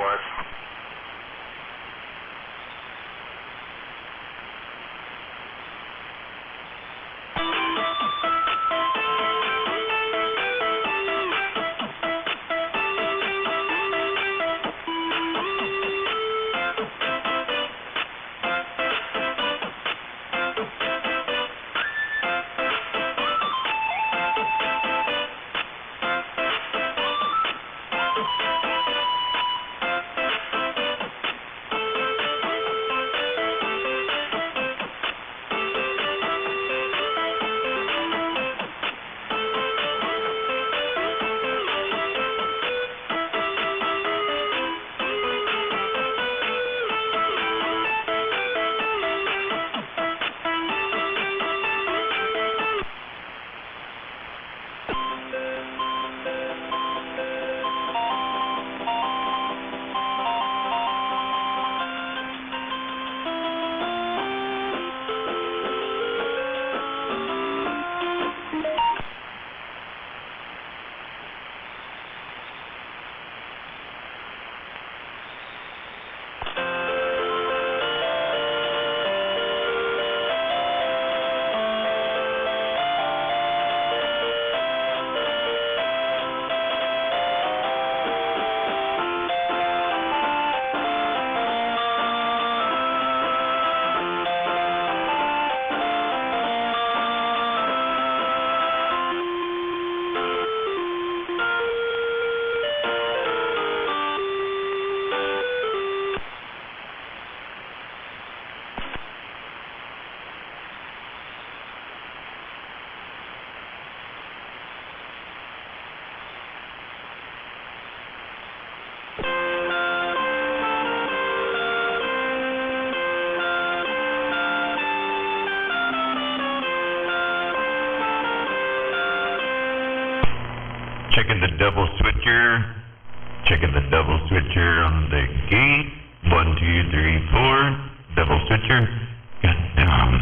was. Checking the double switcher. Checking the double switcher on the gate. 1, 2, 3, 4. Double switcher. God damn.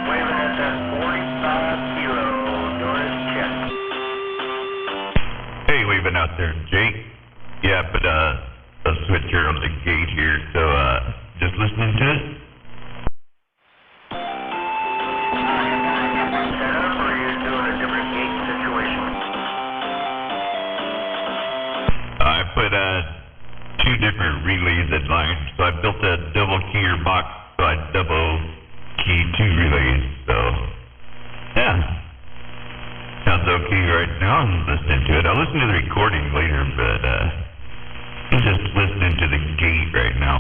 Waving at that 45 kilo. Doors checked. Hey, waving out there, Jake. Yeah, I put a switcher on the gate here, so just listening to it. Setup, or are you doing a different gate situation? I put 2 different relays in line, so I built a double keyer box, so I double key 2 relays, so yeah. Sounds okay right now. I'm listening to it. I'll listen to the recording later, but I'm just listening to the gate right now.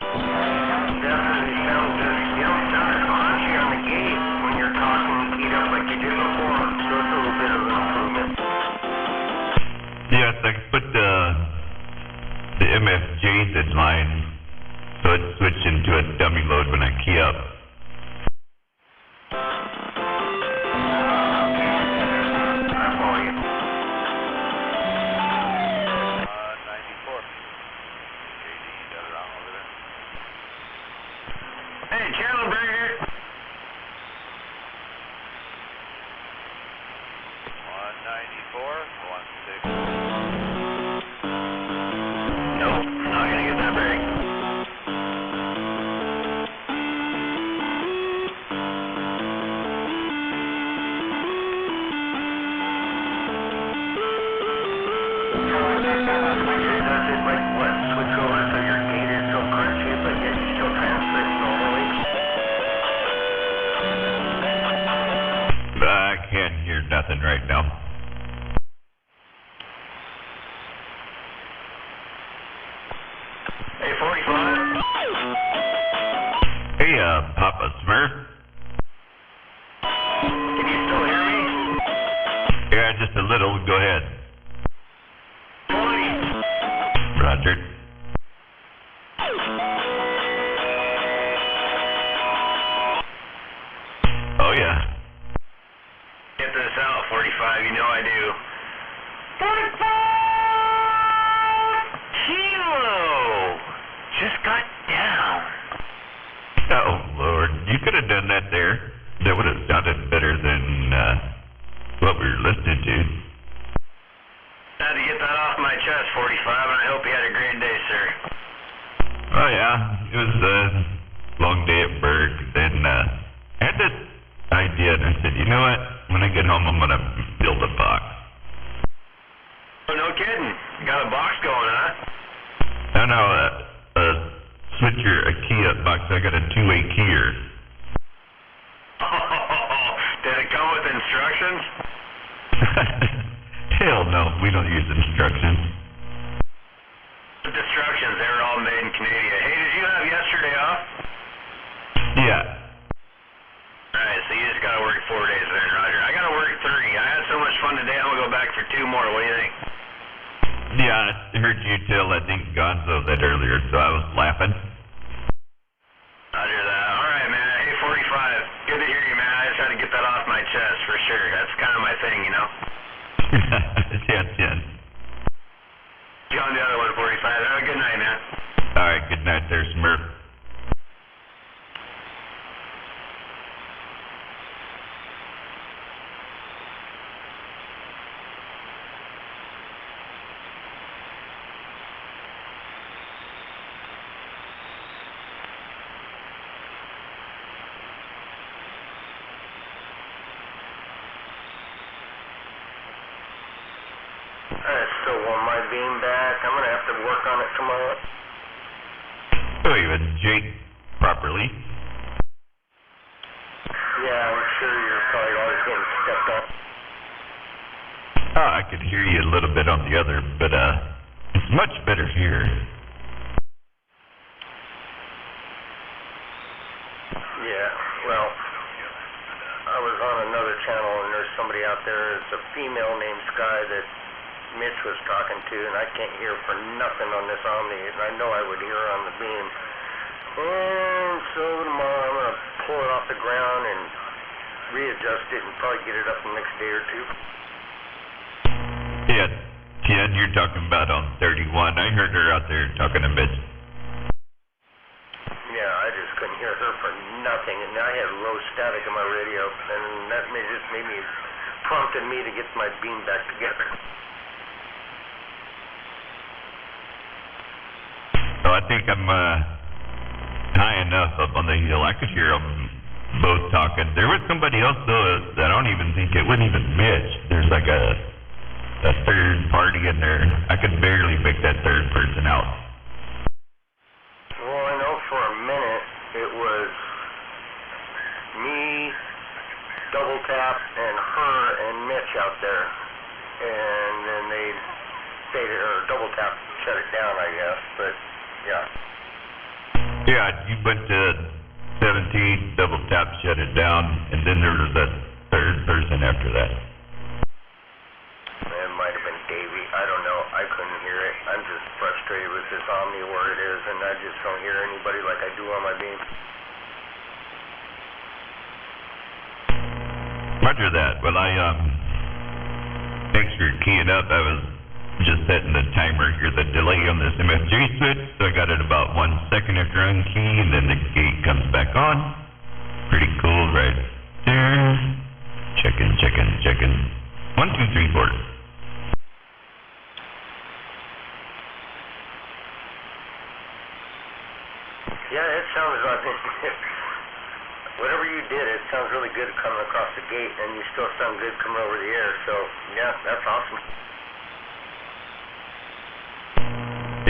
Definitely sounds good. You don't sound as crunchy on the gate when you're talking keyed up like you did before, so it's a little bit of an improvement. Yes, I put the MFJs in line, so it switched into a dummy load when I key up. I follow you. 94. JD, got it wrong over there. Hey, channel breaker. 194, 16. Nope, not gonna get that break. Does it like what? Switch over so your gate is so crunchy, but yet you still transmit normally? I can't hear nothing right now. Hey, 45. Hey, Papa Smurf. Can you still hear me? Yeah, just a little. Go ahead. 20. Roger. Oh, yeah. Get this out, 45. You know I do. 45 kilo. Just got down. Oh, Lord. You could have done that there. that would have sounded better than what we were listening to. Had to get that off my chest, 45, and I hope you had a great day, sir. Oh yeah, it was a long day at work. Then I had this idea, and I said, you know what? When I get home, I'm gonna build a box. Oh, no kidding. You got a box going, huh? No, a switcher, a key up box. I got a two-way keyer. Did it come with instructions? Hell no, we don't use instructions. Instructions, they were all made in Canada. Hey, did you have yesterday off? Yeah. Alright, so you just gotta work 4 days then, Roger. I gotta work 3. I had so much fun today, I'm gonna go back for 2 more. What do you think? Yeah, I heard you tell, I think, Gonzo that earlier, so I was laughing. Roger that. Alright, man. Hey, 45. Good to hear you, man. I just had to get that off my chest, for sure. That's kind of my thing, you know? 10. You on the other one, 45. Have a good night, man. Alright, good night there, Smurf. I still want my beam back. I'm gonna have to work on it tomorrow. Oh, you had Jake properly. Yeah, I'm sure you're probably always getting stepped on. Oh, I could hear you a little bit on the other, but it's much better here. Yeah, well, I was on another channel and there's somebody out there, it's a female named Sky that Mitch was talking to, and I can't hear for nothing on this Omni, and I know I would hear her on the beam. And so tomorrow I'm going to pull it off the ground and readjust it and probably get it up the next day or two. Yeah, Ken, you're talking about on 31. I heard her out there talking to Mitch. Yeah, I just couldn't hear her for nothing, and I had low static in my radio, and that prompted me to get my beam back together. So I think I'm high enough up on the hill. I could hear them both talking. There was somebody else, though, that I don't even think it wasn't even Mitch. There's like a third party in there. I could barely make that third person out. Well, I know for a minute it was me, Double Tap, and her and Mitch out there. And then they faded, or Double Tap shut it down, I guess, but yeah. Yeah, you went to 17, Double Tap shut it down, and then there was that third person after that. It might have been Davey. I don't know. I couldn't hear it. I'm just frustrated with this Omni where it is, and I just don't hear anybody like I do on my beam. Roger that. Well, thanks for keying up. I was just setting the timer here, the delay on this MFJ switch, so I got it about 1 second after unkey, and then the gate comes back on. Pretty cool right there. Checking. 1, 2, 3, 4. Yeah, it sounds like whatever you did, it sounds really good coming across the gate, and you still sound good coming over the air, so yeah, that's awesome.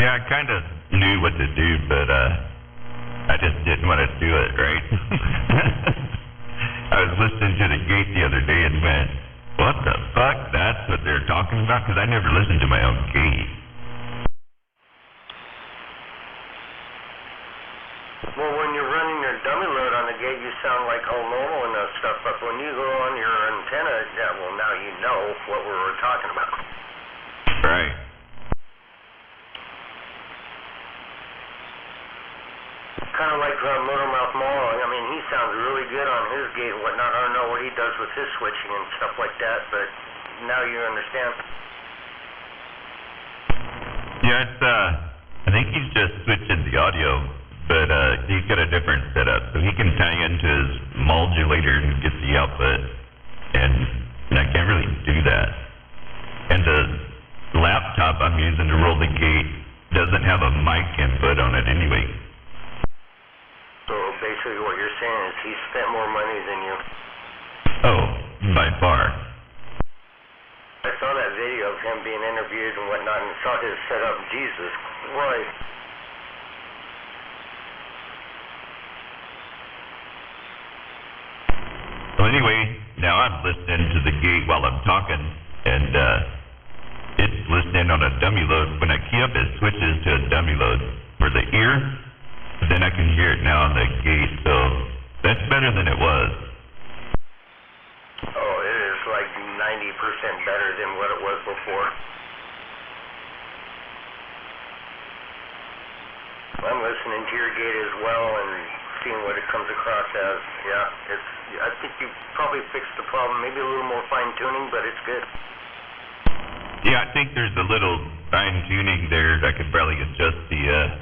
Yeah, I kind of knew what to do, but I just didn't want to do it, right? I was listening to the gate the other day and went, what the fuck? That's what they're talking about? Because I never listened to my own gate. Well, when you're running your dummy load on the gate, you sound like all normal and stuff, but when you go on your antenna, yeah, well, now you know what we were talking about. Right. Kind of like Motormouth Mall. I mean, he sounds really good on his gate and whatnot. I don't know what he does with his switching and stuff like that, but now you understand. Yeah, it's, I think he's just switching the audio, but he's got a different setup, so he can tie into his modulator and get the output, and I can't really do that. And the laptop I'm using to roll the gate doesn't have a mic input on it anyway. So basically what you're saying is he spent more money than you. Oh, by far. I saw that video of him being interviewed and whatnot and saw his setup. Jesus Christ. So anyway, now I'm listening to the gate while I'm talking, and it's listening on a dummy load. When I key up, it switches to a dummy load for the ear. Then I can hear it now on the gate, so that's better than it was. Oh, it is like 90% better than what it was before. I'm listening to your gate as well and seeing what it comes across as. Yeah, I think you probably fixed the problem. Maybe a little more fine tuning, but it's good. Yeah, I think there's a little fine tuning there. I could probably adjust the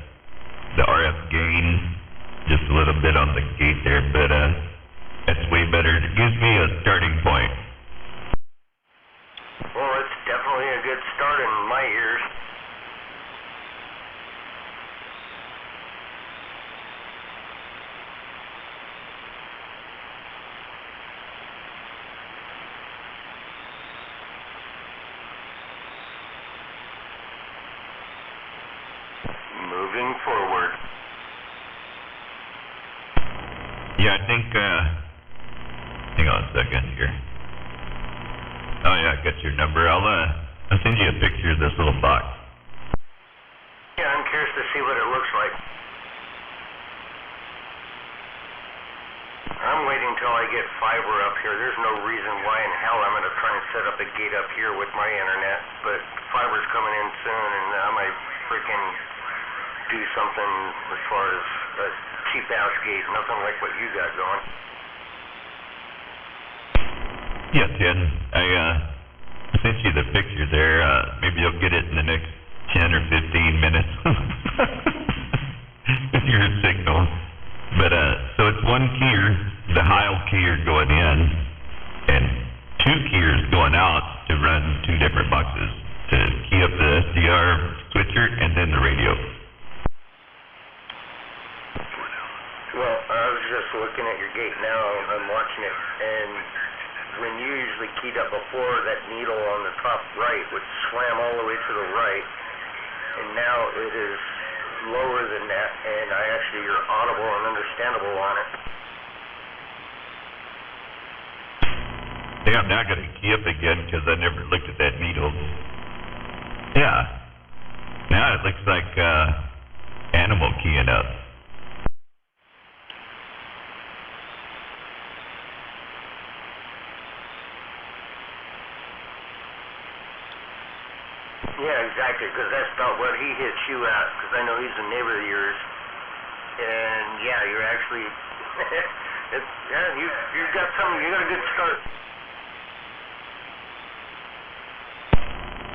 RF gain just a little bit on the gate there, but that's way better. It gives me a starting point. Well, it's definitely a good start in my ears. Moving forward. Yeah, I think, hang on a second here. Oh yeah, I got your number. I'll send you a picture of this little box. Yeah, I'm curious to see what it looks like. I'm waiting till I get fiber up here. There's no reason why in hell I'm going to try and set up a gate up here with my internet, but fiber's coming in soon, and I might freaking do something as far as a cheap-ass gate, nothing like what you got going. Yeah, Ted, I sent you the picture there. Maybe you'll get it in the next 10 or 15 minutes with your signal. But, so it's one keyer, the Heil keyer going in, and two keyers going out to run two different boxes, to key up the SDR switcher and then the radio. Well, I was just looking at your gate now, I'm watching it, and when you usually keyed up before, that needle on the top right would slam all the way to the right, and now it is lower than that, and you're audible and understandable on it. Yeah, I'm now going to key up again because I never looked at that needle. Yeah. Now it looks like animal keying up. Yeah, exactly, because that's about what he hits you at, because I know he's a neighbor of yours. And yeah, you're actually, you got a good start.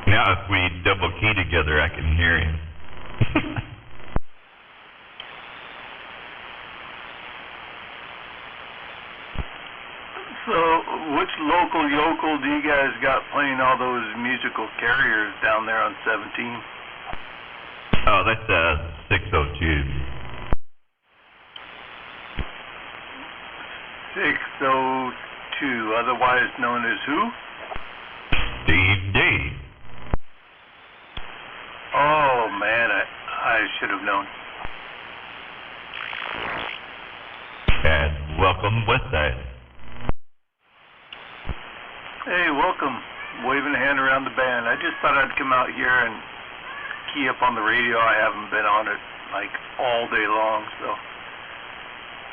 Now if we double key together, I can hear him. So, which local yokel do you guys got playing all those musical carriers down there on 17? Oh, that's 602. 602, otherwise known as who? Steve D. Oh man, I should have known. And welcome, Westside. Hey, welcome. Waving a hand around the band. I just thought I'd come out here and key up on the radio. I haven't been on it like all day long, so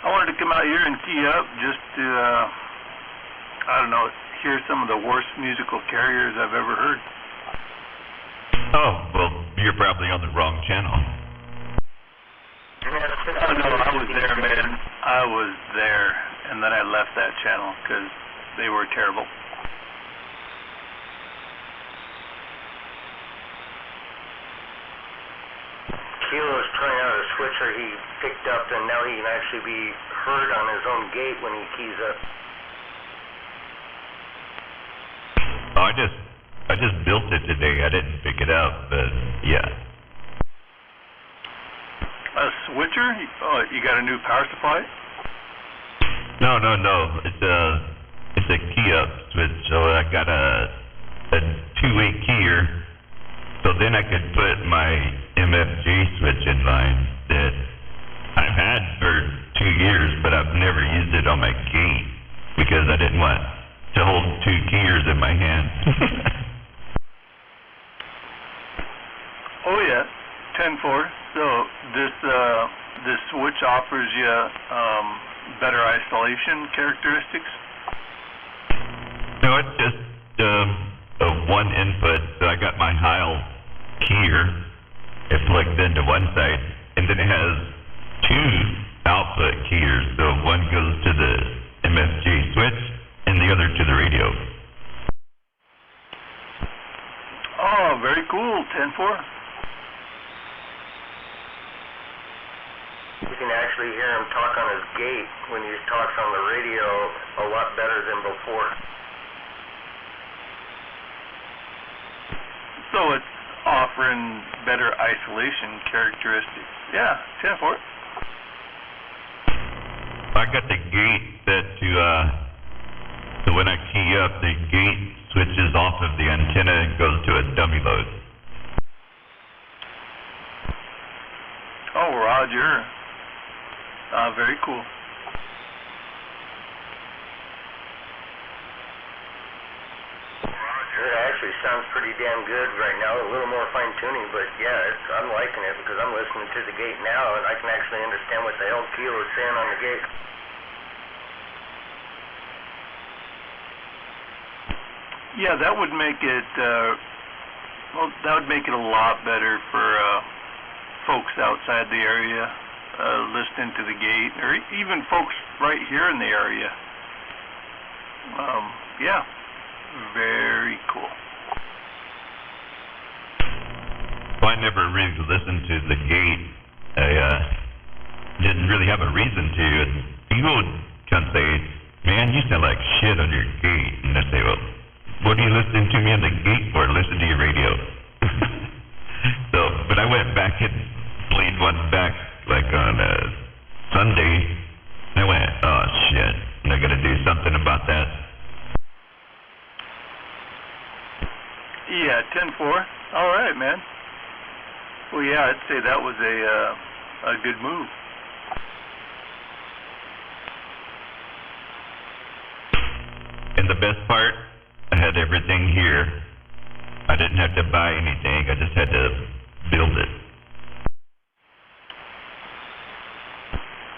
I wanted to come out here and key up just to, I don't know, hear some of the worst musical carriers I've ever heard. Oh, well, you're probably on the wrong channel. Oh no, I was there, man. I was there, and then I left that channel because they were terrible. Kilo's trying out a switch switcher he picked up, and now he can actually be heard on his own gate when he keys up. Oh, I just built it today. I didn't pick it up, but yeah. A switcher? Oh, you got a new power supply? No. It's a key up switch. So I got a two-way keyer. So then I could put my MFJ switch in line that I've had for 2 years, but I've never used it on my gate because I didn't want to hold two keyers in my hand. Oh yeah, 10-4. So this switch offers you better isolation characteristics? No, it's just a one input. So I got my Heil keyer. It plugs into one side, and then it has two output keyers. So one goes to the MFJ switch, and the other to the radio. Oh, very cool, 10-4. You can actually hear him talk on his gate when he talks on the radio a lot better than before. So it's offering better isolation characteristics. Yeah, 10-4. I got the gate set to so when I key up, the gate switches off of the antenna and goes to a dummy load. Oh, Roger. Very cool. It actually sounds pretty damn good right now. A little more fine tuning, but yeah, I'm liking it because I'm listening to the gate now, and I can actually understand what the hell Kilo is saying on the gate. Yeah, that would make it. That would make it a lot better for folks outside the area listening to the gate, or even folks right here in the area. Yeah, very cool. Well, I never really listened to the gate. I didn't really have a reason to. And people would come say, "Man, you sound like shit on your gate," and I say, "Well, what are you listening to me on the gate for? Listen to your radio." But I went back and played one back like on Sunday. And I went, "Oh shit, I gotta do something about that." Yeah, 10-4. All right, man. Well, yeah, I'd say that was a good move. And the best part, I had everything here. I didn't have to buy anything. I just had to build it.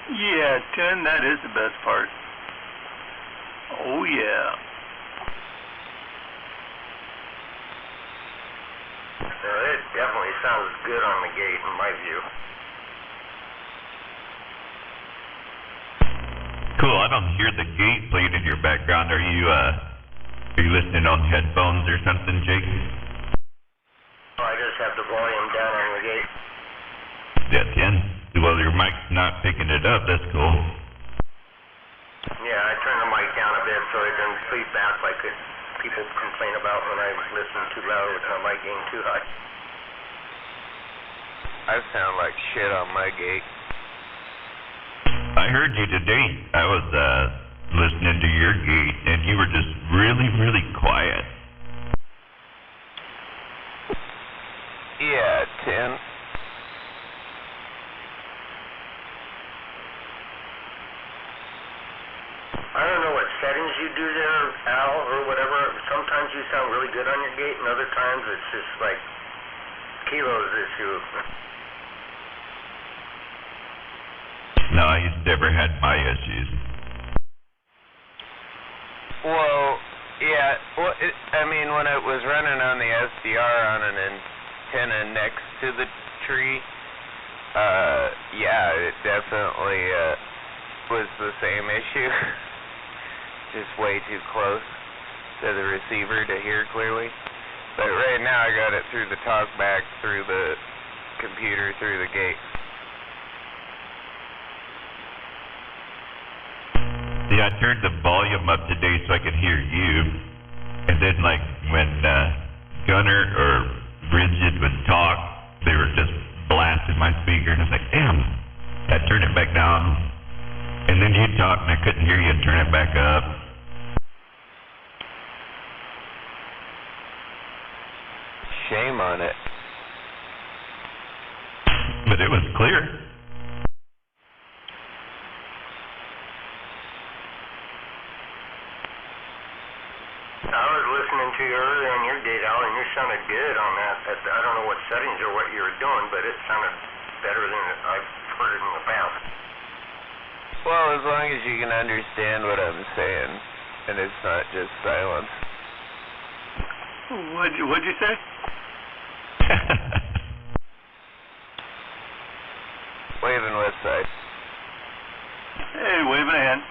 Yeah, 10, that is the best part. Oh, yeah. It definitely sounds good on the gate, in my view. Cool. I don't hear the gate playing in your background. Are you listening on headphones or something, Jake? Oh, I just have the volume down on the gate. Yeah, 10. Well, your mic's not picking it up. That's cool. Yeah, I turned the mic down a bit so it doesn't feedback like people complain about when I listen too loud with my mic getting too high. I sound like shit on my gate. I heard you today. I was listening to your gate, and you were just really, really quiet. Yeah, 10. I don't know what settings you do there, Al, or whatever. Sometimes you sound really good on your gate, and other times it's just like Kilo's issue. No, he's never had my issues. Well, yeah. Well, I mean, when it was running on the SDR on an antenna next to the tree, yeah, it definitely was the same issue. Just way too close to the receiver to hear clearly. But right now I got it through the talkback, through the computer, through the gate. Yeah, I turned the volume up today so I could hear you. And then, like, when Gunner or Bridget would talk, they were just blasting my speaker, and I was like, damn. I turned it back down. And then you'd talk, and I couldn't hear you, and turn it back up. Shame on it. But it was clear. I was listening to you earlier on your date, Al, and you sounded good on that. I don't know what settings or what you were doing, but it sounded better than I've heard it in the past. Well, as long as you can understand what I'm saying, and it's not just silence. What'd you say? Waving west side. Hey, waving a hand.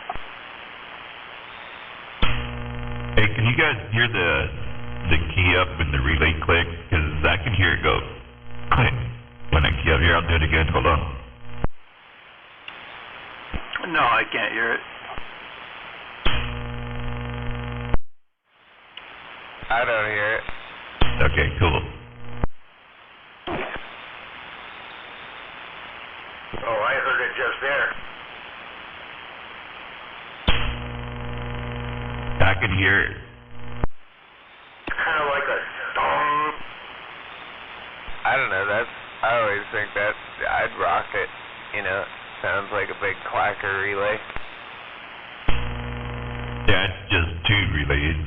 Hey, can you guys hear the key up when the relay clicks? Because I can hear it go click when I key up. Here, I'll do it again. Hold on. No, I can't hear it. I don't hear it. Okay, cool. Oh, I heard it just there. I can hear it. Kind of like a dong. I don't know, I always think that I'd rock it, you know. Sounds like a big clacker relay. Yeah, it's just two relays,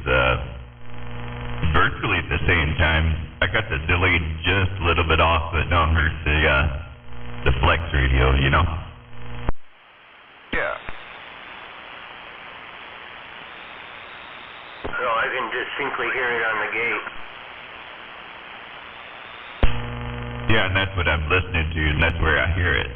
virtually at the same time. I got the delay just a little bit off, but don't hurt the flex radio, you know? Yeah. No, I can distinctly hear it on the gate. Yeah, and that's what I'm listening to, and that's where I hear it.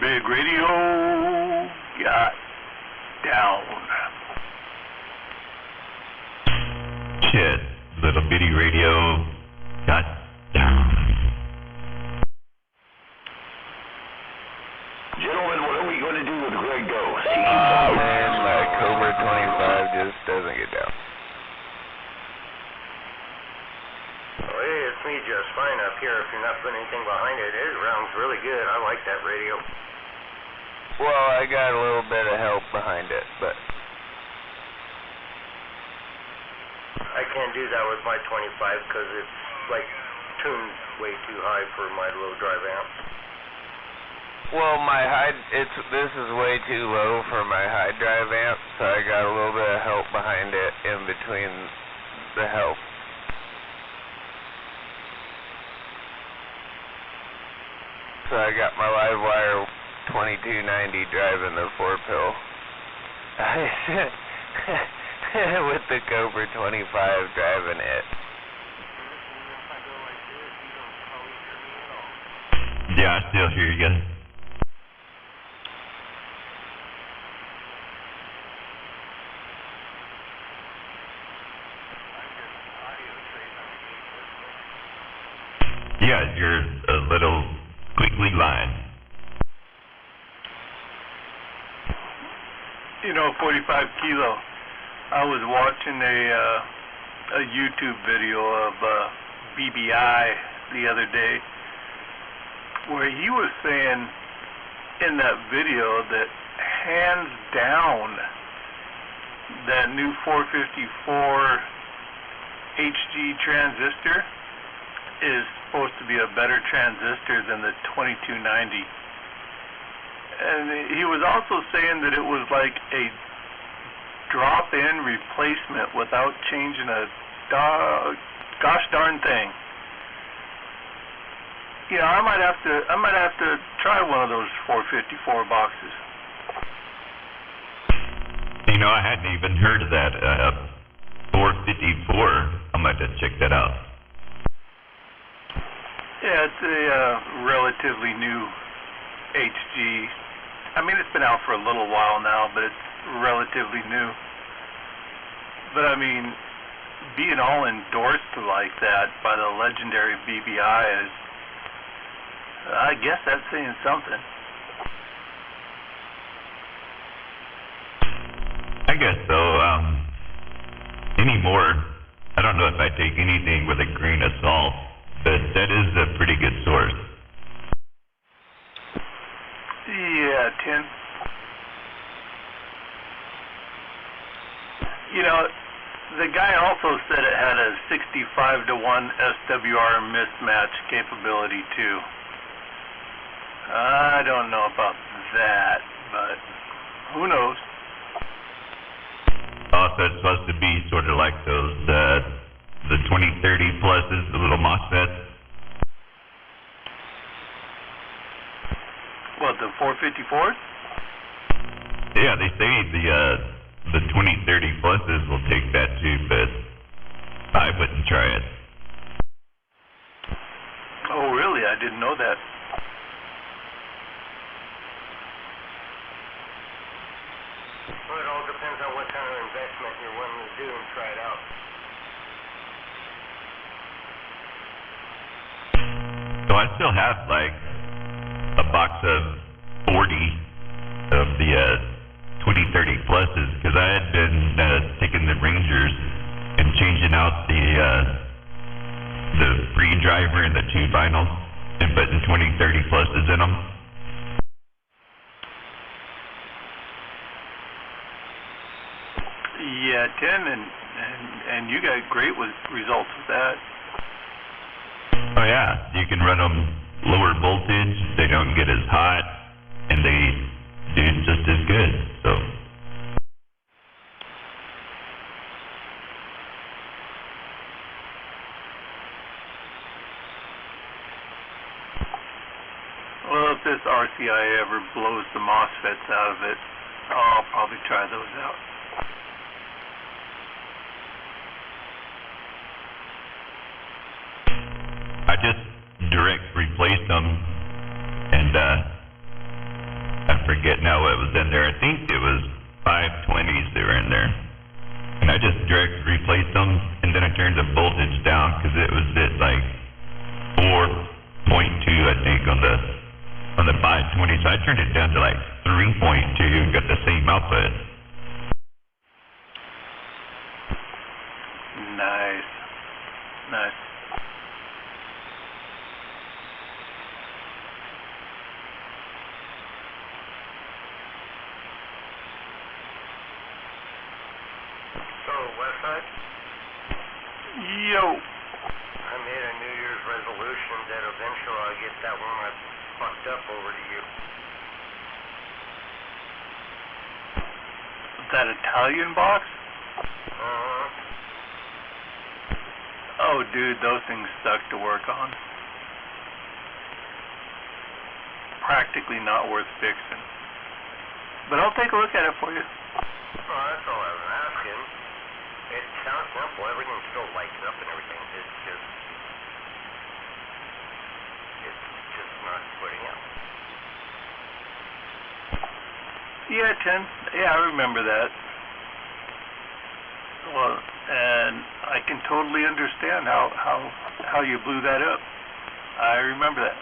Big radio got down. Shit, little bitty radio got down. Gentlemen, what are we going to do with Greg Go? Man, my Cobra 25 just doesn't get down. Oh, hey, it's me just fine up here if you're not putting anything behind it. It rounds really good. I like that radio. Well, I got a little bit of help behind it, but I can't do that with my 25 because it's like tuned way too high for my low drive amp. well, this is way too low for my high drive amp, so I got a little bit of help behind it in between the help. So I got my live wire 2290 driving the 4-pill with the Cobra 25 driving it. Yeah, I still hear you guys. Yeah, you're a little quickly line. You know, 45 Kilo. I was watching a YouTube video of BBI the other day where he was saying in that video that hands down that new 454 HG transistor is supposed to be a better transistor than the 2290. And he was also saying that it was like a drop-in replacement without changing a gosh darn thing. You know, I might have to try one of those 454 boxes. You know, I hadn't even heard of that 454. I might have to check that out. Yeah, it's a relatively new HG. I mean, it's been out for a little while now, but it's relatively new. But I mean, being all endorsed like that by the legendary BBI is I guess that's saying something. I guess so. Anymore, I don't know if I take anything with a grain of salt, but that is a pretty good source. Yeah, Tim. You know, the guy also said it had a 65 to 1 SWR mismatch capability too. I don't know about that, but who knows? Also, it's supposed to be sort of like those, the 2030 pluses, the little MOSFETs. What, the 454s? Yeah, they say the 2030 pluses will take that too, but I wouldn't try it. Oh, really? I didn't know that. Well, it all depends on what kind of investment you're willing to do and try it out. So I still have like a box of 40 of the 2030 pluses because I had been taking the Rangers and changing out the free driver and the two vinyls and putting 2030 pluses in them. Yeah, 10, and you got great results with that. Oh yeah, you can run them lower voltage, they don't get as hot, and they do just as good, so. Well, if this RCI ever blows the MOSFETs out of it, I'll probably try those out. I just direct replaced them, and I forget now what was in there. I think it was 520s that were in there. And I just direct replaced them, and then I turned the voltage down because it was at like 4.2, I think, on the 520. So I turned it down to like 3.2 and got the same output. Nice. Nice. So, Westside, Yo. I made a New Year's resolution that eventually I'll get that one I fucked up over to you. That Italian box? Uh-huh. Oh, dude, those things suck to work on. Practically not worth fixing. But I'll take a look at it for you. Well, that's all I was asking. It sounds simple. Everything still lights up and everything. It's just not putting out. Yeah, 10. Yeah, I remember that. Well, and I can totally understand how you blew that up. I remember that.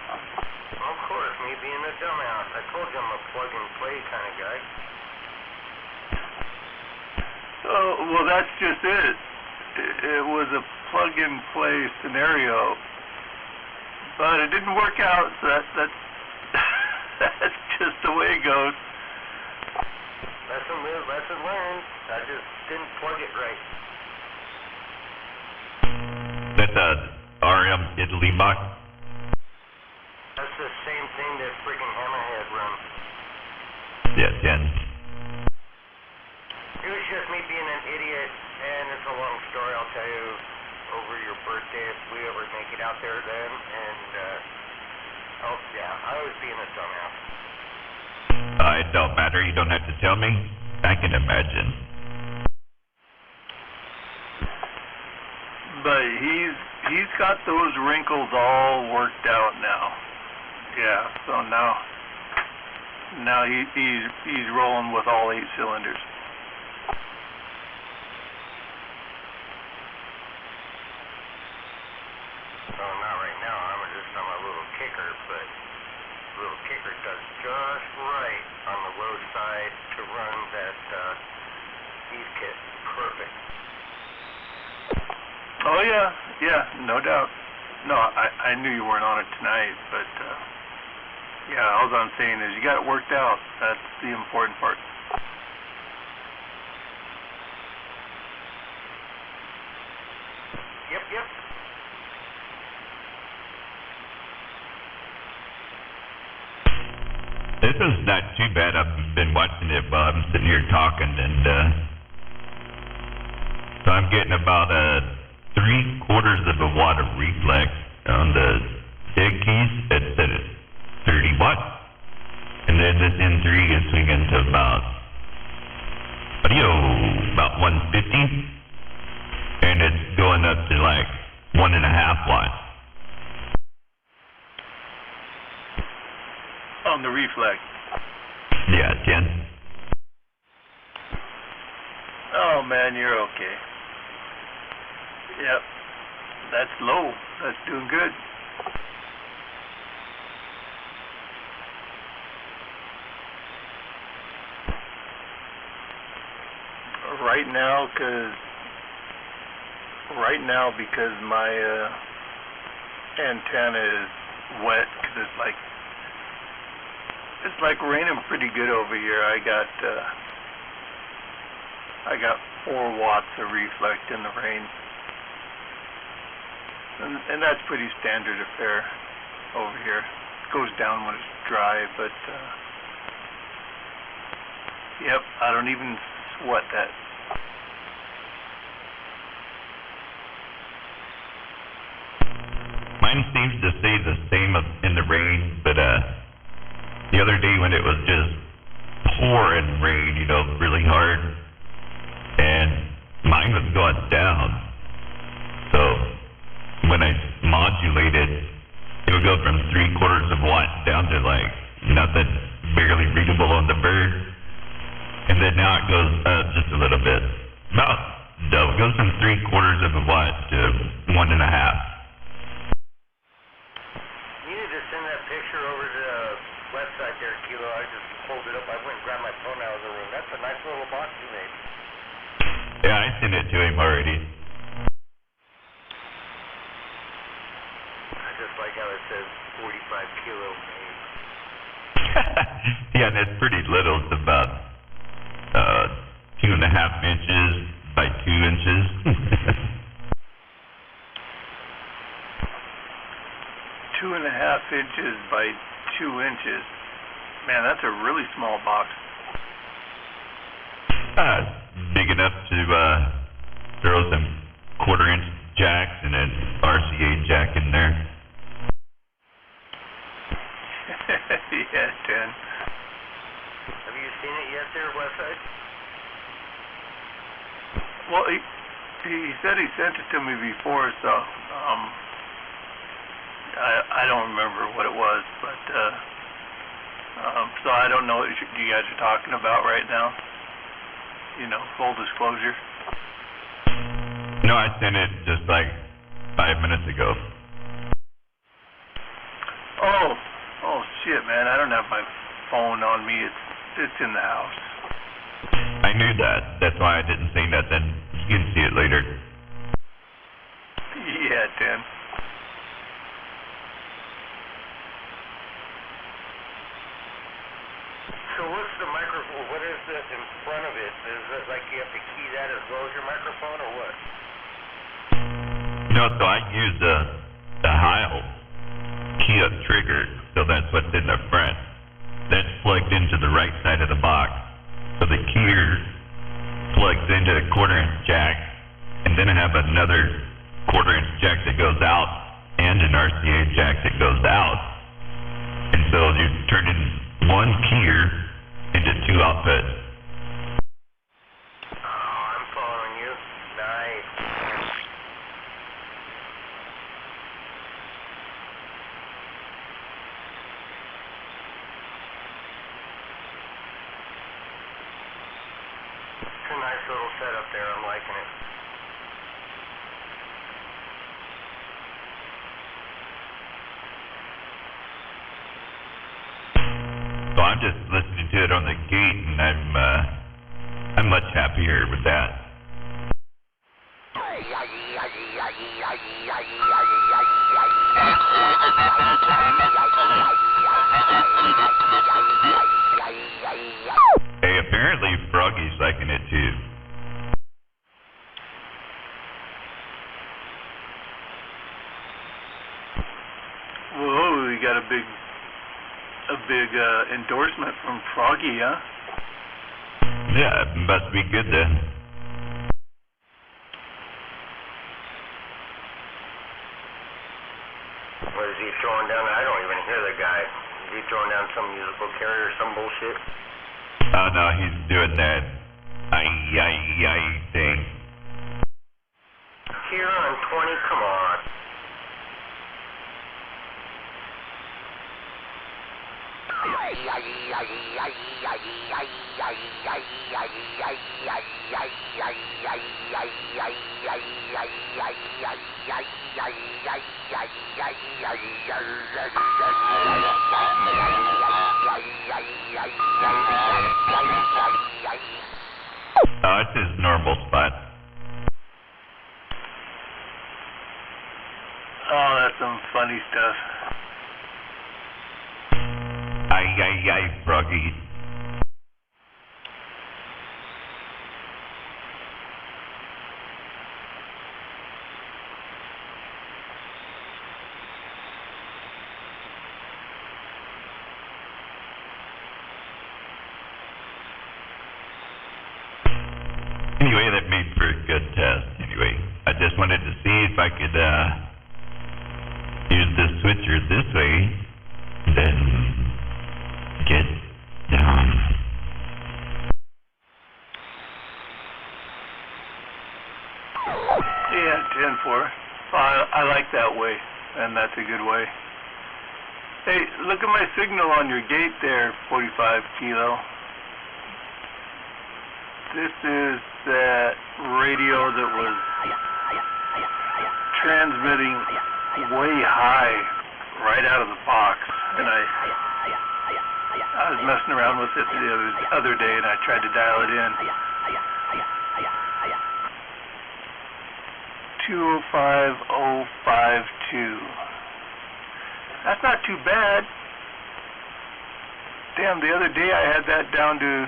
Well, of course, me being a dumbass. I told you I'm a plug-and-play kind of guy. Oh, well, that's just it. It was a plug-and-play scenario, but it didn't work out. So that's that's just the way it goes. Lesson learned. I just didn't plug it right. That's a RM Italy box. That's the same thing that freaking Hammerhead runs. Yeah, 10. It was just me being an idiot, and it's a long story. I'll tell you over your birthday if we ever make it out there then. And oh yeah, I was being a dumbass. It don't matter. You don't have to tell me. I can imagine. But he's got those wrinkles all worked out now. Yeah, so now he's rolling with all 8 cylinders. Well, not right now. I'm just on my little kicker, but little kicker does just right on the low side to run that Eve kit. Perfect. Oh yeah, no doubt. No, I knew you weren't on it tonight, but yeah, all I'm saying is you got it worked out. That's the important part. Yep. This is not too bad. I've been watching it while I'm sitting here talking, and so I'm getting about 3/4 of a watt of reflex on the dead keys. It's at 30 watts, and then this N3 is swinging to about 150, and it's going up to like 1.5 watts. On the reflex. Yeah, 10. Oh man, you're okay. Yep. That's low. That's doing good. Right now, because my antenna is wet, because it's like raining pretty good over here. I got 4 watts of reflect in the rain, and that's pretty standard affair over here. It goes down when it's dry, but yep, I don't even sweat that. Mine seems to stay the same in the rain, but the other day when it was just pouring rain, really hard, and mine was going down. So when I modulated, it would go from 3/4 of a watt down to like nothing, barely readable on the bird, and then now it goes up just a little bit. About double. It goes from 3/4 of a watt to 1.5. You need to send that picture over to the website there, Kilo. I just pulled it up. I went and grabbed my phone out of the room. That's a nice little box you made. Yeah, I sent it to him already. I just like how it says 45 kilo made. Yeah, and it's pretty little. It's about 2.5 inches by 2 inches. 2.5 inches by 2 inches. Man, that's a really small box. Big enough to throw some 1/4-inch jacks and an RCA jack in there. Yeah, 10. Have you seen it yet there, website? Well, he said he sent it to me before, so I don't remember what it was, but so I don't know what you guys are talking about right now. Full disclosure. No, I sent it just like 5 minutes ago. Oh shit, man! I don't have my phone on me. It's in the house. I knew that. That's why I didn't say nothing. You can see it later. Yeah, 10. So what's the microphone? What is this in front of it? Is it like you have to key that as well as your microphone, or what? No, so I use the Heil key up trigger, so that's what's in the front. That's plugged into the right side of the box. So the keyer plugs into a 1/4-inch jack, and then I have another 1/4-inch jack that goes out, and an RCA jack that goes out. And so you turn in one keyer into 2 outputs. Oh, I'm following you. Nice. It's a nice little setup there. I'm liking it. just listening to it on the gate, and I'm much happier with that. Hey, apparently Froggy's liking it too. Whoa, we got a big endorsement from Froggy, huh? Yeah, it must be good then. What is he throwing down? I don't even hear the guy. Is he throwing down some musical carrier or some bullshit? Oh no, he's doing that thing. Here on 20, come on. Oh, it's his normal spot. Oh, that's some funny stuff. Froggy. Anyway, that made for a good test. Anyway, I just wanted to see if I could use the switcher this way, then get down. Yeah, 10-4. I like that way, and that's a good way. Hey, look at my signal on your gate there, 45 kilo. This is that radio that was transmitting way high right out of the box, and I was messing around with it the other day, and I tried to dial it in. 205,052. That's not too bad. Damn, the other day I had that down to,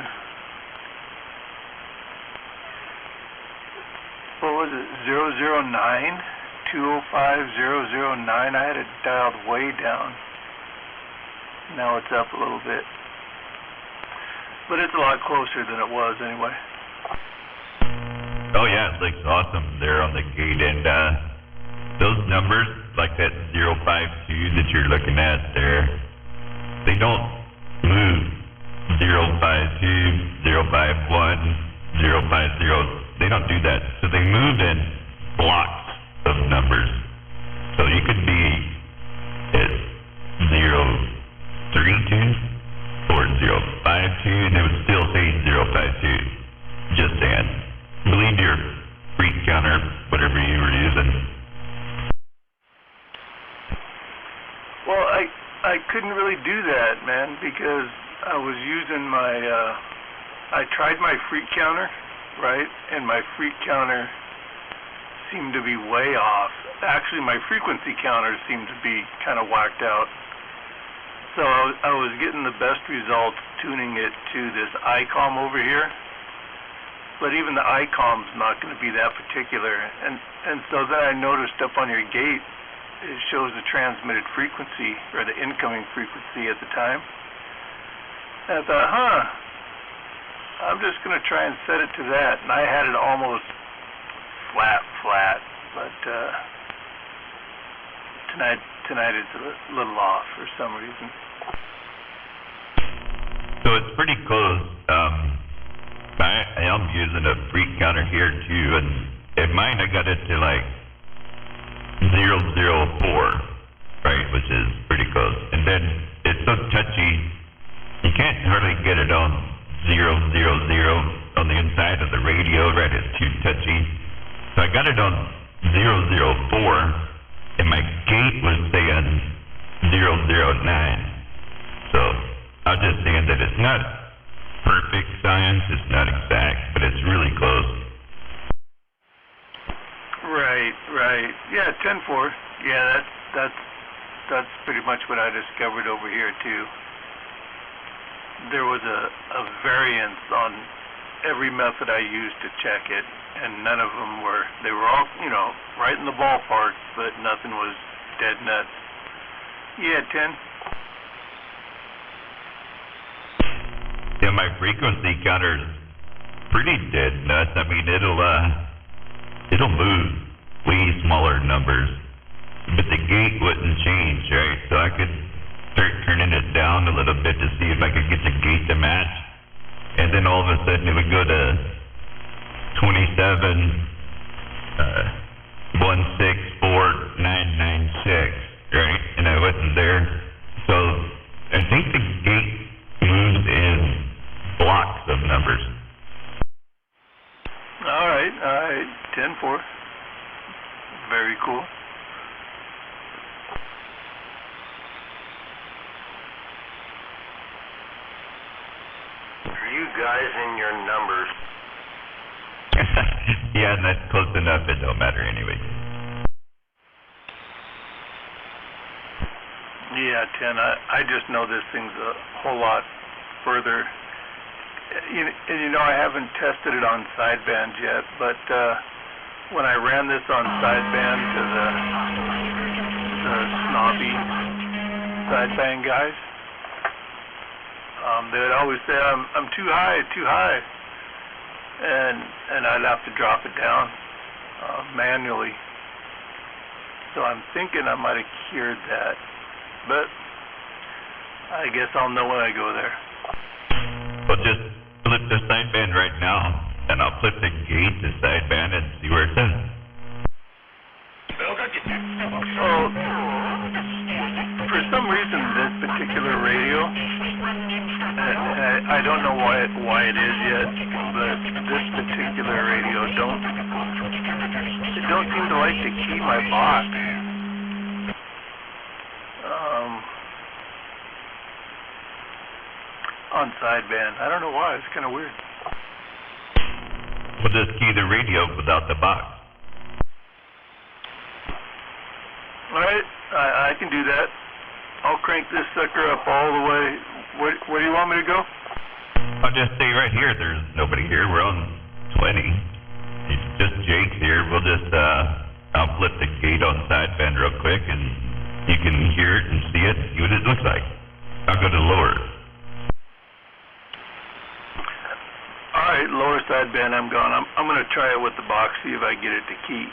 what was it, 009? 205,009. I had it dialed way down. Now it's up a little bit. But it's a lot closer than it was anyway. Oh yeah, it looks awesome there on the gate, and those numbers, like that 052 that you're looking at there, they don't move 052, 051, 050. They don't do that. So they move in blocks of numbers. So you could be at 032 or 052, and it would still say 052. Just saying. Believe your freak counter, whatever you were using. Well, I couldn't really do that, man, because I was using my, I tried my freak counter, right, and my freak counter seemed to be way off. Actually, my frequency counter seemed to be kind of whacked out. So I was getting the best results tuning it to this ICOM over here. But even the ICOM's not going to be that particular. And so then I noticed up on your gate, it shows the transmitted frequency, or the incoming frequency at the time. And I thought, I'm just going to try and set it to that. And I had it almost flat, but tonight it's a little off for some reason. So it's pretty close. I am using a freak counter here too, and at mine I got it to like 004, right, which is pretty close. And then it's so touchy, you can't hardly get it on 000 on the inside of the radio, right? It's too touchy. So I got it on 004, and my gate was saying 009. So I was just saying that it's not perfect science, it's not exact, but it's really close. Right. Yeah, 10-4. Yeah, that's pretty much what I discovered over here too. There was a variance on every method I used to check it, and none of them they were all, right in the ballpark, but nothing was dead nuts. Yeah, 10. Yeah, my frequency counter's pretty dead nuts. I mean, it'll move way smaller numbers, but the gate wouldn't change, right? So I could start turning it down a little bit to see if I could get the gate to match, and then all of a sudden it would go to 27.164.996, right? And I wasn't there, so I think the gate moves in blocks of numbers. All right, 10-4. Very cool. You guys and your numbers. Yeah, that's close enough. It don't matter anyway. Yeah, 10. I just know this thing's a whole lot further. And I haven't tested it on sideband yet, but when I ran this on sideband to the snobby sideband guys, they would always say I'm too high, and I'd have to drop it down manually. So I'm thinking I might have cured that, but I guess I'll know when I go there. Well, just flip the sideband right now, and I'll flip the gate to sideband and see where it is. Oh, for some reason, this particular radio, I don't know why it is yet, but this particular radio don't seem to like to key my box. On sideband. I don't know why. It's kind of weird. We'll just key the radio without the box. All right, I can do that. I'll crank this sucker up all the way. Where do you want me to go? I'll just stay right here. There's nobody here. We're on 20. It's just Jake's here. We'll just, I'll flip the gate on sideband real quick, and you can hear it and see it, see what it looks like. I'll go to lower. All right, lower sideband, I'm gone. I'm going to try it with the box, see if I get it to key.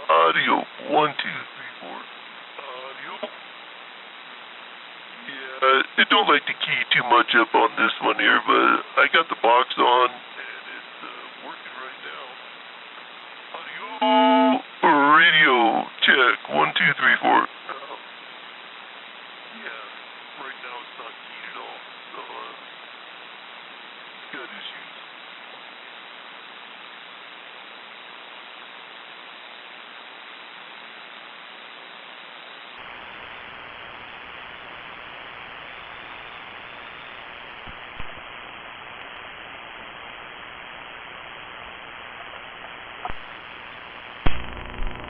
Audio 1, 2, 3, 4. Audio. Yeah, it don't like to key too much up on this one here, but I got the box on and it's working right now. Audio. Radio check 1, 2, 3, 4. Yeah, right now it's not keyed at all. So got issues.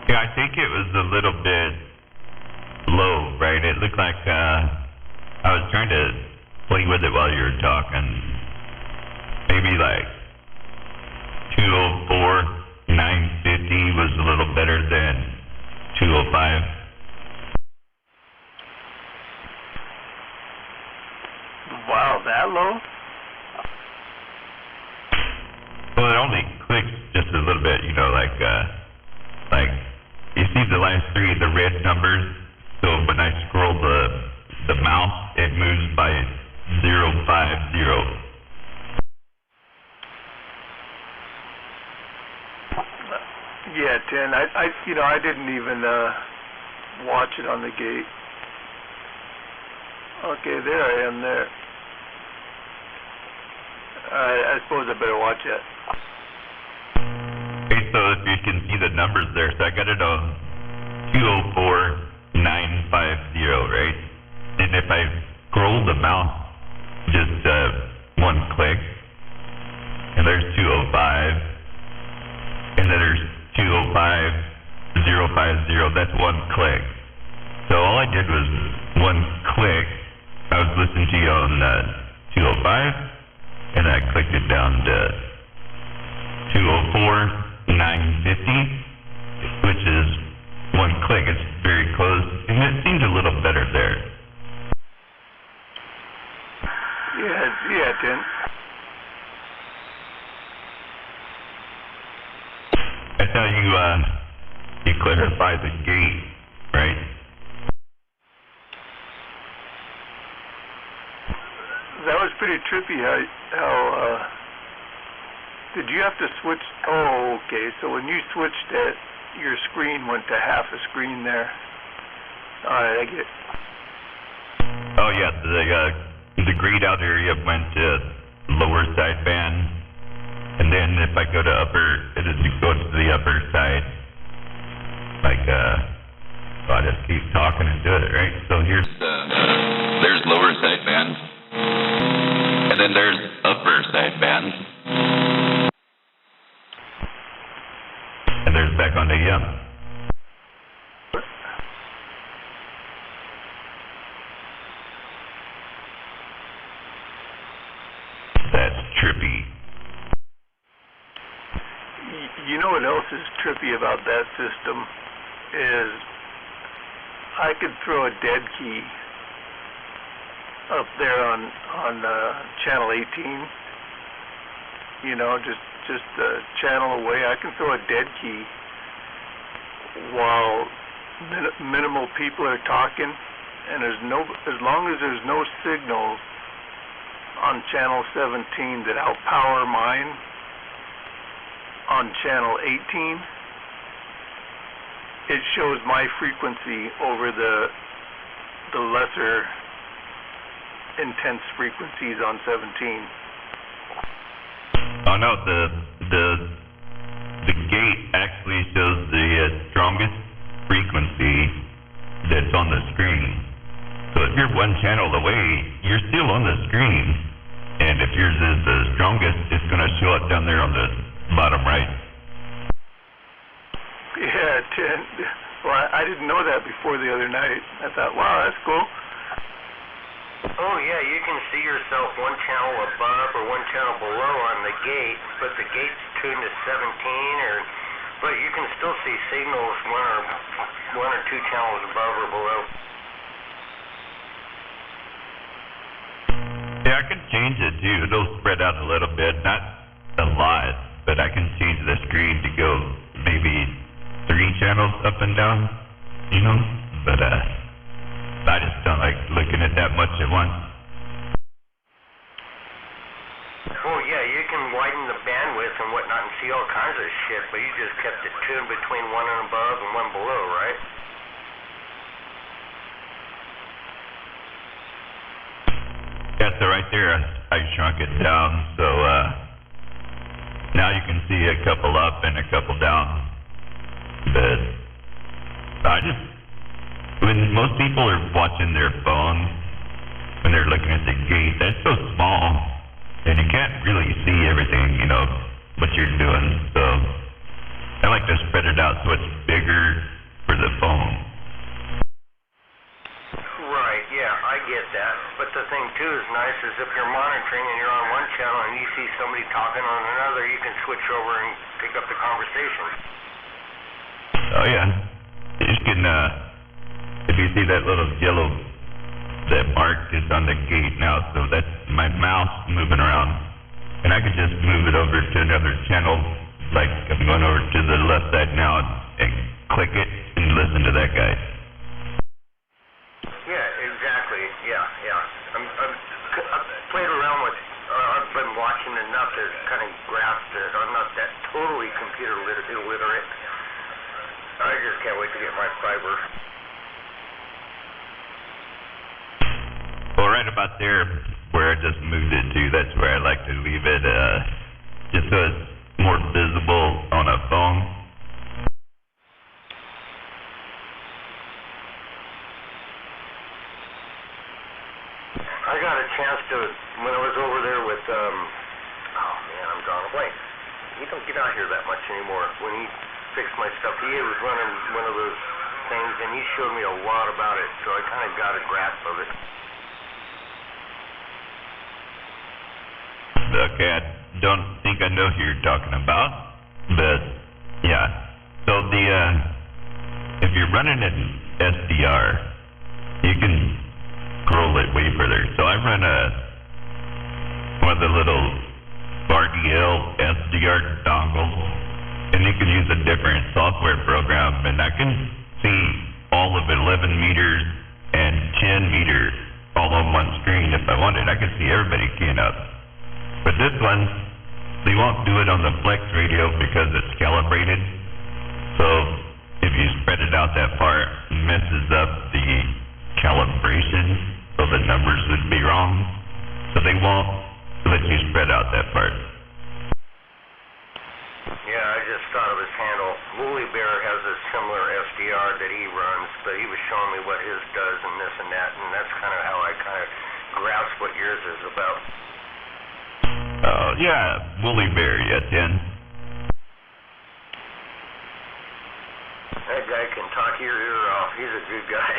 Yeah, I think it was a little bit low, right? It looked like I was trying to play with it while you were talking. Maybe like 204, 950 was a little better than 205. Wow, that low? Well, it only clicks just a little bit, like you see the last three, the red numbers. So when I scroll the mouse, it moves by 050. Yeah, 10. I didn't even watch it on the gate. Okay, there I am there. I suppose I better watch that. Okay, so if you can see the numbers there, so I got it on 204950, right? And if I scroll the mouse just one click, and there's 205, and then there's 205050, that's one click. So all I did was one click. I was listening to you on 205, and I clicked it down to 204950, which is one click. It's very close, and it seems a little better there. Yeah, Tim. That's how you clarify the gate, right? That was pretty trippy. How did you have to switch? Oh, okay. So when you switched it, your screen went to half a screen there. All right, I get it. Oh yeah, the grayed out area went to lower sideband, and then if I go to upper, it goes to the upper side. Like I'll just keep talking and do it, right? So here's there's lower sideband, and then there's upper sideband, and there's back on the That's trippy. You know what else is trippy about that system is I could throw a dead key up there on channel 18. You know, just a channel away. I can throw a dead key while minimal people are talking, and as long as there's no signals on channel 17 that outpower mine on channel 18, it shows my frequency over the lesser intense frequencies on 17. Oh no, the gate actually shows the strongest frequency that's on the screen. So if you're one channel away, you're still on the screen. And if yours is the strongest, it's going to show up down there on the bottom right. Yeah, well, I didn't know that before the other night. I thought, wow, that's cool. Oh yeah, you can see yourself one channel above or one channel below on the gate, but the gate's tuned to 17, but you can still see signals one or two channels above or below. Yeah, I can change it too. It'll spread out a little bit, not a lot, but I can change the screen to go maybe 3 channels up and down, you know, but I just don't like looking at that much at once. Oh yeah, you can widen the bandwidth and whatnot and see all kinds of shit, but you just kept it tuned between one and above and one below, right? Yeah, so right there, I shrunk it down, so now you can see a couple up and a couple down. But when most people are watching their phone, when they're looking at the gate, that's so small, and you can't really see everything, you know, what you're doing. So I like to spread it out so it's bigger for the phone. Right, yeah, I get that. But the thing too is nice is if you're monitoring and you're on one channel and you see somebody talking on another, you can switch over and pick up the conversation. Oh yeah, you can, if you see that little yellow, that mark is on the gate now, so that's my mouse moving around, and I can just move it over to another channel, like I'm going over to the left side now and click it and listen to that guy. Yeah, exactly, yeah. I've played around with, I've been watching enough to kind of grasp it. I'm not that totally computer illiterate. I just can't wait to get my fiber. Well, right about there, where I just moved it to. That's where I like to leave it, just so it's more visible on a phone. I got a chance to, when I was over there with, oh man, I'm drawing a blank. He don't get out here that much anymore. When he fixed my stuff, he was running one of those things, and he showed me a lot about it, so I kind of got a grasp of it. Okay, I don't think I know who you're talking about, but yeah. So if you're running an SDR, you can scroll it way further. So I run one of the little RDL SDR dongles, and you can use a different software program, and I can see all of 11 meters and 10 meters all on one screen if I wanted. I can see everybody keying up. But this one, they won't do it on the Flex radio because it's calibrated. So if you spread it out that far, it messes up the calibration, so the numbers would be wrong. So they won't let you spread out that part. Yeah, I just thought of his handle. Woolly Bear has a similar SDR that he runs, but he was showing me what his does and this and that, and that's kind of how I kind of grasp what yours is about. Yeah, Woolly Bear, yeah, Tim. That guy can talk your ear off. He's a good guy.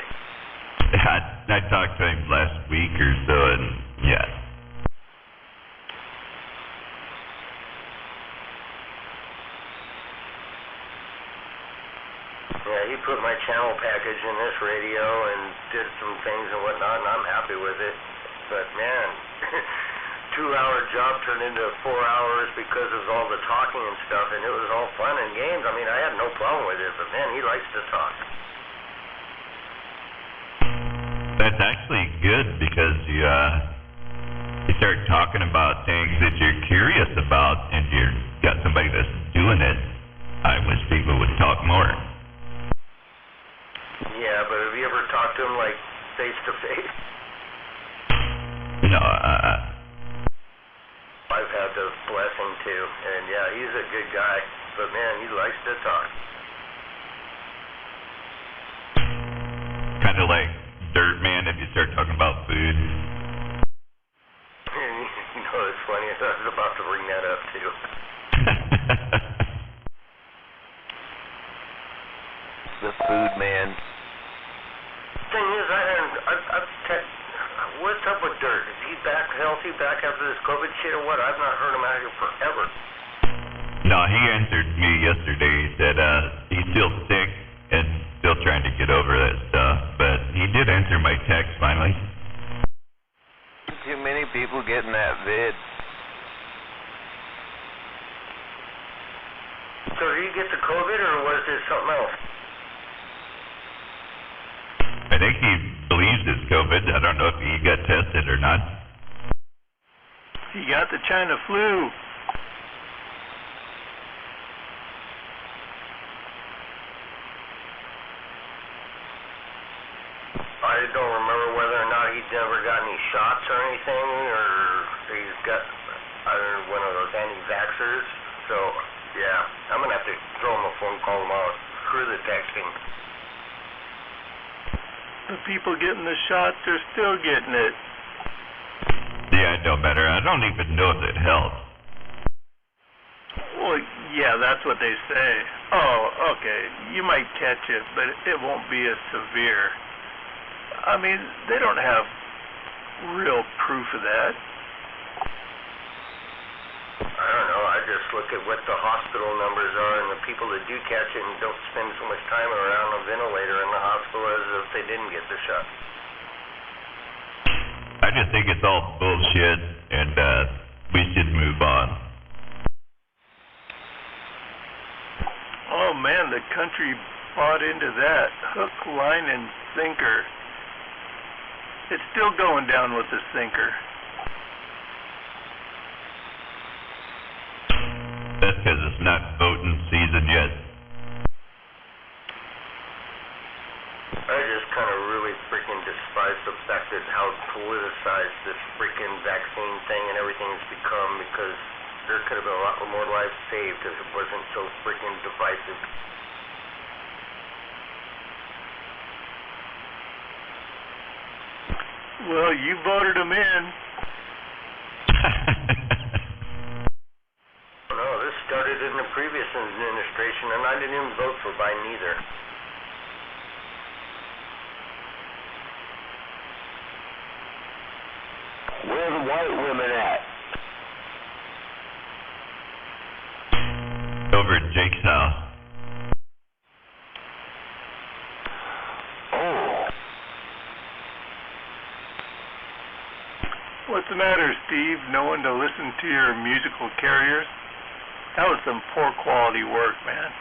I talked to him last week or so, and yeah. Yeah, he put my channel package in this radio and did some things and whatnot, and I'm happy with it. But man, 2-hour job turned into 4 hours because of all the talking and stuff, and it was all fun and games. I mean, I had no problem with it, but man, he likes to talk. That's actually good because you start talking about things that you're curious about, and you've got somebody that's doing it. I wish people would talk more. Yeah, but have you ever talked to him, like, face-to-face? No, I've had the blessing to, and yeah, he's a good guy, but man, he likes to talk. kind of like Dirt Man if you start talking about food. You know, it's funny, I was about to bring that up too. The food man. Thing is, what's up with Dirt? Is he back healthy, back after this COVID shit or what? I've not heard him out here forever. No, he answered me yesterday. He said he's still sick and still trying to get over that stuff, but he did answer my text finally. Too many people getting that vid. So did he get the COVID or was it something else? I think he believes it's COVID. I don't know if he got tested or not. He got the China flu. I don't remember whether or not he'd ever got any shots or anything, or he's got one of those anti-vaxxers. So, yeah, I'm going to have to throw him a phone call tomorrow. Screw the texting. The people getting the shots are still getting it. Yeah, it don't matter. I don't even know if it helps. Well, yeah, that's what they say. Oh, okay, you might catch it, but it won't be as severe. I mean, they don't have real proof of that. I don't know. I just look at what the hospital numbers are and the people that do catch it and don't spend so much time around a ventilator in the hospital as if they didn't get the shot. I just think it's all bullshit, and we should move on. Oh man, the country bought into that. Hook, line, and sinker. It's still going down with the sinker. That's because it's not voting season yet. I just kind of really freaking despise the fact that how politicized this freaking vaccine thing and everything has become, because there could have been a lot more lives saved if it wasn't so freaking divisive. Well, you voted him in. No, this started in the previous administration, and I didn't even vote for Biden either. Where are the white women at? Over at Jake's house. Oh, What's the matter, Steve? No one to listen to your musical carriers? That was some poor quality work, man.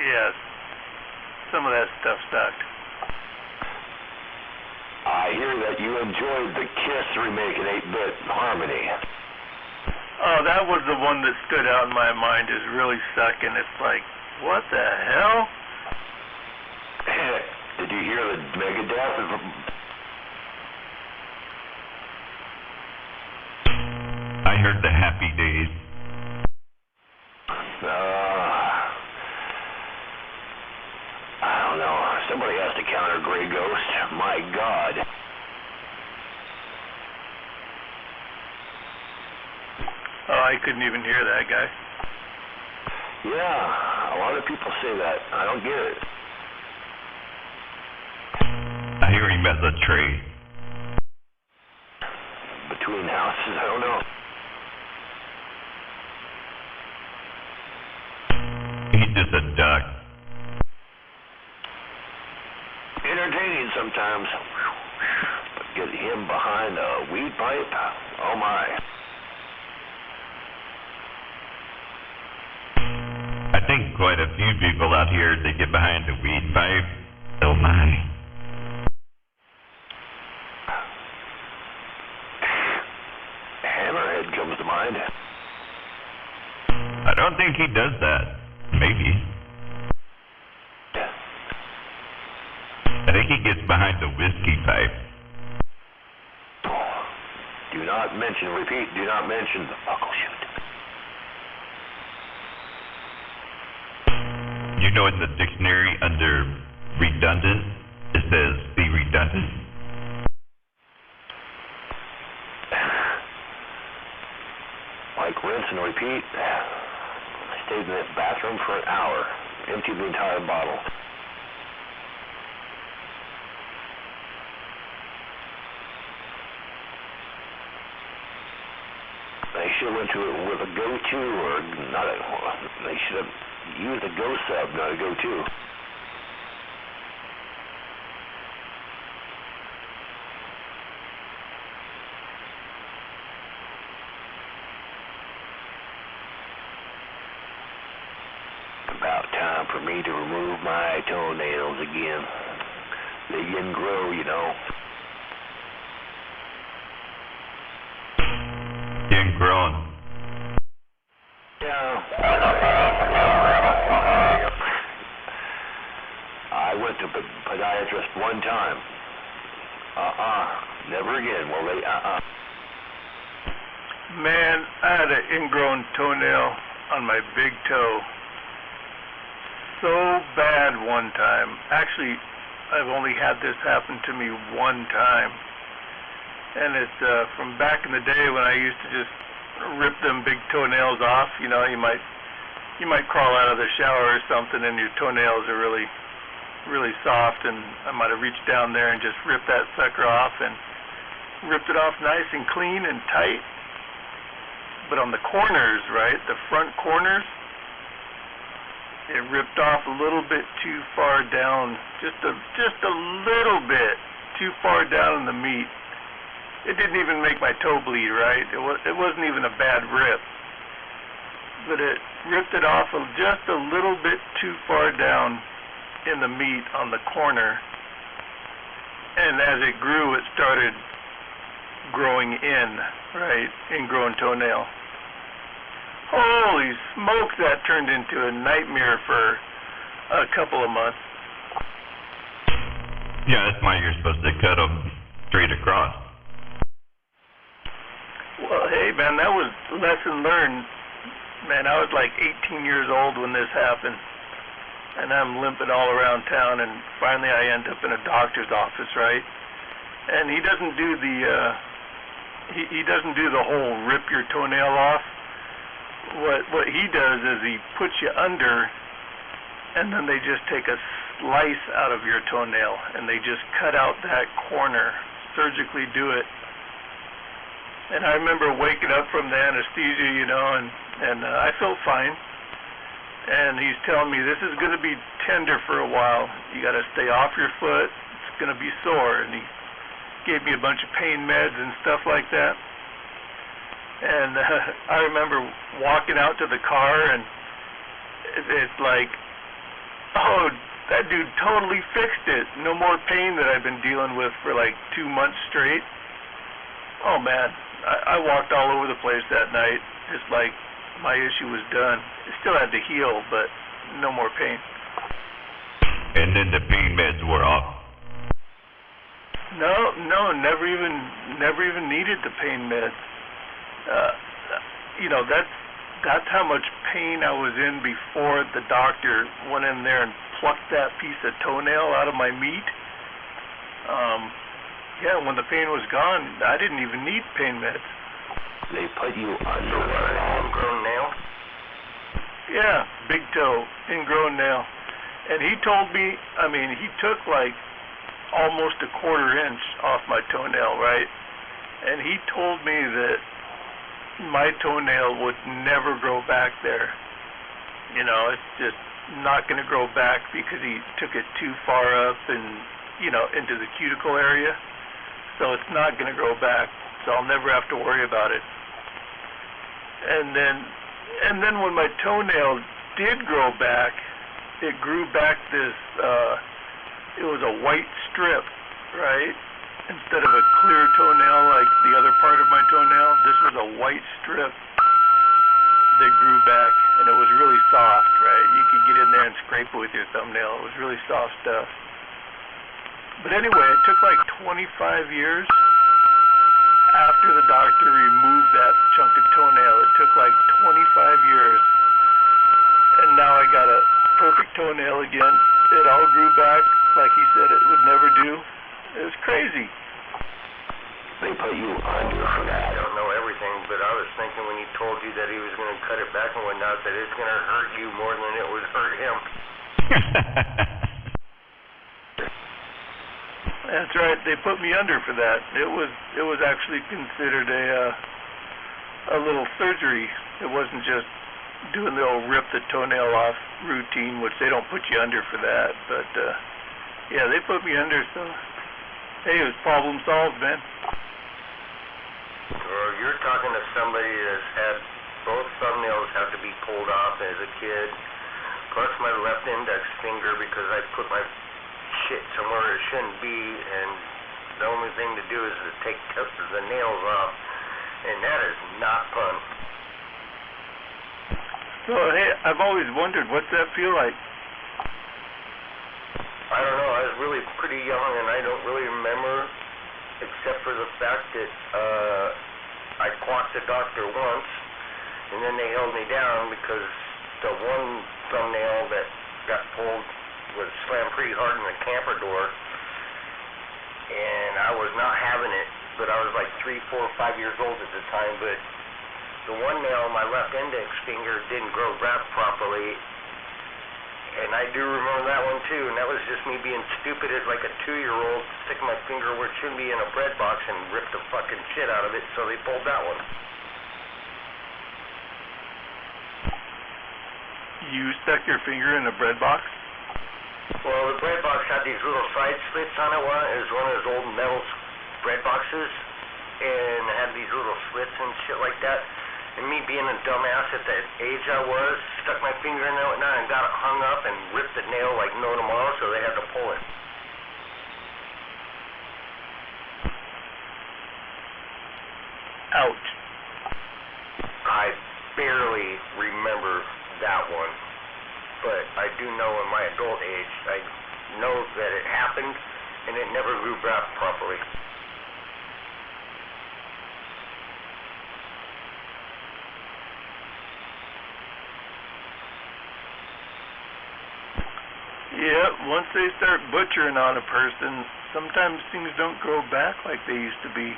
Yes. Some of that stuff sucked. I hear that you enjoyed the Kiss remake in 8-bit Harmony. Oh, that was the one that stood out in my mind as really sucking. It's like, what the hell? Did you hear the Megadeth? I heard the Happy Days. I don't know. Somebody has to counter Grey Ghost. My God. Oh, I couldn't even hear that guy. Yeah, a lot of people say that. I don't get it. I hear him as a trade. Between houses, I don't know. He's just a duck. Entertaining sometimes. But get him behind a weed pipe? Oh my. I think quite a few people out here that get behind a weed pipe. Oh my. Hammerhead comes to mind. I don't think he does that. Maybe. I think he gets behind the whiskey pipe. Do not mention, repeat, do not mention the buckle shoot. You know, in the dictionary under redundant, it says be redundant. Like rinse and repeat. I stayed in that bathroom for an hour. Emptied the entire bottle. They should have went to it with a go-to or not a... They should have used a go-sub, not a go-to. About time for me to remove my toenails again. They can grow, you know. Getting grown. Yeah. I went to podiatrist one time. Never again. Well, they, Man, I had an ingrown toenail on my big toe. So bad one time. Actually, I've only had this happen to me one time. And it's from back in the day when I used to just rip them big toenails off. You know, you might crawl out of the shower or something and your toenails are really soft, and I might have reached down there and just ripped that sucker off and ripped it off nice and clean and tight. But on the corners, right, the front corners, it ripped off a little bit too far down, just a little bit too far down in the meat. It didn't even make my toe bleed, right? It wasn't even a bad rip, but it ripped it off just a little bit too far down in the meat on the corner, and as it grew, it started growing in, right, ingrown toenail. Holy smokes, that turned into a nightmare for a couple of months. Yeah, that's why you're supposed to cut them straight across. Well, hey, man, that was lesson learned. Man, I was like 18 years old when this happened, and I'm limping all around town, and finally I end up in a doctor's office, right? And he doesn't do the, he doesn't do the whole rip your toenail off. What he does is he puts you under, and then they just take a slice out of your toenail, and they just cut out that corner, surgically do it. And I remember waking up from the anesthesia, you know, and I felt fine. And he's telling me, this is going to be tender for a while. You got to stay off your foot. It's going to be sore. And he gave me a bunch of pain meds and stuff like that. And I remember walking out to the car, and it's like, oh, that dude totally fixed it. No more pain that I've been dealing with for like 2 months straight. Oh, man. I walked all over the place that night. It's like my issue was done. It still had to heal, but no more pain. And then the pain meds wore off. No, never even needed the pain meds. You know, that's how much pain I was in before the doctor went in there and plucked that piece of toenail out of my meat. Yeah, when the pain was gone, I didn't even need pain meds. They put you under An ingrown nail? Yeah, big toe, ingrown nail. And he told me, I mean, he took like almost a quarter inch off my toenail, right? And he told me that my toenail would never grow back there. You know, it's just not going to grow back because he took it too far up and, you know, into the cuticle area. So it's not going to grow back. So I'll never have to worry about it. And then when my toenail did grow back, it grew back this, it was a white strip, right? Instead of a clear toenail like the other part of my toenail, this was a white strip that grew back, and it was really soft, right? You could get in there and scrape it with your thumbnail. It was really soft stuff. But anyway, it took like 25 years after the doctor removed that chunk of toenail. It took like 25 years, and now I got a perfect toenail again. It all grew back like he said it would never do. It was crazy. They put you under for I that. don't know everything, but I was thinking when he told you that he was going to cut it back and whatnot, that it's going to hurt you more than it would hurt him. That's right. They put me under for that. It was actually considered a little surgery. It wasn't just doing the old rip the toenail off routine, which they don't put you under for that. But yeah, they put me under. So hey, it was problem solved, man. Well, you're talking to somebody that's had both thumbnails have to be pulled off as a kid, plus my left index finger because I put my shit somewhere it shouldn't be, and the only thing to do is to take the nails off, and that is not fun. So hey, I've always wondered, what's that feel like? I don't know, I was really pretty young, and I don't really remember, except for the fact that I clocked the doctor once, and then they held me down because the one thumbnail that got pulled was slammed pretty hard in the camper door, and I was not having it, but I was like 3, 4, 5 years old at the time, but the one nail on my left index finger didn't grow back properly, and I do remember that one too, and that was just me being stupid as like a 2-year-old, sticking my finger where it shouldn't be in a bread box and ripped the fucking shit out of it, so they pulled that one. You stuck your finger in a bread box? Well, the bread box had these little side slits on it. It was one of those old metal bread boxes, and it had these little slits and shit like that. And me being a dumbass at that age I was, stuck my finger in there and got it hung up and ripped the nail like no tomorrow, so they had to pull it. Ouch. I barely remember that one, but I do know in my adult age, I know that it happened, and it never grew back properly. Yeah, once they start butchering on a person, sometimes things don't grow back like they used to be.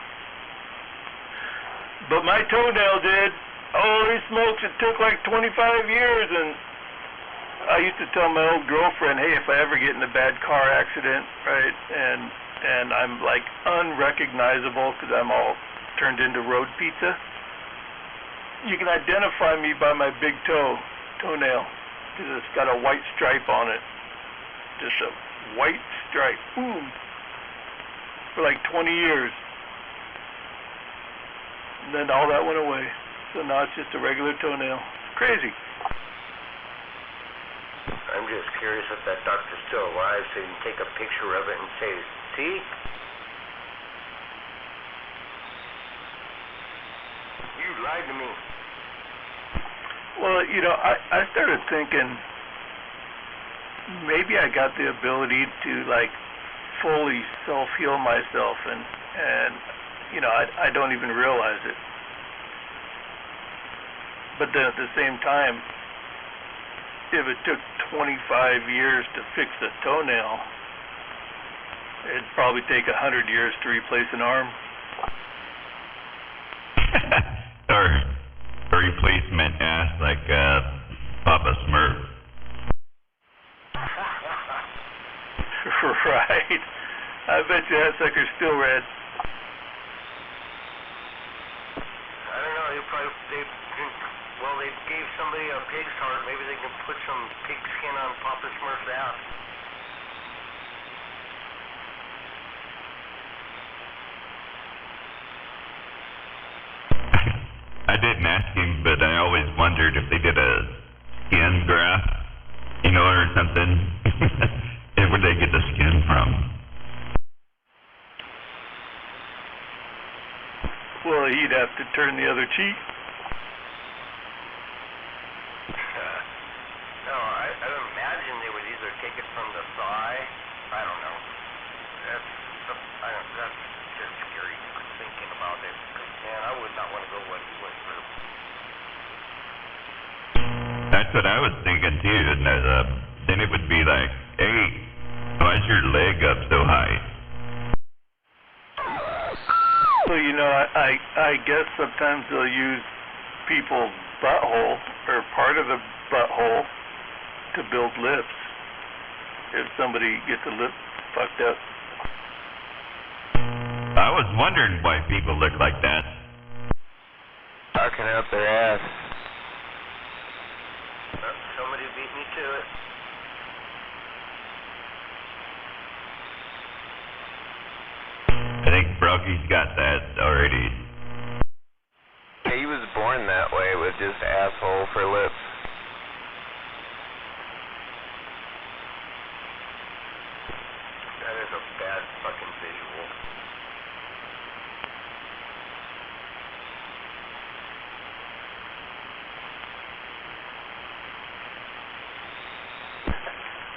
But my toenail did. Holy smokes, it took like 25 years, and I used to tell my old girlfriend, hey, if I ever get in a bad car accident, right, and I'm like unrecognizable because I'm all turned into road pizza, you can identify me by my big toenail, because it's got a white stripe on it. Just a white stripe. Boom. For like 20 years. And then all that went away. So now it's just a regular toenail. Crazy. I'm just curious if that doctor's still alive so you can take a picture of it and say, see? You lied to me. Well, you know, I started thinking maybe I got the ability to like fully self-heal myself, and you know, I don't even realize it. But then at the same time, if it took 25 years to fix a toenail, it'd probably take 100 years to replace an arm. or replacement ass like Papa Smurf. Right. I bet you that sucker's still red. I don't know, they gave somebody a pig's heart. Maybe they can put some pig skin on Papa Smurf's ass. I didn't ask him, but I always wondered if they did a skin graft, you know, or something. And where'd they get the skin from? Well, he'd have to turn the other cheek. No, I imagine they would either take it from the thigh. I don't know. That's just scary thinking about it. Man, I would not want to go what he went through. That's what I was thinking too. And then it would be like, hey, why's your leg up so high? Well, you know, I guess sometimes they'll use people's butthole or part of the butthole to build lips. If somebody gets a lip fucked up. I was wondering why people look like that. Talking out their ass. Somebody beat me to it. I think Froggy's got that already. He was born that way with just asshole for lips. That is a bad fucking visual.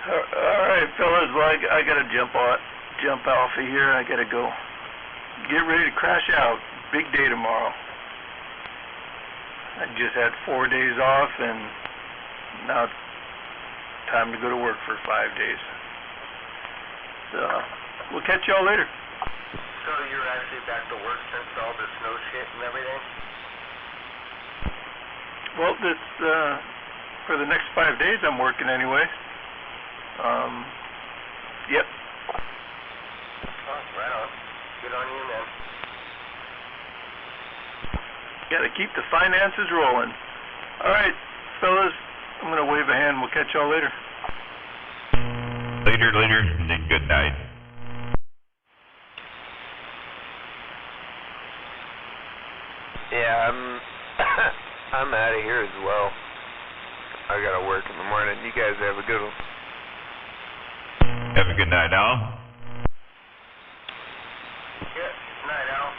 All right, fellas. Well, I gotta jump off of here. I gotta go. Get ready to crash out. Big day tomorrow. I just had 4 days off, and now it's time to go to work for 5 days. So, we'll catch y'all later. So you're actually back to work since all the snow shit and everything? Well, for the next 5 days I'm working anyway. Yep. Oh, right on. Good on you, man. Gotta keep the finances rolling. All right, fellas, I'm gonna wave a hand. We'll catch y'all later. Later, and then good night. Yeah, I'm out of here as well. I gotta work in the morning. You guys have a good one. Have a good night, Al. Yeah, night, Al.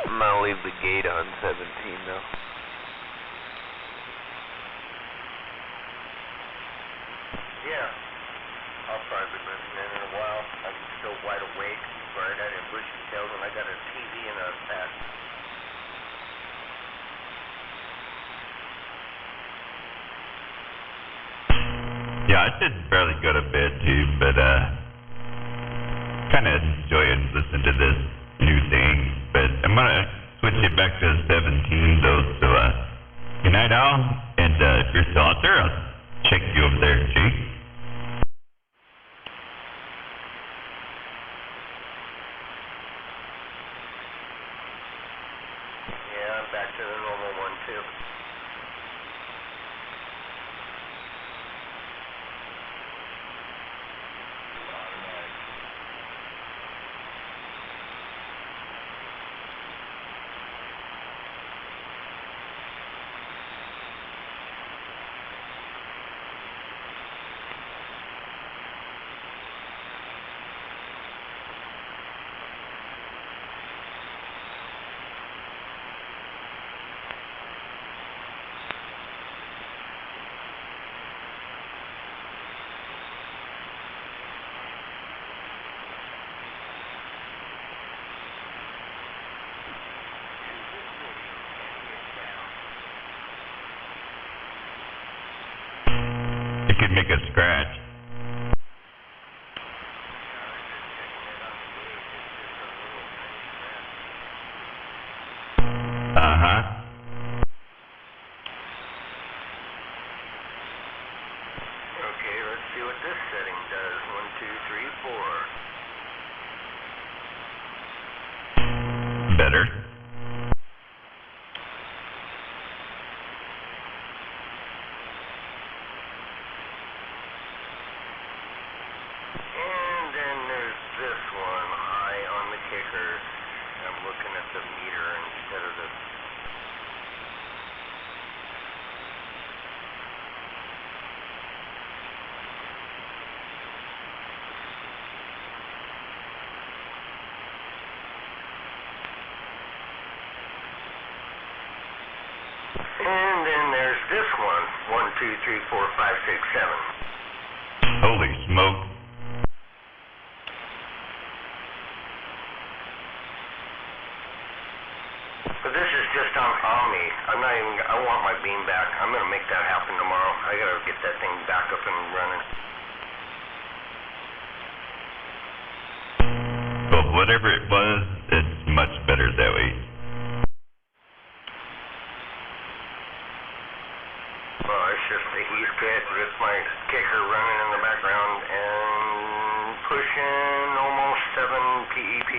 I'm gonna leave the gate on 17 though. Yeah. I'll probably been listening in a while. I'm still wide awake. Right out in bushy tails, and I got a TV and a pad. Yeah, I did fairly go to bed too, but kind of enjoying listening to this new thing. But I'm gonna switch it back to 17 though. So good night, Al. And if you're still out there, I'll check you over there, Jake. Yeah, I'm back to the normal one too. You could make a scratch. Uh-huh. Okay, let's see what this setting does. 1, 2, 3, 4. Better. And then there's this one, high on the kicker. I'm looking at the meter instead of the... And then there's this one, 1, 2, 3, 4, 5, 6, 7. Holy smoke. But this is just on Omni. I'm not even, I want my beam back. I'm going to make that happen tomorrow. I got to get that thing back up and running. But whatever it was, it's much better that way. Well, it's just the heat kit with my kicker running in the background and pushing almost 7 PEP.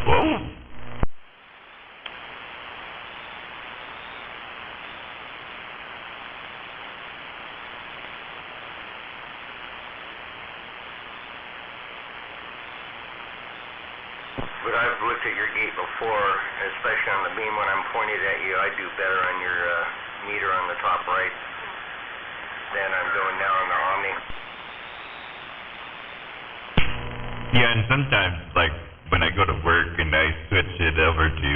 Whoa. But I've looked at your gate before, especially on the beam when I'm pointed at you. I do better on your meter on the top right than I'm doing now on the Omni. Yeah, and sometimes, like, when I go to work and I switch it over to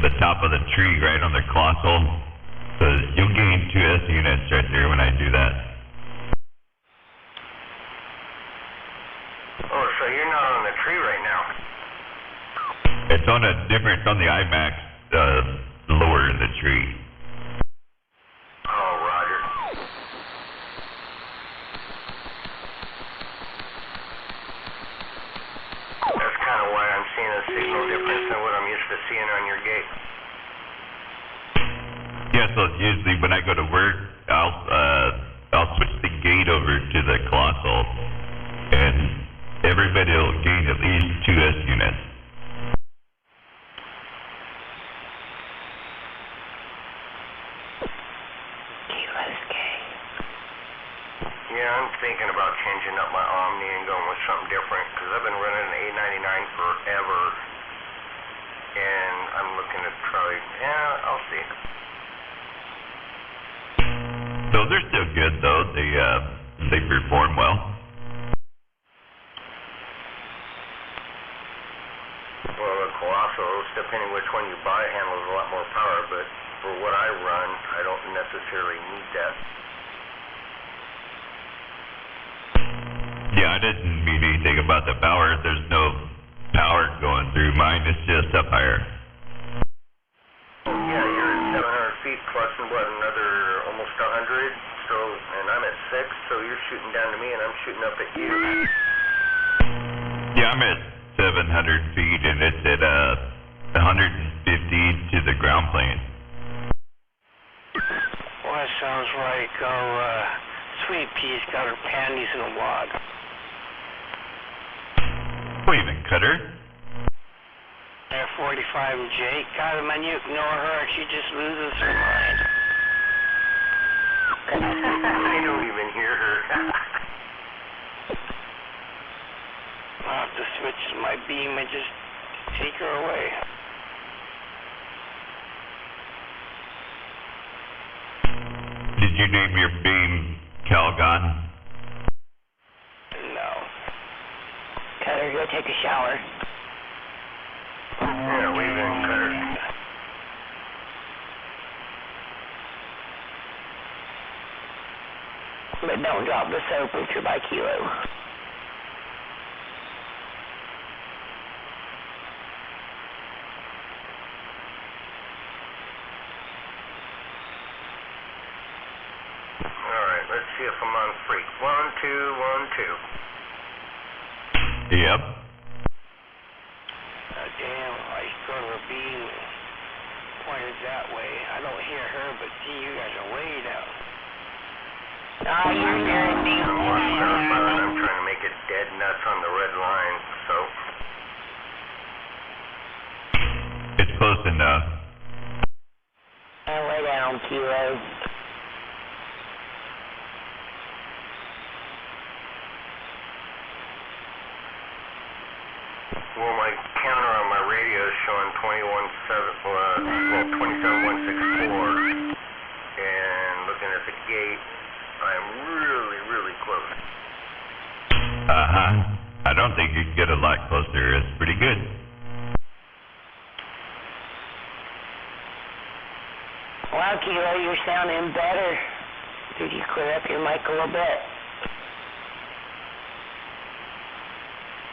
the top of the tree right on the colossal, so you'll gain 2 S units right there when I do that. Oh, so you're not on the tree right now? It's on a different, on the IMAX, lower in the tree. Oh, Roger. That's kind of why I'm seeing a signal difference than what I'm used to seeing on your gate. Yeah, so usually when I go to work, I'll switch the gate over to the colossal, and everybody will gain at least 2 S units. Yeah, I'm thinking about changing up my Omni and going with something different, because I've been running an 899 forever, and I'm looking at probably, yeah, I'll see. So they're still good though, they perform well. Well, the Colossus, depending which one you buy, handles a lot more power, but for what I run, I don't necessarily need that. Yeah, I didn't mean anything about the power. There's no power going through mine. It's just up higher. Yeah, you're at 700 feet plus what, another almost 100. So, and I'm at 6, so you're shooting down to me, and I'm shooting up at you. Yeah, I'm at 700 feet, and it's at 150 to the ground plane. Well, that sounds like Sweet Pea's got her panties in a wad. Wait a minute, Cutter. F-45 and Jake. God, man, you ignore her, she just loses her mind. I don't even hear her. I'll have to switch my beam and just take her away. Did you name your beam Calgon? No. Cutter, go take a shower. Yeah, we've been Cutter. But don't drop the soap if you're by Kilo. Alright, let's see if I'm on freak. 1, 2, 1, 2. Yep. Damn, I go to her beam pointed that way. I don't hear her, but gee, you guys are way down. Oh, you're hearing me. I'm trying to make it dead nuts on the red line, so. It's close enough. And lay down, Kilo. Well, my counter on my radio is showing 27164, and looking at the gate, I'm really, really close. I don't think you can get a lot closer. It's pretty good. Wow, Kilo, you're sounding better. Did you clear up your mic a little bit?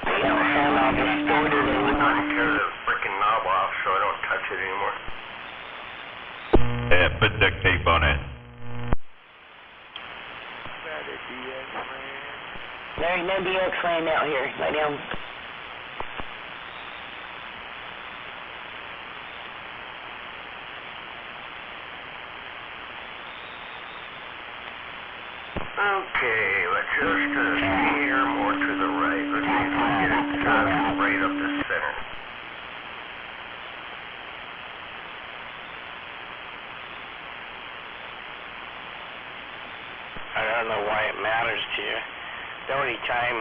You don't sound all distorted anymore. I tear the frickin' knob off so I don't touch it anymore. Yeah, put duct tape on it. There's no DX laying out here. Lay down. Okay, let's just steer more to the right. Let's see if we can get it just right up the center. I don't know why it matters to you. The only time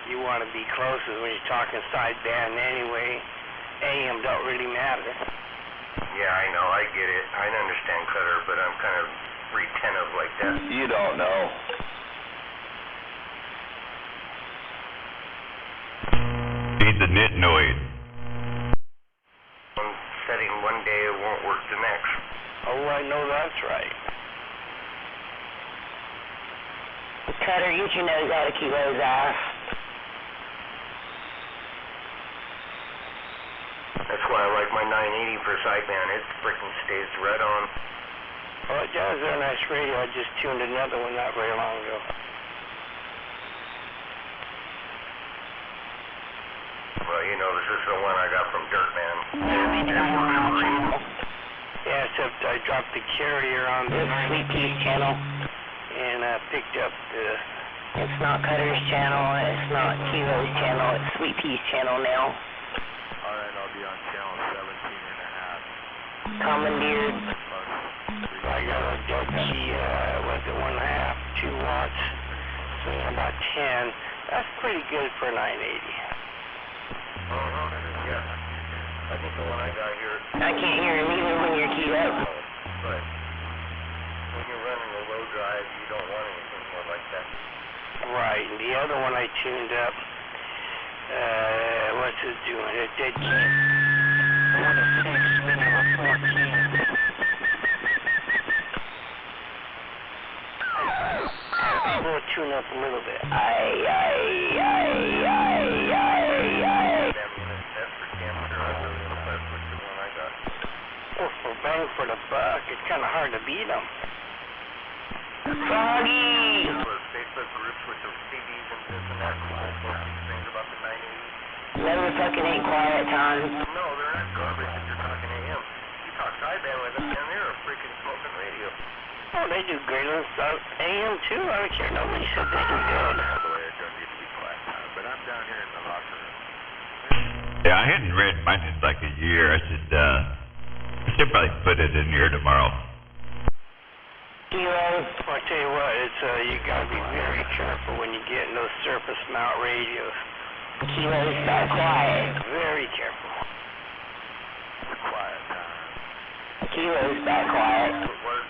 you want to be close is when you're talking sideband anyway. AM don't really matter. Yeah, I know, I get it. I understand, Cutter, but I'm kind of retentive like that. You don't know. Needs a nitnoid. One setting one day, it won't work the next. Oh, I know that's right. Cutter, get your nose out of Kilo's ass. That's why I like my 980 for sideband. It freaking stays right on. Oh, it does. They're a nice radio. I just tuned another one not very long ago. Well, you know, this is the one I got from Dirtman. Yeah, except I dropped the carrier on the Sweet Pea's channel. and picked up the... It's not Cutter's channel, it's not Kilo's channel, it's Sweet Pea's channel now. Alright, I'll be on channel 17 and a half. Commandeered. I got a Dutchy, what's it, 1.5, 2 watts, so about 10. That's pretty good for 980. Yeah. I think the one I got here, I can't hear him either when you're keyed up. but when you're running a low drive, you don't want anything more like that. Right, and the other one I tuned up, what's it doing? It did keep 1 to 6, minimum 14. Well, tune up a little bit. Well, for bang for the buck, it's kind of hard to beat them. Froggy! Facebook groups with the CDs and this and that, things about the 980s. Never fucking ain't quiet time. No, they're not garbage if you're talking AM. You talk sideband with them, and they're a freaking smoking radio. Oh, they do great on stuff. AM too, I don't care. Nobody said they do good. By the way, I don't need to be quiet now, but I'm down here in the locker room. Yeah, I hadn't read mine in like a year. I should probably put it in here tomorrow. Kilo. Well, I tell you what, it's you gotta be very careful when you get in those surface mount radios. Kilo's back quiet. Very careful. Quiet time. Kilo's back quiet. What was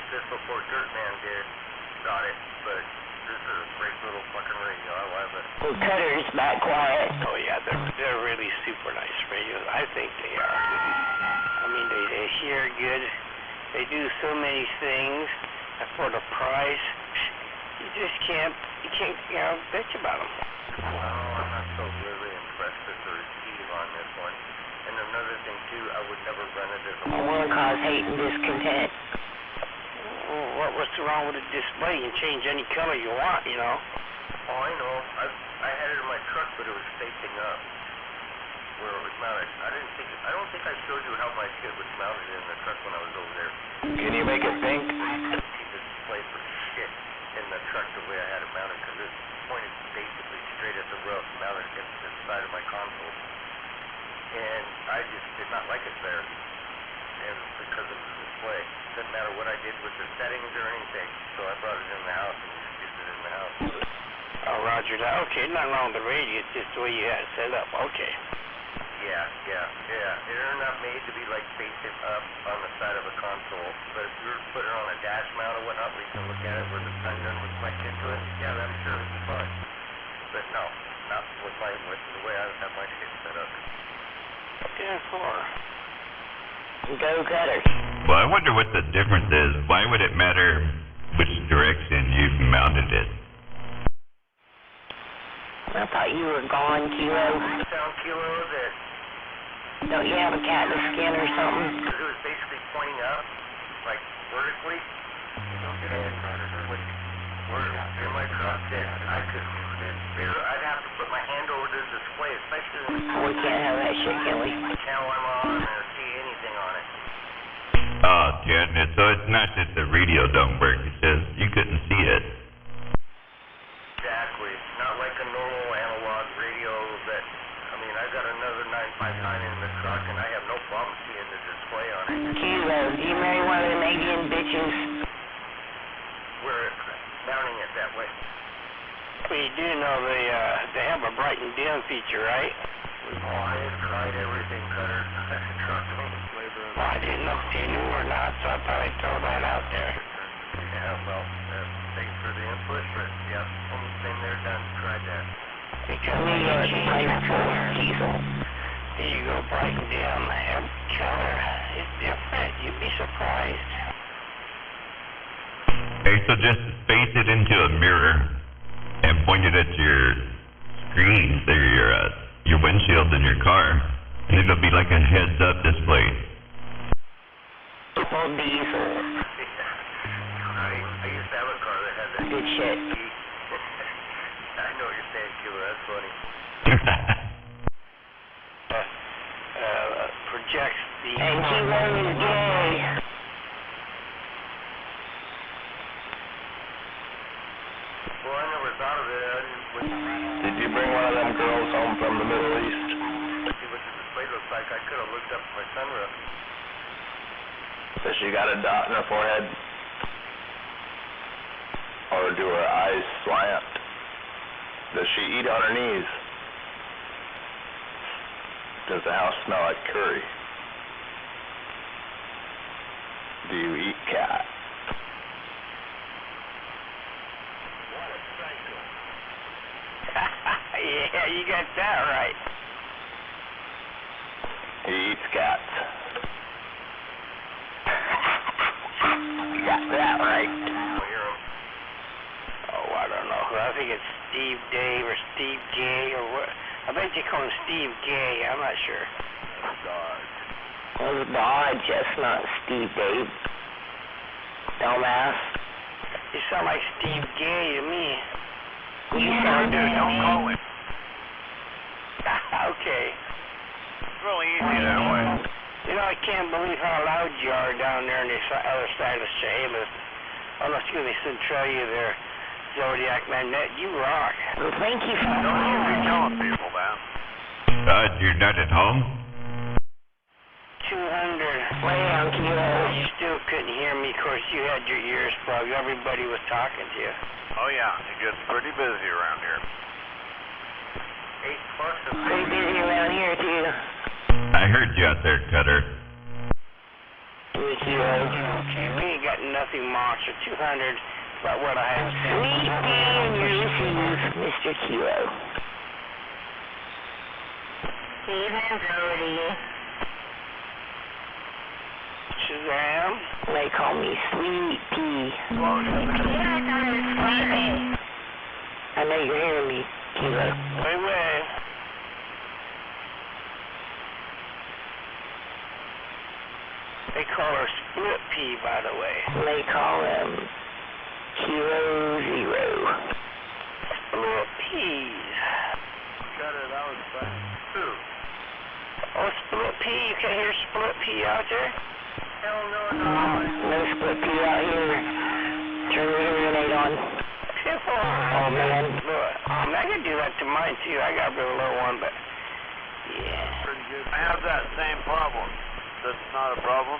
this before Dirtman got it, but this is a great little fucking radio. I love it. Cutter's back quiet. Oh yeah, they're really super nice radios. I think they are. I mean, they hear good. They do so many things, and for the price, you can't bitch about them. Well, I'm not so really impressed with the receive on this one. And another thing too, I would never run it as a I want to cause hate and discontent. Well, what's wrong with the display? You can change any color you want, you know. Oh, I know. I had it in my truck, but it was facing up where it was mounted. I don't think I showed you how my shit was mounted in the truck when I was over there. Can you make it pink? The display for shit in the truck the way I had it mounted, because it pointed basically straight at the roof, mounted against the side of my console. And I just did not like it there, and because of the display. Doesn't matter what I did with the settings or anything, so I brought it in the house and just used it in the house. Oh, roger that. Okay, nothing wrong with the radio, it's just the way you had it set up. Okay. Yeah. They're not made to be like facing up on the side of a console, but if you were to put it on a dash mount or whatnot, where you can look at it where the sun gun reflects into it, yeah, I'm sure it'd be fun. But no, not with the way I have my shit set up. Yeah, four. Go Cutter. Well, I wonder what the difference is. Why would it matter which direction you've mounted it? I thought you were gone, Kilo. Sound Kilo that Don't you have a cat in the skin or something? because it was basically pointing up, like vertically. In my truck, that I'd have to put my hand over the display, especially We can't have that shit, can we? the channel I'm on or see anything on it. Oh, yeah, so it's not just the radio don't work. It's just you couldn't see it. Exactly. Not like a normal analog radio that, I mean, I got another 959 in the truck and I have no problem seeing the display on it. Kilo, do you marry one of them Indian bitches? We're mounting it that way. Well, you do know they have a bright and dim feature, right? Oh, I have tried everything, Cutter. Trust me. Well, I didn't know if you knew or not, so I thought I'd throw that out there. Yeah, well, thanks for the input, but yeah, only thing they're done, tried that. Because New when you York change Pipe the color, Diesel. you go bright and dim, every color is different. You'd be surprised. Okay, so just face it into a mirror and point it at your screens or your windshield in your car, and it'll be like a heads-up display. Triple diesel. I used to have a car that had that. Good shit. I know what you're saying, Kilo. That's funny. Projects the... And Kilo is gay. Well, I never thought of it. Did you bring one of them girls home from the Middle East? Let's see what the display looks like. I could have looked up my sunroof. Does she got a dot in her forehead? Or do her eyes slant? Does she eat on her knees? Does the house smell like curry? Do you eat cat? Yeah, you got that right. He eats cats. You got that right. I'll hear 'em. Oh, I don't know. Well, I think it's Steve Dave or Steve J or what. I bet you call him Steve Gay. I'm not sure. Dodge. Well, it's Dodge, that's not Steve Dave. Dumbass. You sound like Steve Gay to me. You sound Dude, don't call him. Okay. It's really easy that way. You know, I can't believe how loud you are down there on the other side of Chehalis. Oh, no, excuse me, Centralia there. Zodiac Man, you rock. Well, thank you for... Don't you be telling people that. You're not at home? 200. Way down, Kilo. You still couldn't hear me. Of course, you had your ears plugged. Everybody was talking to you. Oh yeah, it gets pretty busy around here. 8+ is Pretty busy around here, too. I heard you out there, Cutter. Kilo. Okay, we ain't got nothing monster. 200. About what I have said. Sweet pea and your issues, Mr. Kilo. Evening, Brody. Shazam. They call me Sweet Pea. I know you're hearing me, Kilo. Wait. They call her Split Pea, by the way. They call him Kilo Zero. Split Peas. Cutter, that was fun. Who? Oh, Split Pea. You can hear Split Pea out there? Hell no, No Split Pea out here. Turn your hearing aid on. Piffle. Oh, man. Look, I can do that to mine, too. I got a real low one, but... Yeah. Pretty good. I have that same problem. That's not a problem.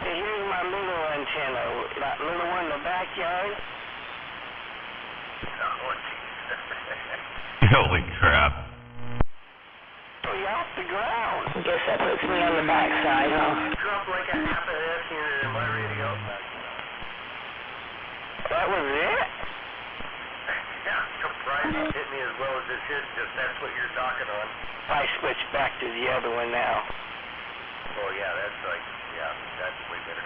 Hey, here's my little antenna. That little one in the backyard. Oh, jeez. Holy crap. Oh, you're off the ground. Guess that puts me on the backside, huh? Dropped like a half an S unit in my radio. That was it? Yeah, I'm surprised it hit me as well as it should, just that's what you're talking on. I switched back to the other one now. Oh, yeah, that's way better.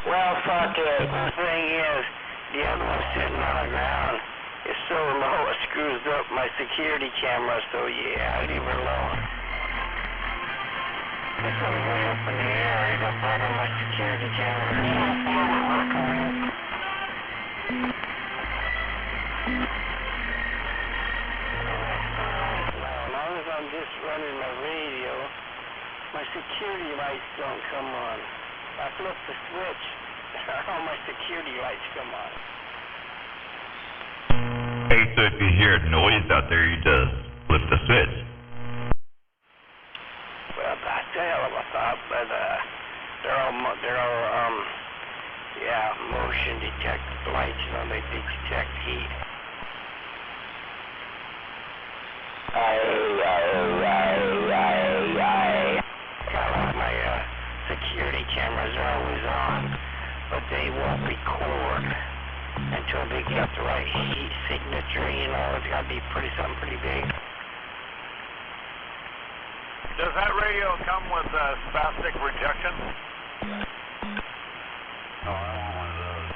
Well, fuck it. The thing is, the other one's sitting on the ground. It's so low, it screws up my security camera, so yeah, I leave her alone. It's so way up in the air, I got part of my security camera. As long as I'm just running my radio, my security lights don't come on. I flip the switch, all my security lights come on. Hey, so if you hear noise out there, you just flip the switch. Well, that's a hell of a thought, but they're all motion detect lights, you know, they detect heat. My security cameras are always on, but they won't record until they get the right heat signature, you know, it's gotta be something pretty big. Does that radio come with spastic rejection? Oh, I want one of those.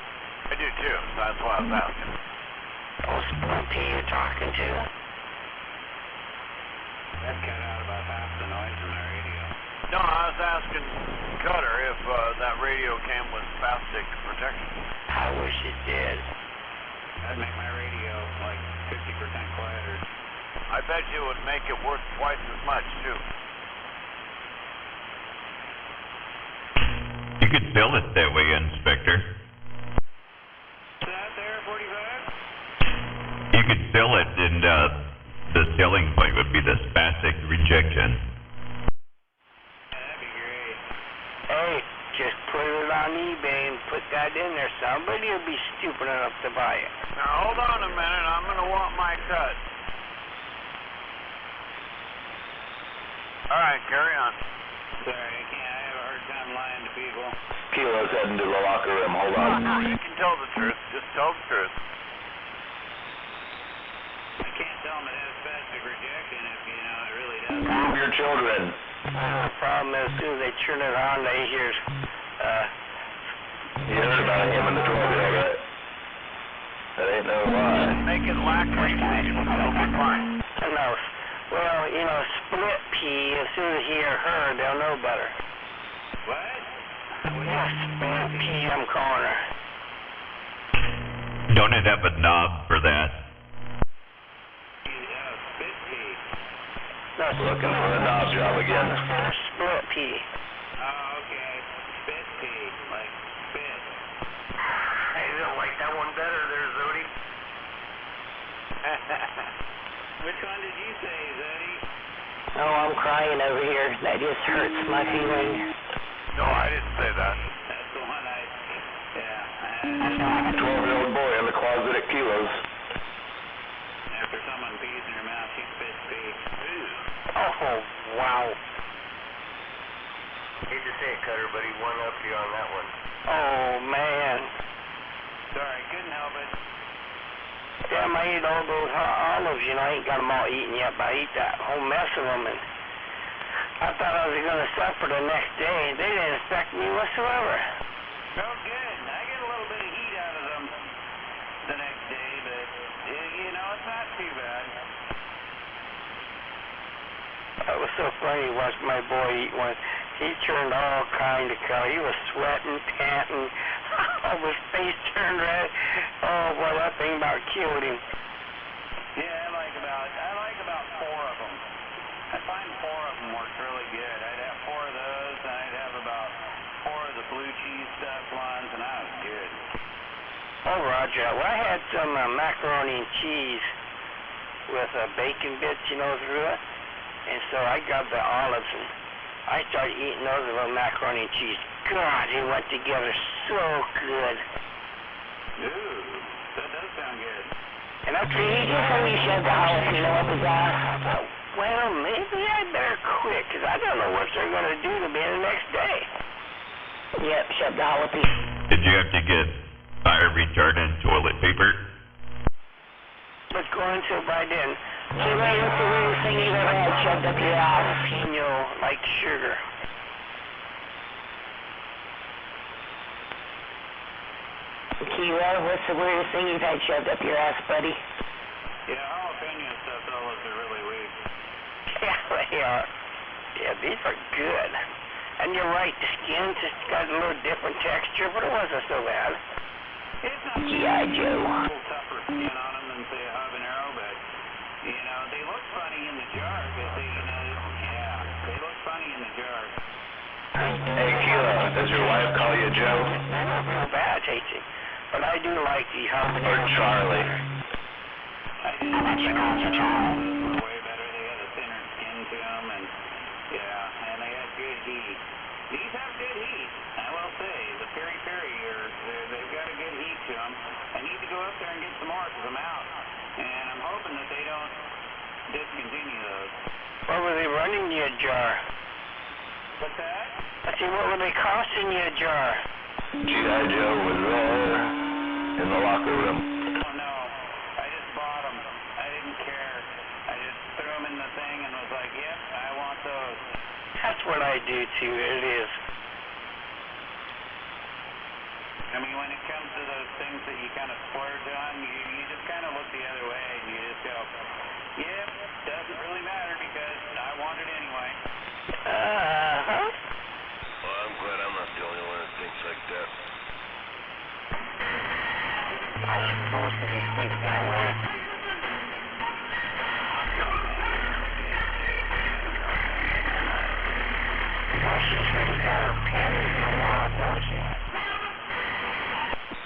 I do too, so that's why I was asking. Oh, Splinty you're talking to? That cut out about half the noise in my radio. No, I was asking Cutter if that radio came with spastic protection. I wish it did. That'd make my radio like 50% quieter. I bet you it would make it worth twice as much too. You could sell it that way, Inspector. Is that there, 45? You could sell it, and the selling point would be the spastic rejection. That'd be great. Hey, just put it on eBay and put that in there. Somebody will be stupid enough to buy it. Now hold on a minute, I'm gonna want my cut. Alright, carry on. Sorry, I can't. I have a hard time lying to people. Kilo's heading to the locker room. Hold on. You can tell the truth, just tell the truth. I can't tell them it has spastic rejection if, you know, it really does. Move your children. The problem is, as soon as they turn it on, they hear, You heard about him in the 12-year-old, right? That ain't no lie. make it lack racing. It'll be fine. Who knows? Well, you know, split pea, as soon as he or her, they'll know better. What? Yeah, split pea, I'm calling her. Don't it have a knob for that? Spit pea. No, Looking for a knob job again. split pea. Oh, okay. Spit pea. Like spit. Hey, you don't like that one better there, Zodi? Which one did you say, Zodi? Oh, I'm crying over here. That just hurts my feelings. No, I didn't say that. That's the one yeah. 12-year-old boy in the closet at Kilos. After someone pees in your mouth, you spit pee. Oh, wow. Hate to say it, Cutter, but he won up you on that one. Oh, man. Sorry, couldn't help it. Damn, I ate all those olives, you know, I ain't got them all eaten yet, but I ate that whole mess of them, and I thought I was going to suffer the next day. They didn't affect me whatsoever. Oh, good. I get a little bit of heat out of them the next day, but, you know, it's not too bad. It was so funny to watch my boy eat one. He turned all kind of color. He was sweating, panting. His face turned red. Oh, boy, that thing about killed him. Yeah, I like about 4 of them. I find 4 of them work really good. I'd have 4 of those, and I'd have about 4 of the blue cheese stuffed ones, and that was good. Oh, Roger. Well, I had some macaroni and cheese with bacon bits, you know, through it. And so I got the olives, and I started eating those with macaroni and cheese. God, they went together so good. Ooh, that does sound good. And that's really just when you shoved the jalapeno up his ass. I thought, well, maybe I better quit, because I don't know what they're going to do to me the next day. Yep, shoved the jalapeno. Did you have to get fire retardant toilet paper? Let's go into it by then. Hey, Ray, what's the weirdest thing you've ever had shoved up your ass? Jalapeno, like sugar. Kilo, what's the weirdest thing you've had shoved up your ass, buddy? Yeah, jalapeno stuffed olives are really weak. Yeah, they are. Yeah, these are good. And you're right, the skin just got a little different texture, but it wasn't so bad. It's not G.I. Joe. a little tougher skin on them than, say, a habanero, but, you know, they look funny in the jar, because they, you know, yeah, they look funny in the jar. Hey, Kilo, does your wife call you Joe? Not bad tasting. But I do like the habanero. Or Charlie? I did like the habaneros way better. They had a thinner skin to them, and, yeah, and they had good heat. These have good heat, I will say. The peri-peri, they've got a good heat to them. I need to go up there and get some more, because I'm out. And I'm hoping that they don't discontinue those. What were they running you a jar? What's that? I said, what were they costing you a jar? G.I. Joe was there in the locker room. Oh, no. I just bought them. I didn't care. I just threw them in the thing and was like, yep, I want those. That's what I do, too. It is. I mean, when it comes to those things that you kind of splurge on, you just kind of look the other way and you just go, yep, doesn't really matter because I want it anyway. Uh-huh. Well, I'm glad I'm not the only one that thinks like that. I suppose that he thinks that way. She's really got her panties in a lot, don't she?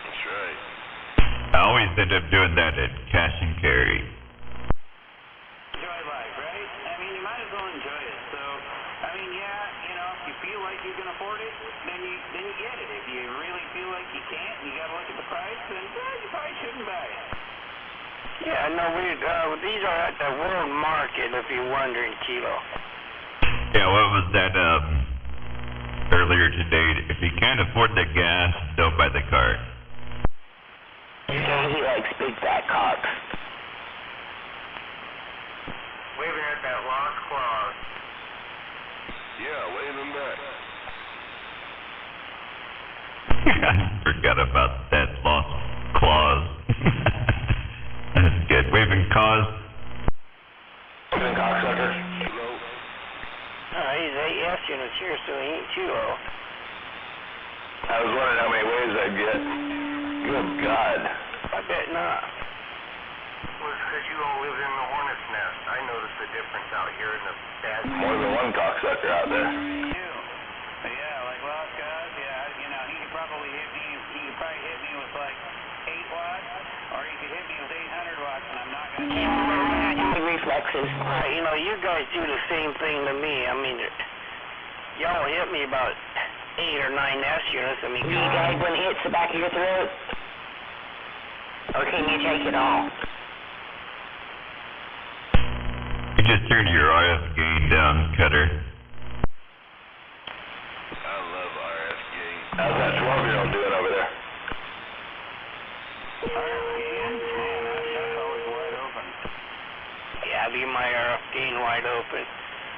That's right. I always end up doing that at cash and carry. Enjoy life, right? I mean, you might as well enjoy it. So, I mean, yeah, you know, if you feel like you can afford it, then you get it. If you really feel like you can't and you got to look at the price, then you probably shouldn't buy it. Yeah, no, these are at the world market, if you're wondering, Kilo. Yeah, what was that, earlier today? If you can't afford the gas, don't buy the car. He likes big fat cocks. Waving at that lost clause. Yeah, wave him back. I forgot about that lost clause. waving cause. Waving cocksucker. He's 8 S units here, so he ain't too low. I was wondering how many waves I'd get. Good God. I bet not. Well, it's because you all live in the hornet's nest. I noticed the difference out here in the bad... More than one cocksucker out there. Yeah, like Lost Cause, yeah, you know, he could probably hit me with like 8 watts, or he could hit me with 800 watts, and I'm not going to... Reflexes. You know, you guys do the same thing to me. I mean, y'all hit me about 8 or 9 S units. I mean, Do you guys when it hits the back of your throat? Or can you take it all? You just turned your RF gain down, Cutter. I love RF gain. How's that 12-year-old doing over there? RF gain? Man, that's always wide open. yeah, leave my RF gain wide open.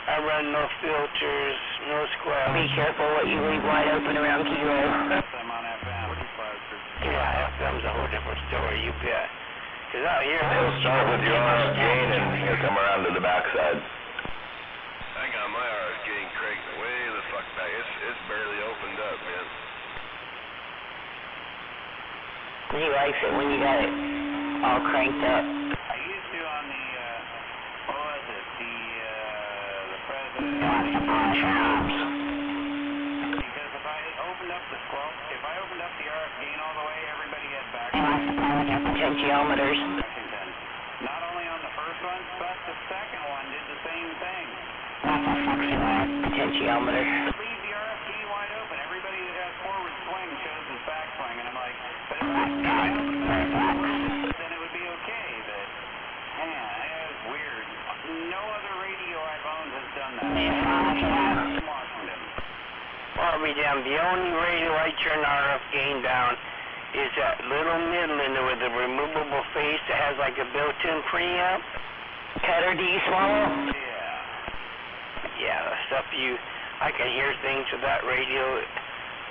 I run no filters, no squelch. Be careful what you leave wide open around Kilo. I'm on FM. Yeah, FM's a whole different story, you bet. Because out here... It'll start with your RF gain and you'll come around to the backside. I got my RF gain cranked way the fuck back. It's barely opened up, man. He likes it when you got it all cranked up. I used to on the, what was it, the president. Because if I opened up the squelch, if I opened up the RF gain all the way, everybody had back. Potentiometers. Not only on the first one, but the second one did the same thing. Potentiometer. Leave the RF gain wide open. Everybody that has forward swing shows his back swing, and I'm like, but if I open it, then it would be okay. But man, that is weird. No other radio I've owned has done that. Washington. I'll be damned. The only radio I turn RF gain down is that little Midlander with a removable face that has like a built-in preamp. Cutter, do you swallow? Yeah, the stuff I can hear things with that radio.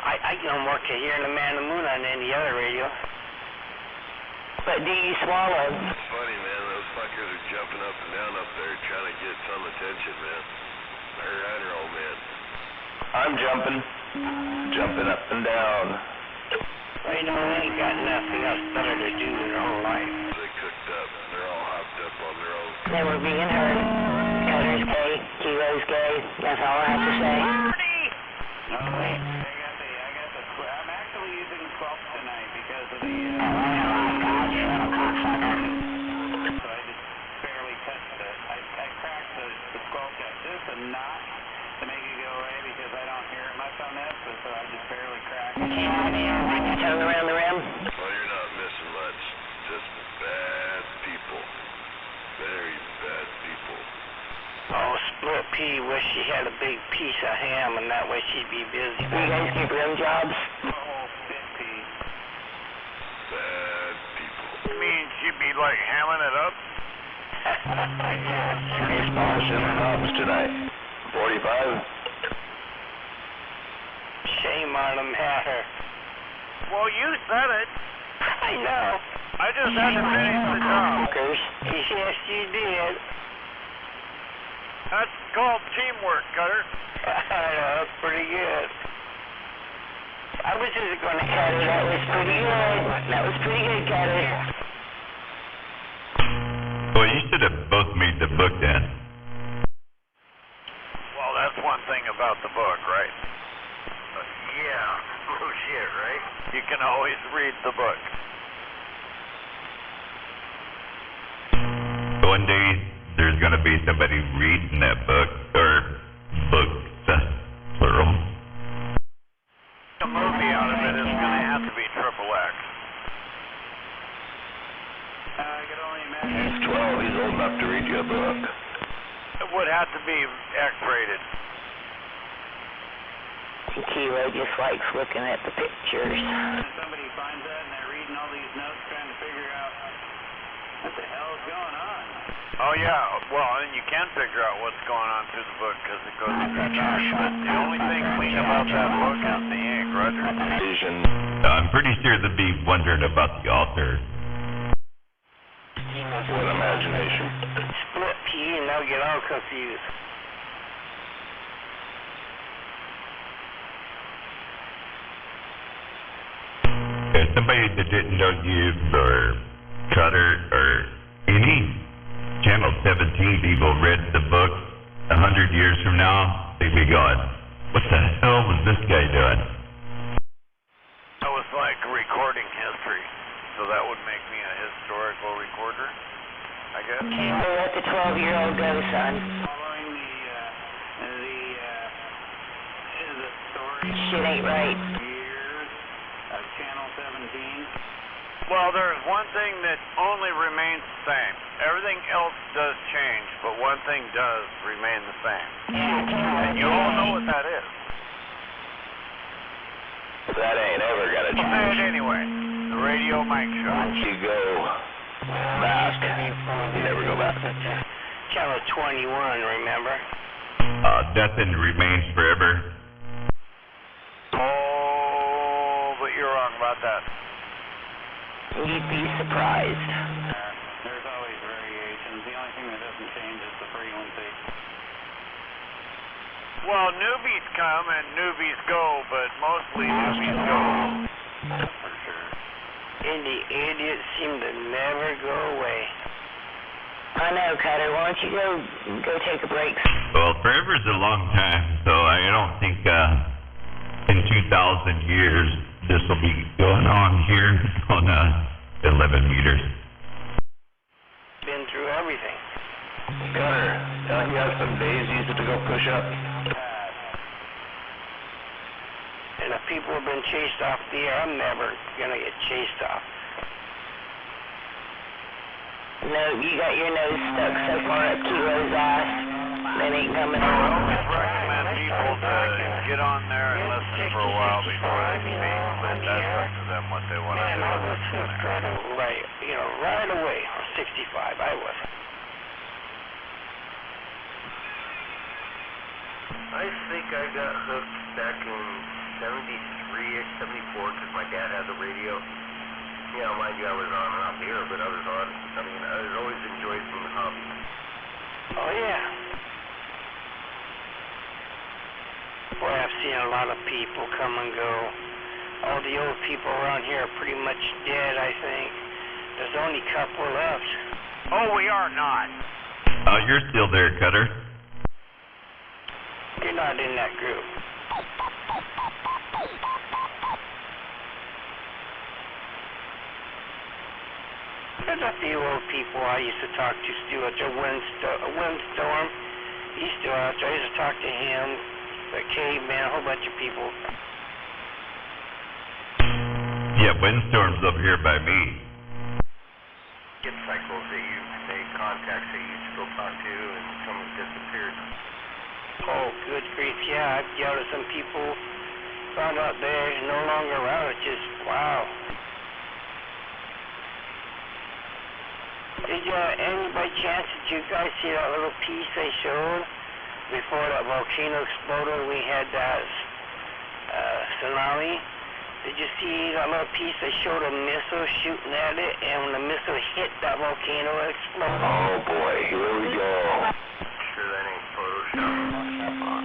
I no more can hear the man in the moon on any other radio. But do you swallow? It's funny, man. Those fuckers are jumping up and down up there trying to get some attention, man. They're right or old man. I'm jumping up and down. They know they ain't got nothing else better to do in their whole life. They cooked up. They're all hopped up on their own. They were being heard. Cutter's gay, Kilo's gay. That's all I have to say. No, I'm actually using squelch tonight because of the, so I just barely touched it. I cracked the squelch at just enough to make it go away because I don't hear it much on this, so I just barely cracked it. Tongue around the rim. Well, you're not missing much. Just bad people. Very bad people. Oh, Split Pea wish she had a big piece of ham, and that way she'd be busy. You guys keep rim jobs? Oh, Split Pea. Bad people. You mean she'd be like hamming it up? Here's Marshall Hobbs tonight. 45. Shame on them, had her. Well, you said it. I know. I just had to finish the job. Yes, you did. That's called teamwork, Cutter. I know, that's pretty good. I was just going to cut it. That was pretty good. That was pretty good, Cutter. Well, you should have both made the book then. Well, that's one thing about the book, right? Yeah, no shit, right? You can always read the book. One day, there's going to be somebody reading that book, or books, plural. A movie out of it is going to have to be XXX. I can only imagine. He's 12. He's old enough to read you a book. It would have to be X-rated. Kilo just likes looking at the pictures. Somebody finds that and they're reading all these notes trying to figure out what the hell is going on. Oh, yeah. Well, and you can figure out what's going on through the book because it goes through time. But the only thing clean about that book is the ink, Roger. Vision. I'm pretty sure they'd be wondering about the author. He was a What imagination? Split key, and they'll get all confused. As somebody that didn't know you or Cutter or any Channel 17 people read the book 100 years from now, they'd be going, what the hell was this guy doing? That was like recording history, so that would make me a historical recorder, I guess. We'll let the 12-year-old go, son. Following the story Shit ain't right. years of Channel 17. Well, there's one thing that only remains the same. Everything else does change, but one thing does remain the same. And you all know what that is. That ain't ever gonna Say it change. anyway. The Radio Mike Show. Once you go back, you never go back. Channel 21, remember? Nothing remains forever. Oh, but you're wrong about that. You'd be surprised. There's always variations. The only thing that doesn't change is the frequency. Well, newbies come and newbies go, but mostly newbies go. That's for sure. And the idiots seem to never go away. I know, Cutter. Why don't you go take a break? Well, forever's a long time, so I don't think in 2,000 years this will be going on here on 11 meters. Been through everything. Cutter, you got some daisies to go push up? And if people have been chased off the air, I'm never gonna get chased off. No, you got your nose stuck so far up Kilo's ass. That ain't coming I out. always recommend people to get on there and listen for a while before they speak, but that's up to them what they want to do. Right, right away. I'm 65, I was. I think I got hooked back in 73-ish, 74, because my dad had the radio. Yeah, mind you, I was on and off here, but I was on. I mean, I always enjoyed some hobbies. Oh, yeah. Boy, I've seen a lot of people come and go. All the old people around here are pretty much dead, I think. There's only a couple left. Oh, we are not. You're still there, Cutter. You're not in that group. There's a few old people I used to talk to still at Windstorm. He's still out there. I used to talk to him, the caveman, a whole bunch of people. Yeah, Windstorm's up here by me. Get cycles they contacts they used to go talk to, and some have disappeared. Oh, good grief, yeah. I've yelled at some people, found out they're no longer around. It's just, wow. Did any by chance, did you guys see that little piece they showed before that volcano exploded? We had that tsunami. Did you see that little piece they showed a missile shooting at it, and when the missile hit that volcano, it exploded? Oh boy, here we go. Sure that ain't Photoshop.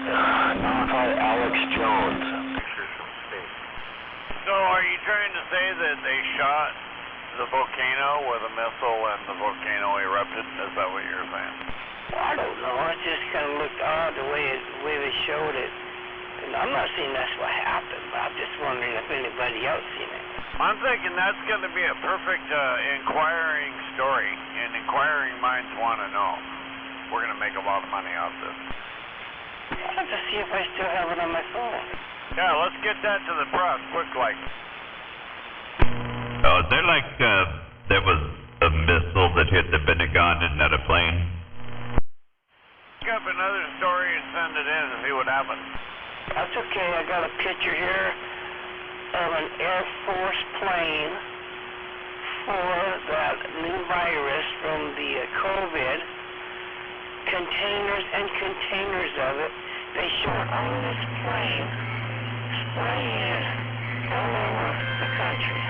Notify Alex Jones. Pictures from space. So are you trying to say that they shot the volcano with a missile and the volcano erupted? Is that what you're saying? Well, I don't know. It just kind of looked odd the way they showed it. And I'm not saying that's what happened, but I'm just wondering if anybody else seen it. I'm thinking that's going to be a perfect inquiring story, and inquiring minds want to know. We're going to make a lot of money off this. I'll have to see if I still have it on my phone. Yeah, let's get that to the press, quick like. Oh, they're like, there was a missile that hit the Pentagon and not a plane. Pick up another story and send it in and see what happens. That's okay. I got a picture here of an Air Force plane for that new virus from the COVID. Containers and containers of it. They showed on this plane spraying all over the country.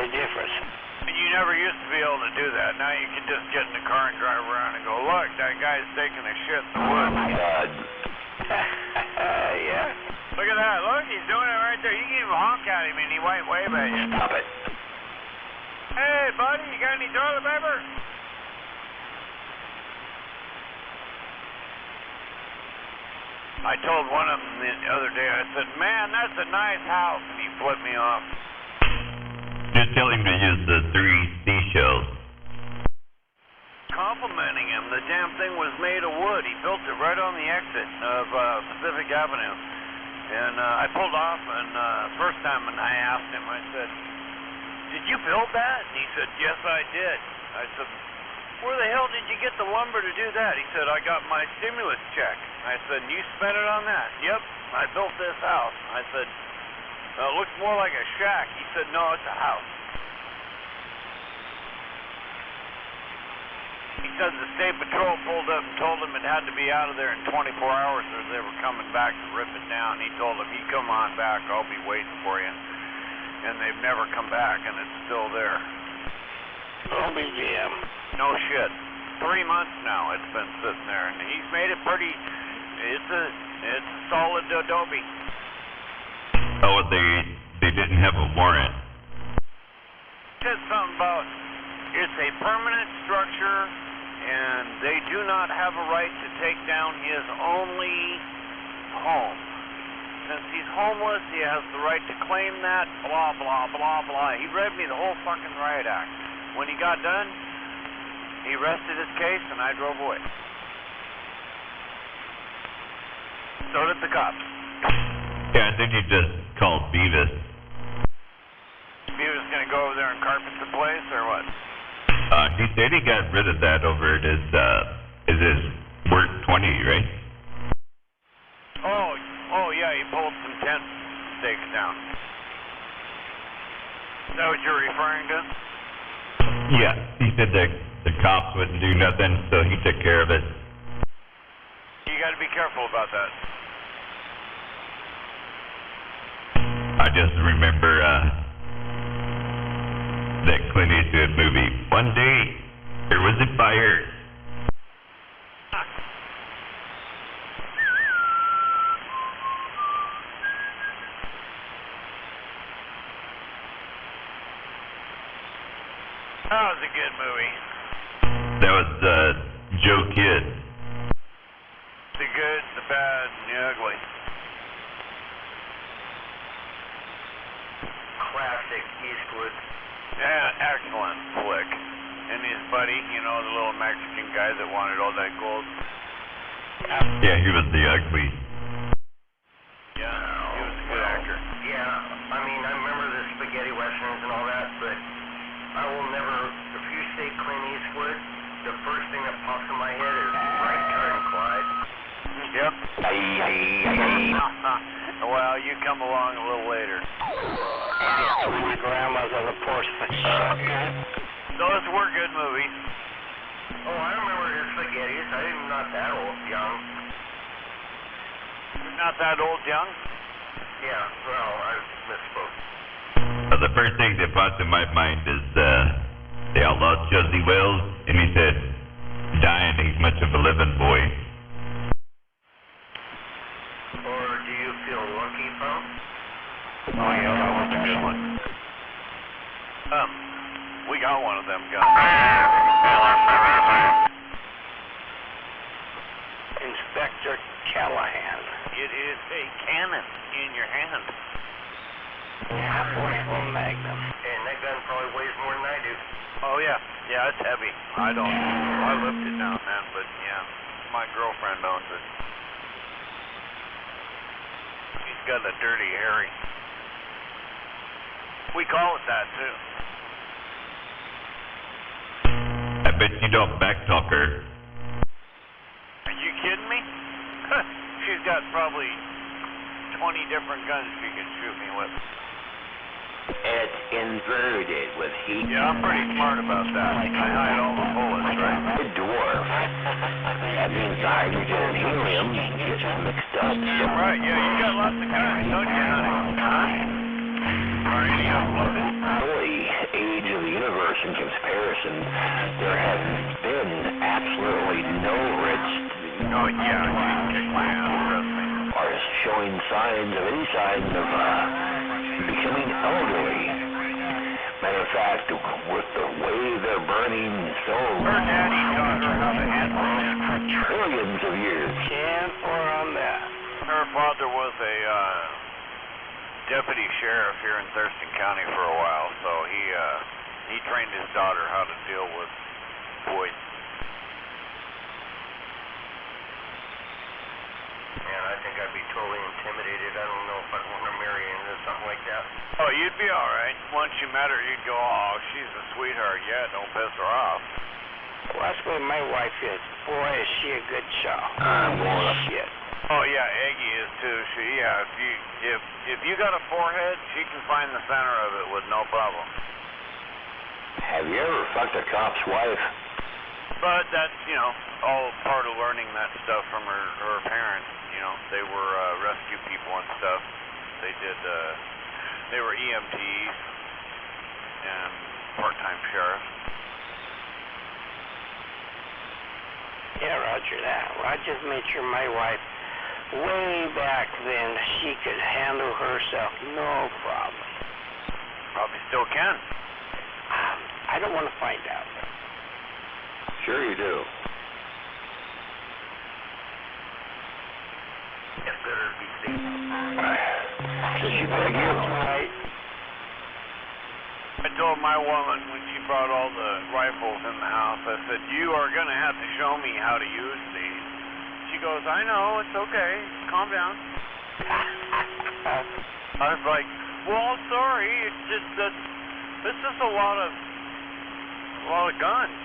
the difference. You never used to be able to do that. Now you can just get in the car and drive around and go, look, that guy's taking a shit in the woods. God. Yeah. Look at that. Look, he's doing it right there. You can even honk at him and he won't wave at you. Stop it. Hey, buddy, you got any toilet paper? I told one of them the other day, I said, man, that's a nice house. And he flipped me off. Just tell him to use the 3 seashells. Complimenting him. The damn thing was made of wood. He built it right on the exit of Pacific Avenue. And I pulled off, and first time, and I asked him, I said, did you build that? And he said, yes, I did. I said, where the hell did you get the lumber to do that? He said, I got my stimulus check. I said, you spent it on that? Yep, I built this house. I said, it looks more like a shack. He said, no, it's a house. He said the state patrol pulled up and told him it had to be out of there in 24 hours or they were coming back to rip it down. He told them, you come on back, I'll be waiting for you. And they've never come back, and it's still there. No big deal. No shit. 3 months now it's been sitting there, and he's made it pretty. It's a solid adobe. Oh, they didn't have a warrant. Said something about it's a permanent structure, and they do not have a right to take down his only home. Since he's homeless, he has the right to claim that. Blah blah blah blah. He read me the whole fucking riot act. When he got done, he rested his case, and I drove away. So did the cops. Yeah, I think he just called Beavis. Beavis gonna go over there and carpet the place, or what? He said he got rid of that over at his work 20, right? Oh yeah, he pulled some tent stakes down. Is that what you're referring to? Yeah, he said the cops wouldn't do nothing, so he took care of it. You gotta be careful about that. I just remember that Clint Eastwood movie, One Day There Was a Fire. That was a good movie. That was Joe Kidd. The good, the bad, and the ugly. Classic Eastwood. Yeah, excellent flick. And his buddy, you know, the little Mexican guy that wanted all that gold. Yeah, he was the ugly. Yeah, he was a good actor. Yeah, I mean, I remember the spaghetti westerns and all that, but I will never, if you say Clint Eastwood, the first thing that pops in my head is Right Turn, Clyde. Yep. Well, you come along a little later. My grandma's on the porch. Those were good movies. Oh, I remember his spaghettis. I'm not that old, young. You're not that old, young? Yeah, well, I misspoke. The first thing that popped in my mind is the outlaw Josie Wells, and he said, dying ain't much of a living, boy. Or do you feel lucky, Pump? Oh, yeah, that was a good one. We got one of them guns. Inspector Callahan. It is a cannon in your hand. Half-rifle Magnum. And that gun probably weighs more than I do. Oh, yeah. Yeah, it's heavy. I lift it now and then, but yeah, my girlfriend owns it. He's got a dirty Harry. We call it that, too. I bet you don't backtalk her. Are you kidding me? She's got probably 20 different guns she can shoot me with. It's inverted with heat. Yeah, I'm pretty smart about that. I hide all the bullets, right? The dwarf. That means hydrogen and helium gets mixed up. Right, yeah, you got lots of guns, don't you, honey? Huh? Are any of them loaded? Boy, in comparison, there have been absolutely no Reds Oh, yeah, trust me. are showing any signs of becoming elderly. Matter of fact, with the way they're burning so Her daddy taught her how to handle it. for trillions of years. 10-4 on that. Her father was a deputy sheriff here in Thurston County for a while, so he trained his daughter how to deal with poison. Man, I think I'd be totally intimidated. I don't know if I'd want to marry into something like that. Oh, you'd be all right. Once you met her, you'd go, oh, she's a sweetheart. Yeah, don't piss her off. Well, that's where my wife is. Boy, is she a good chow. Shit. Oh yeah, Aggie is too. If you got a forehead, she can find the center of it with no problem. Have you ever fucked a cop's wife? But that's, all part of learning that stuff from her parents. They were rescue people and stuff. They were EMTs and part-time sheriffs. Yeah, roger that. Well, I just made sure my wife, way back then, she could handle herself, no problem. Probably still can. I don't want to find out. Sure you do. It better be safe. Does she beg you? Right. I told my woman when she brought all the rifles in the house, I said, you are going to have to show me how to use these. She goes, I know, it's okay. Calm down. I was like, well, sorry, it's just that this is a lot of guns.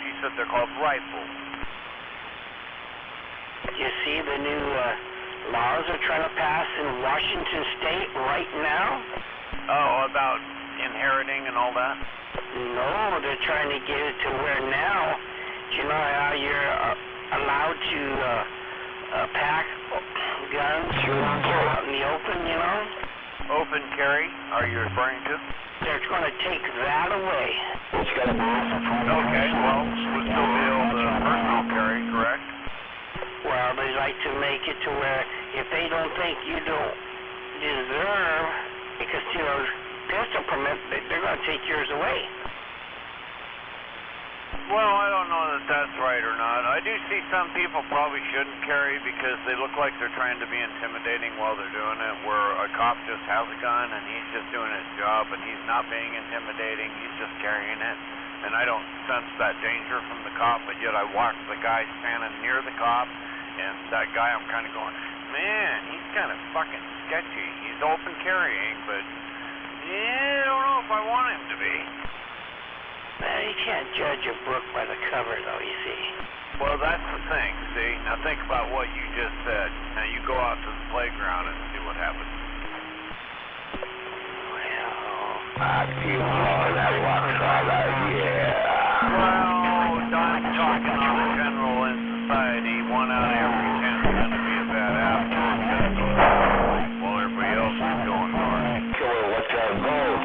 She said they're called rifles. You see the new laws they're trying to pass in Washington State right now? Oh, about inheriting and all that? No, they're trying to get it to where now, you know how you're allowed to pack guns out in the open, Open carry, are you referring to? They're going to take that away. Okay, well, we'll still be able to personal carry, correct? Well, they like to make it to where if they don't think you don't deserve a concealed pistol permit, they're going to take yours away. Well, I don't know that that's right or not. I do see some people probably shouldn't carry because they look like they're trying to be intimidating while they're doing it, where a cop just has a gun and he's just doing his job and he's not being intimidating, he's just carrying it. And I don't sense that danger from the cop, but yet I watch the guy standing near the cop, and that guy I'm kind of going, man, he's kind of fucking sketchy. He's open carrying, but I don't know if I want him to be. You can't judge a book by the cover, though, you see. Well, that's the thing, see? Now think about what you just said. Now you go out to the playground and see what happens. Well, that walks all right, yeah. Well, I'm talking on a general in society. 1 out of every 10 is going to be a bad apple. It's going to go north while everybody else is going north. Killer, what's our goal?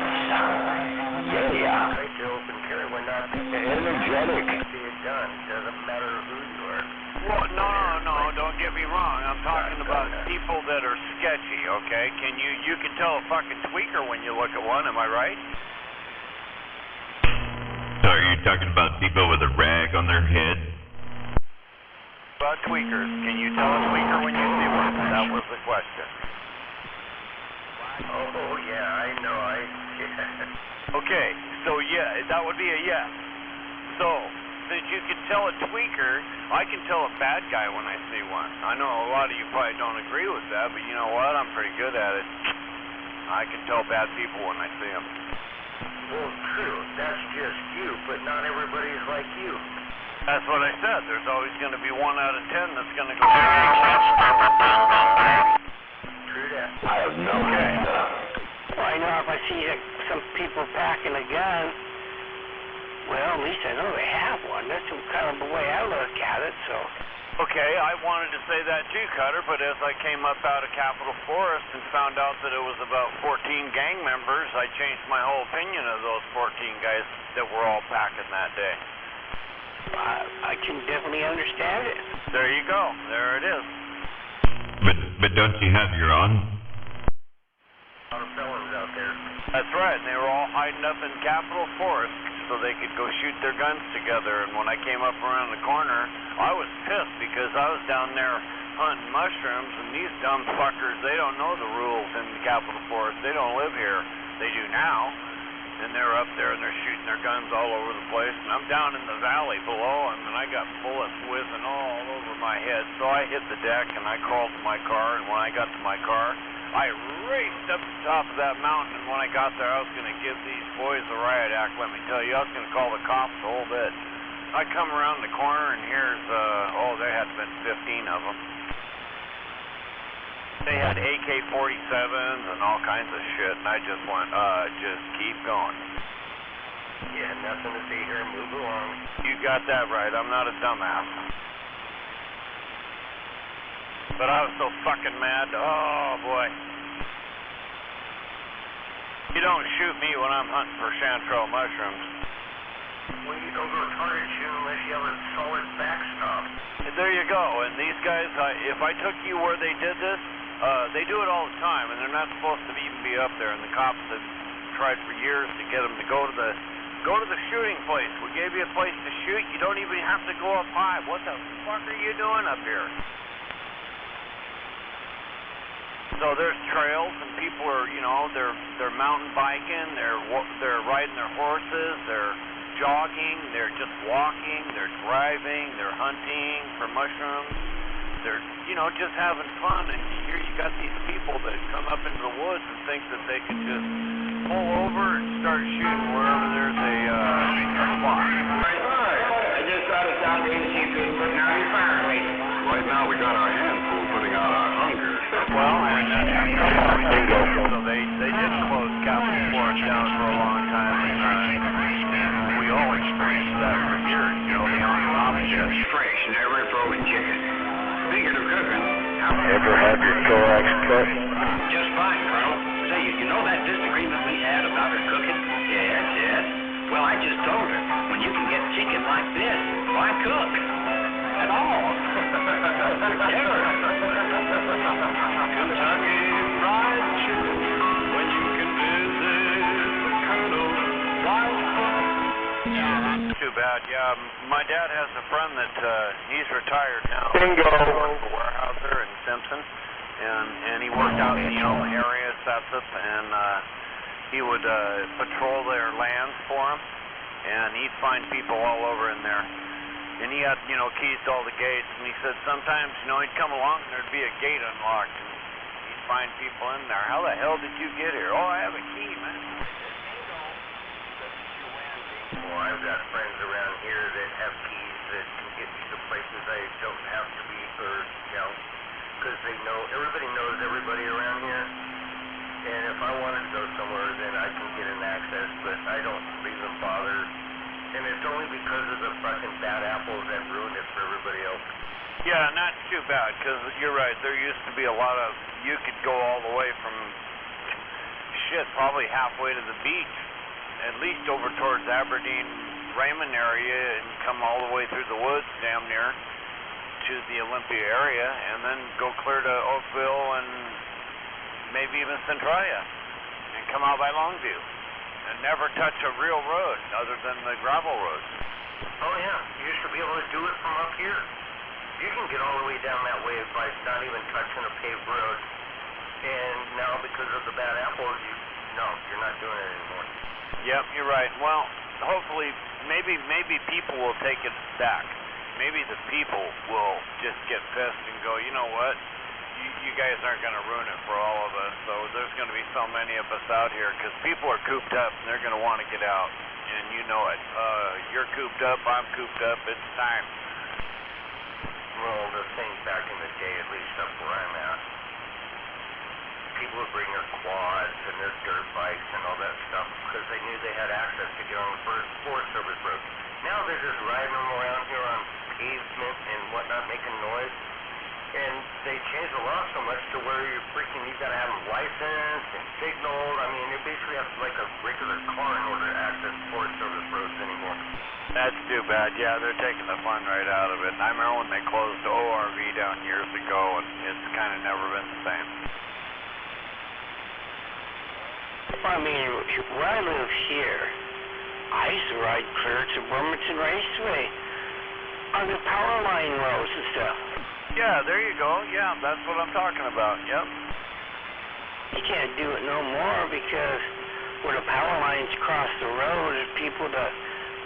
Yeah. Right to open carry when not Energetic. see it done. Doesn't matter who you are. Well, no, don't get me wrong. I'm talking about people that are sketchy, okay? You can tell a fucking tweaker when you look at one, am I right? So are you talking about people with a rag on their head? About tweakers. Can you tell a tweaker when you see one? That was the question. Oh, yeah, I know. Okay, so yeah, that would be a yes. So, since you can tell a tweaker, I can tell a bad guy when I see one. I know a lot of you probably don't agree with that, but you know what? I'm pretty good at it. I can tell bad people when I see them. Well, true. That's just you, but not everybody's like you. That's what I said. There's always going to be 1 out of 10 that's going to go. True that. I have no idea. well, I know if I see some people packing a gun, well, at least I know they have one. That's kind of the way I look at it, so. Okay, I wanted to say that too, Cutter, but as I came up out of Capitol Forest and found out that it was about 14 gang members, I changed my whole opinion of those 14 guys that were all packing that day. I can definitely understand it. There you go. There it is. But don't you have your own? A lot of felons out there. That's right, and they were all hiding up in Capitol Forest so they could go shoot their guns together. And when I came up around the corner, I was pissed because I was down there hunting mushrooms, and these dumb fuckers, they don't know the rules in the Capitol Forest. They don't live here. They do now. And they're up there and they're shooting their guns all over the place. And I'm down in the valley below them, and I got bullets whizzing all over my head. So I hit the deck and I crawled to my car, and when I got to my car, I raced up the top of that mountain, and when I got there, I was going to give these boys a riot act, let me tell you. I was going to call the cops the whole bit. I come around the corner, and here's, there had been 15 of them. They had AK-47s and all kinds of shit, and I just went, just keep going. Yeah, nothing to see here, move along. You got that right, I'm not a dumbass. But I was so fucking mad. Oh, boy. You don't shoot me when I'm hunting for chanterelle mushrooms. Well, you don't go target shooting unless you have a solid backstop. There you go. And these guys, if I took you where they did this, they do it all the time, and they're not supposed to even be up there. And the cops have tried for years to get them to go to the shooting place. We gave you a place to shoot. You don't even have to go up high. What the fuck are you doing up here? So there's trails, and people are, they're mountain biking, they're riding their horses, they're jogging, they're just walking, they're driving, they're hunting for mushrooms, they're, just having fun. And here you got these people that come up into the woods and think that they can just pull over and start shooting wherever there's a spot. I just thought it sounded easy if you putting out your fire weight. Right now we got our hands full putting out our hunger. Well, and so they did close Capitol Forest down for a long time, and we all experienced that for years, the on-off shift. Fresh, never frozen chicken. Speaking of cooking, Ever have your thorax cut? just fine, Colonel. Say, you know that disagreement we had about her cooking? Yes. Well, I just told her, when you can get chicken like this, why cook? At all. Ever. Kentucky Fried Chicken, when you can visit the Colonel's wife. Too bad, yeah. My dad has a friend that, he's retired now. Bingo. A warehouser in Simpson, and he worked out in the Yuma area, Setsop, and he would patrol their lands for him, and he'd find people all over in there. And he had, keys to all the gates, and he said sometimes, he'd come along and there'd be a gate unlocked, and he'd find people in there. How the hell did you get here? Oh, I have a key, man. Well, I've got friends around here that have keys that can get me to places I don't have to be, or, because everybody knows everybody around here. And if I wanted to go somewhere, then I can get an access, but I don't even bother. And it's only because of the fucking bad apples that ruined it for everybody else. Yeah, not too bad, because you're right, there used to be a lot of, you could go all the way from, probably halfway to the beach, at least over towards Aberdeen, Raymond area, and come all the way through the woods damn near to the Olympia area, and then go clear to Oakville and maybe even Centralia, and come out by Longview, and never touch a real road other than the gravel roads. Oh yeah, you used to be able to do it from up here. You can get all the way down that way by not even touching a paved road. And now because of the bad apples, you're not doing it anymore. Yep, you're right. Well, hopefully, maybe people will take it back. Maybe the people will just get pissed and go, you know what? You guys aren't going to ruin it for all of us. So there's going to be so many of us out here because people are cooped up and they're going to want to get out. And you know it. You're cooped up, I'm cooped up. It's time. Well, the thing back in the day, at least up where I'm at, people would bring their quads and their dirt bikes and all that stuff because they knew they had access to get on the Forest Service road. Now they're just riding them around here on pavement and whatnot. that, making noise. And they changed the law so much to where you gotta have them licensed and signaled. I mean, it basically has like a regular car in order to access Forest Service roads anymore. That's too bad. Yeah, they're taking the fun right out of it. And I remember when they closed ORV down years ago, and it's kind of never been the same. I mean, where I live here, I used to ride clear to Bremerton Raceway on the power line roads and stuff. Yeah, there you go. Yeah, that's what I'm talking about. Yep. You can't do it no more because where the power lines cross the road, there's people that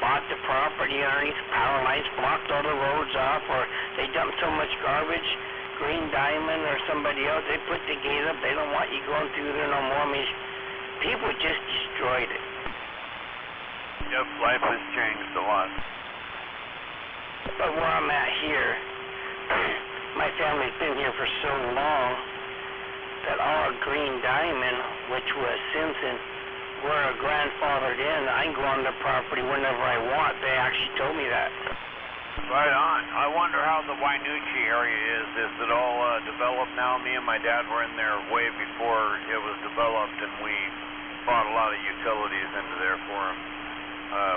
bought the property underneath the power lines, blocked all the roads off, or they dumped so much garbage. Green Diamond or somebody else, they put the gate up. They don't want you going through there no more. I mean, people just destroyed it. Yep, life has changed a lot. But where I'm at here, my family's been here for so long that our Green Diamond, which was Simpson, we're grandfathered in. I can go on the property whenever I want. They actually told me that. Right on. I wonder how the Wynoochee area is. Is it all developed now? Me and my dad were in there way before it was developed, and we bought a lot of utilities into there for them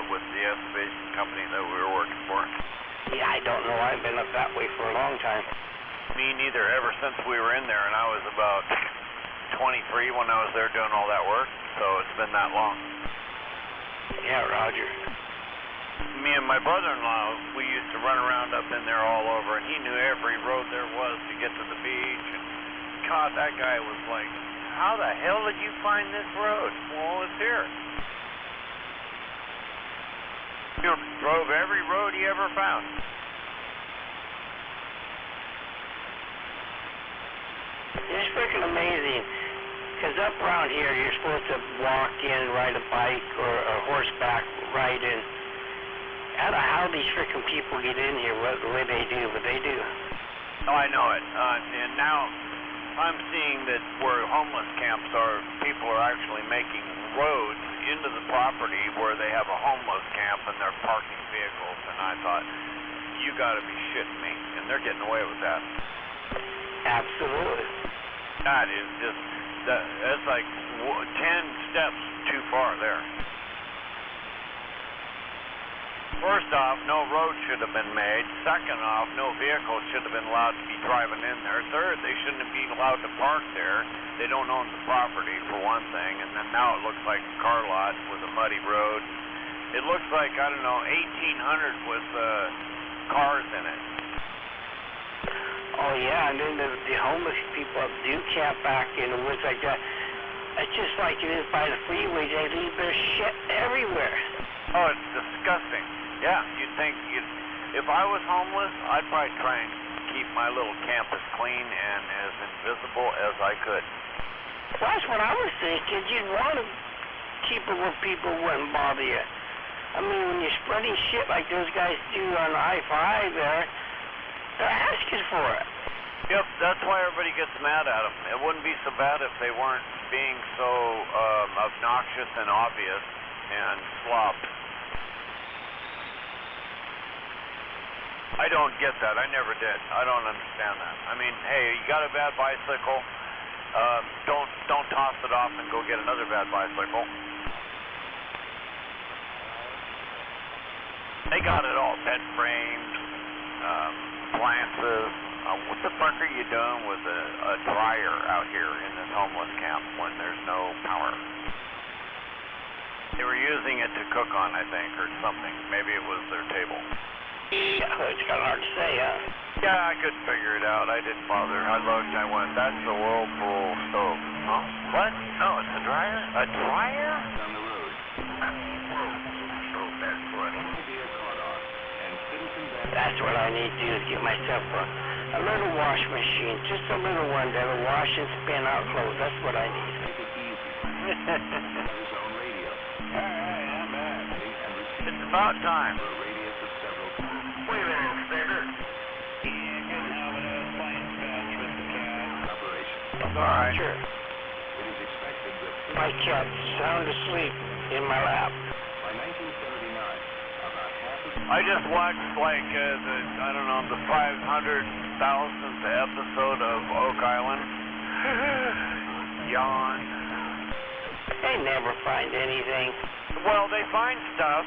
with the excavation company that we were working for. Yeah, I don't know. I've been up that way for a long time. Me neither, ever since we were in there, and I was about 23 when I was there doing all that work, so it's been that long. Yeah, Roger. Me and my brother-in-law, we used to run around up in there all over, and he knew every road there was to get to the beach, and God, that guy was like, how the hell did you find this road? Well, it's here. He drove every road he ever found. It's freaking amazing, because up around here, you're supposed to walk in, ride a bike, or a horseback ride in. I don't know how these freaking people get in here, the way they do, but they do. Oh, I know it. And now I'm seeing that where homeless camps are, people are actually making roads into the property where they have a homeless camp and they're parking vehicles. And I thought, you got to be shitting me. And they're getting away with that. Absolutely. That is just, that's like 10 steps too far there. First off, no road should have been made. Second off, no vehicle should have been allowed to be driving in there. Third, they shouldn't be allowed to park there. They don't own the property, for one thing. And then now it looks like a car lot with a muddy road. It looks like, I don't know, 1,800 with cars in it. Oh, yeah, and then the homeless people do camp back in the woods like that. It's just like it is by the freeway. They leave their shit everywhere. Oh, it's disgusting. Yeah, you'd think, if I was homeless, I'd probably try and keep my little camp as clean and as invisible as I could. Well, that's what I was thinking. You'd want to keep it where people wouldn't bother you. I mean, when you're spreading shit like those guys do on the I-5 there, they're asking for it. Yep, that's why everybody gets mad at them. It wouldn't be so bad if they weren't being so obnoxious and obvious and slobbed. I don't get that. I never did. I don't understand that. I mean, hey, you got a bad bicycle, don't toss it off and go get another bad bicycle. They got it all, bed frames, appliances. What the fuck are you doing with a dryer out here in this homeless camp when there's no power? They were using it to cook on, I think, or something. Maybe it was their table. Yeah, it's kind of hard to say, huh? Yeah, I couldn't figure it out. I didn't bother. I looked, I went, that's the Whirlpool stove. Huh? What? No, it's a dryer? A dryer? On the road. That's funny. That's what I need to do is get myself a little wash machine. Just a little one that'll wash and spin out clothes. That's what I need. It's about time. Wait a minute, Inspector. All right. Sure. My cat's sound asleep in my lap. By 1979, about half of I just watched like the 500,000th episode of Oak Island. Yawn. They never find anything. Well, they find stuff,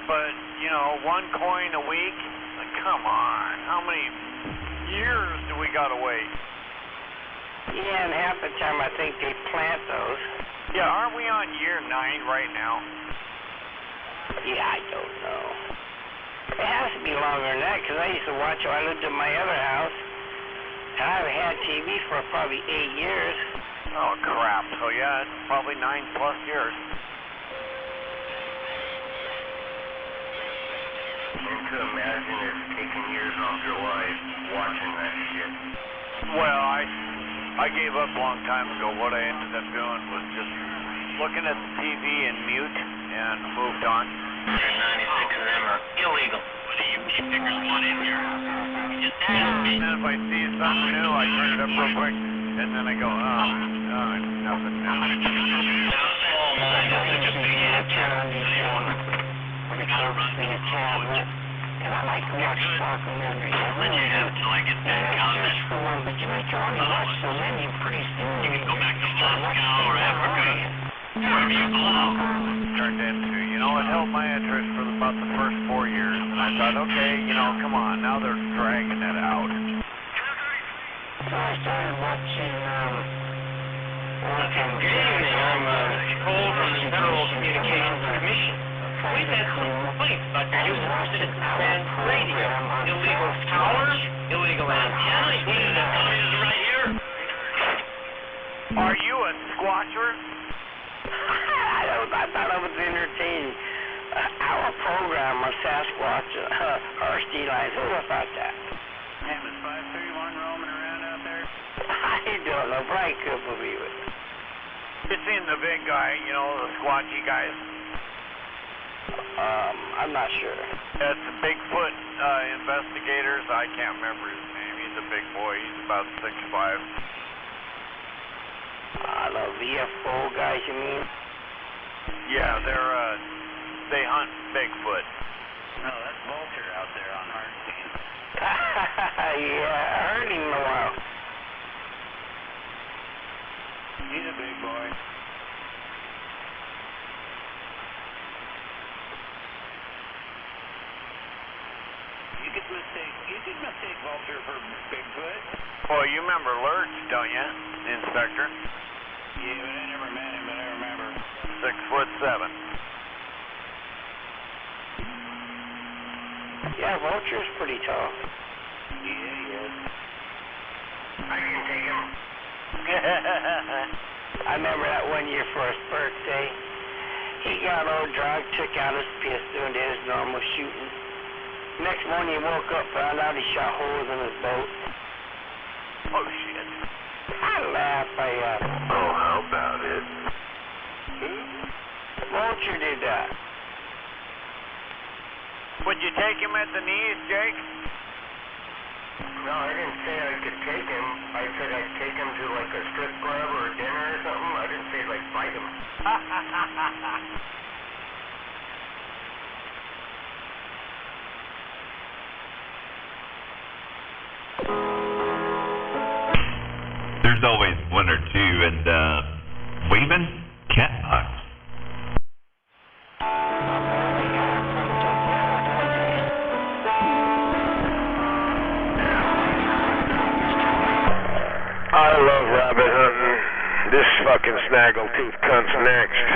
but you know, 1 coin a week. Like, come on, how many years do we gotta wait? Yeah, and half the time I think they plant those. Yeah, aren't we on year 9 right now? Yeah, I don't know. It has to be longer than that, because I used to watch it when I lived in my other house, and I've had TV for probably 8 years. Oh, crap. So, yeah, it's probably 9+ years. And to imagine it's taking years off your life watching that shit. Well, I gave up a long time ago. What I ended up doing was just looking at the TV and mute and moved on. 96 of them are illegal. What do you pickers want in here? You just ask me. And then if I see something new, I turn it up real quick, and then I go, nothing new. Small mind is such a big answer. When it comes to a tablet, and I like to watch documentaries. Let you have till I get back out of it. Just for one, but you can only watch so many pretty soon. You can go back to Moscow or Africa, wherever you belong. Turned into, it held my interest for about the first 4 years, and I thought, okay, come on, now they're dragging it out. So I started watching, Good evening, I'm Cole from the Federal Communications Commission. We've had some complaints about your use of precision band radio, illegal towers, illegal antennas. We need to tell you right here. Are you a squatcher? I thought it was entertaining. Our program on Sasquatch, Rusty Lines, who thought that? Hey, was 531 roaming around out there? I don't know, Brian could believe it. You seen the big guy, the squatchy guys? I'm not sure. That's the Bigfoot investigators. I can't remember his name. He's a big boy. He's about 6'5". The VFO guys, you mean? Yeah, they hunt Bigfoot. No, that's Vulture out there on Hardstein. Yeah, I heard him in a while. He's a big boy. You could mistake Vulture for Bigfoot. Well, you remember Lurch, don't you, Inspector? Yeah, but I never met him, but I remember. 6'7". Yeah, Vulture's pretty tall. Yeah, he is. I can take him. I remember that one year for his birthday. He got all drunk, took out his pistol, and did his normal shooting. Next morning he woke up, found out he shot holes in his boat. Oh, shit. I laughed. Oh, how about it? Vulture did that. Would you take him at the knees, Jake? No, I didn't say I could take him. I said I'd take him to like a strip club or dinner or something. I didn't say like fight him. There's always one or two, and waving catbox. I love rabbit hunting. This fucking snaggletooth cunt's next.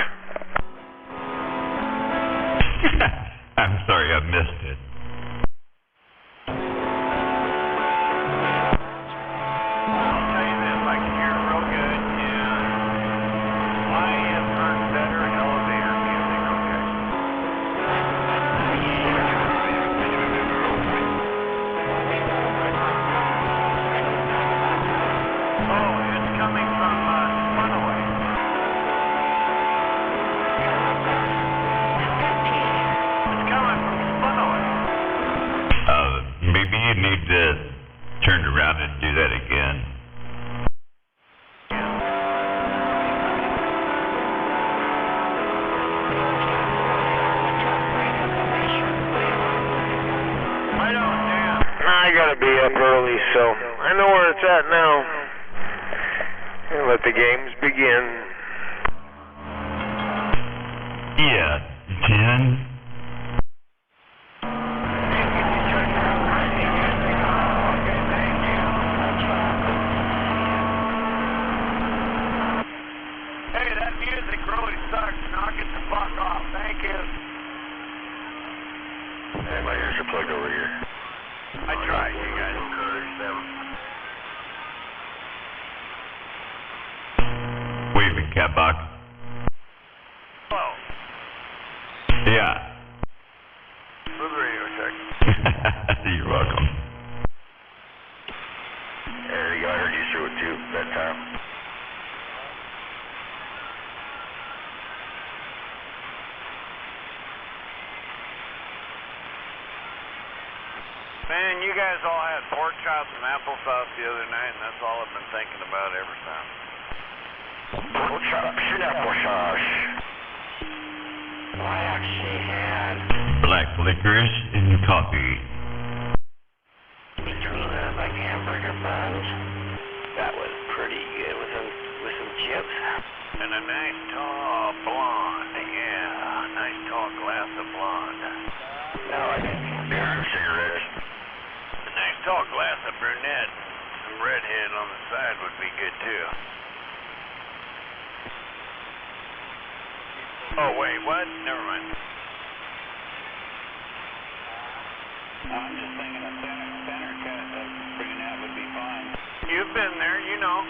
I'm sorry, I missed it. I'll tell you this, I can hear it real good, and I have heard better elevator music, okay? Oh, it's coming from Funaway. It's coming from Funaway. Maybe you need to turn around and do that again. gotta be up early, so I know where it's at now. And let the games begin. Yeah, 10. Hey, that music really sucks. Knock it the fuck off. Thank you. Hey, my ears are plugged over here. I tried, you guys. Encourage them. Waving cat box. Hello. Yeah. Move the radio check. You're welcome. There you go, I heard you through it too that time. Man, you guys all had pork chops and applesauce the other night, and that's all I've been thinking about ever since. Pork chops and applesauce. I actually had Black licorice and coffee. like hamburger buns. That was pretty good with some chips. And a nice tall blonde, yeah, nice tall glass of blonde. No, I didn't. Beer and cigarettes. A nice tall glass of brunette, some redhead on the side would be good too. Oh wait, what? Never mind. I'm just thinking a center cut of brunette would be fine. You've been there, you know.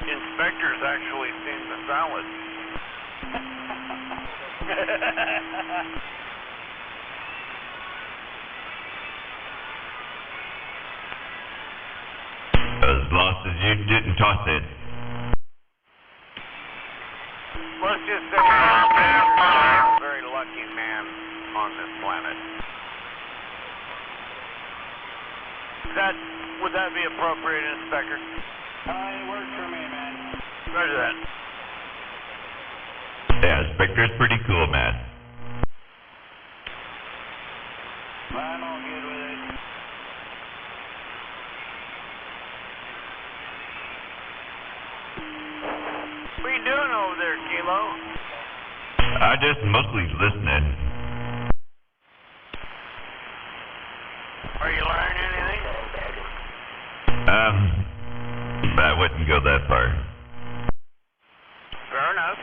Inspector's actually seen the salad. As lost as you didn't toss it. Let's just say I'm a very lucky man on this planet. Would that be appropriate, Inspector? It works for me, man. Roger that. Yeah, Spectre's pretty cool, man. I'm all good with it. What are you doing over there, Kilo? I just mostly listening. Are you learning anything? I wouldn't go that far. Fair enough.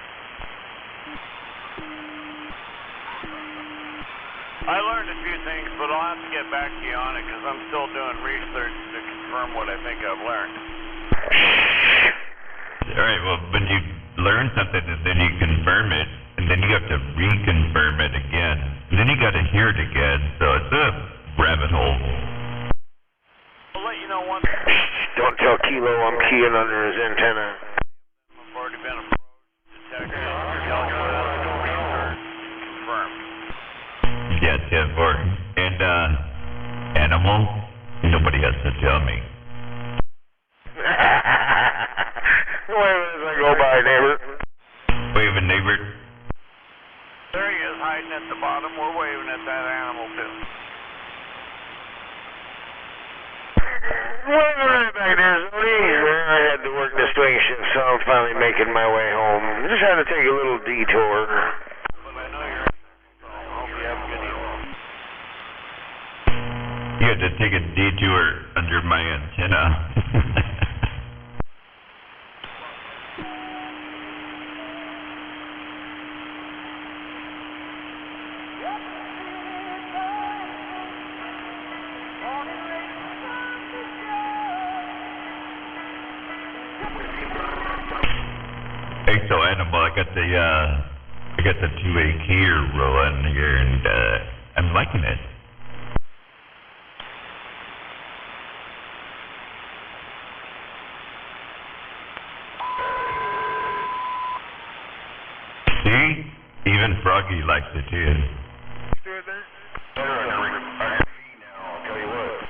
I learned a few things, but I'll have to get back to you on it because I'm still doing research to confirm what I think I've learned. Alright, well, when you learn something and then you confirm it, and then you have to reconfirm it again, and then you gotta hear it again, so it's a rabbit hole. I'll let you know once Don't tell Kilo I'm keying under his antenna. I've already been approached, detected, dealt with, researched, confirmed. Yeah, 10-4. And, animal, nobody has to tell me. Wait a minute as I go by, neighbor. Waving neighbor. There he is, hiding at the bottom. We're waving at that animal, too. Waving right back there, Zody. I had to work the swing shift, so I'm finally making my way home. Just had to take a little detour. But I know you're so I hope you have a good evening. You had to take a detour under my antenna. Hey, so Animal, I got the two-way keyer rolling here, and I'm liking it. See? Even Froggy likes it too. I'll tell you what.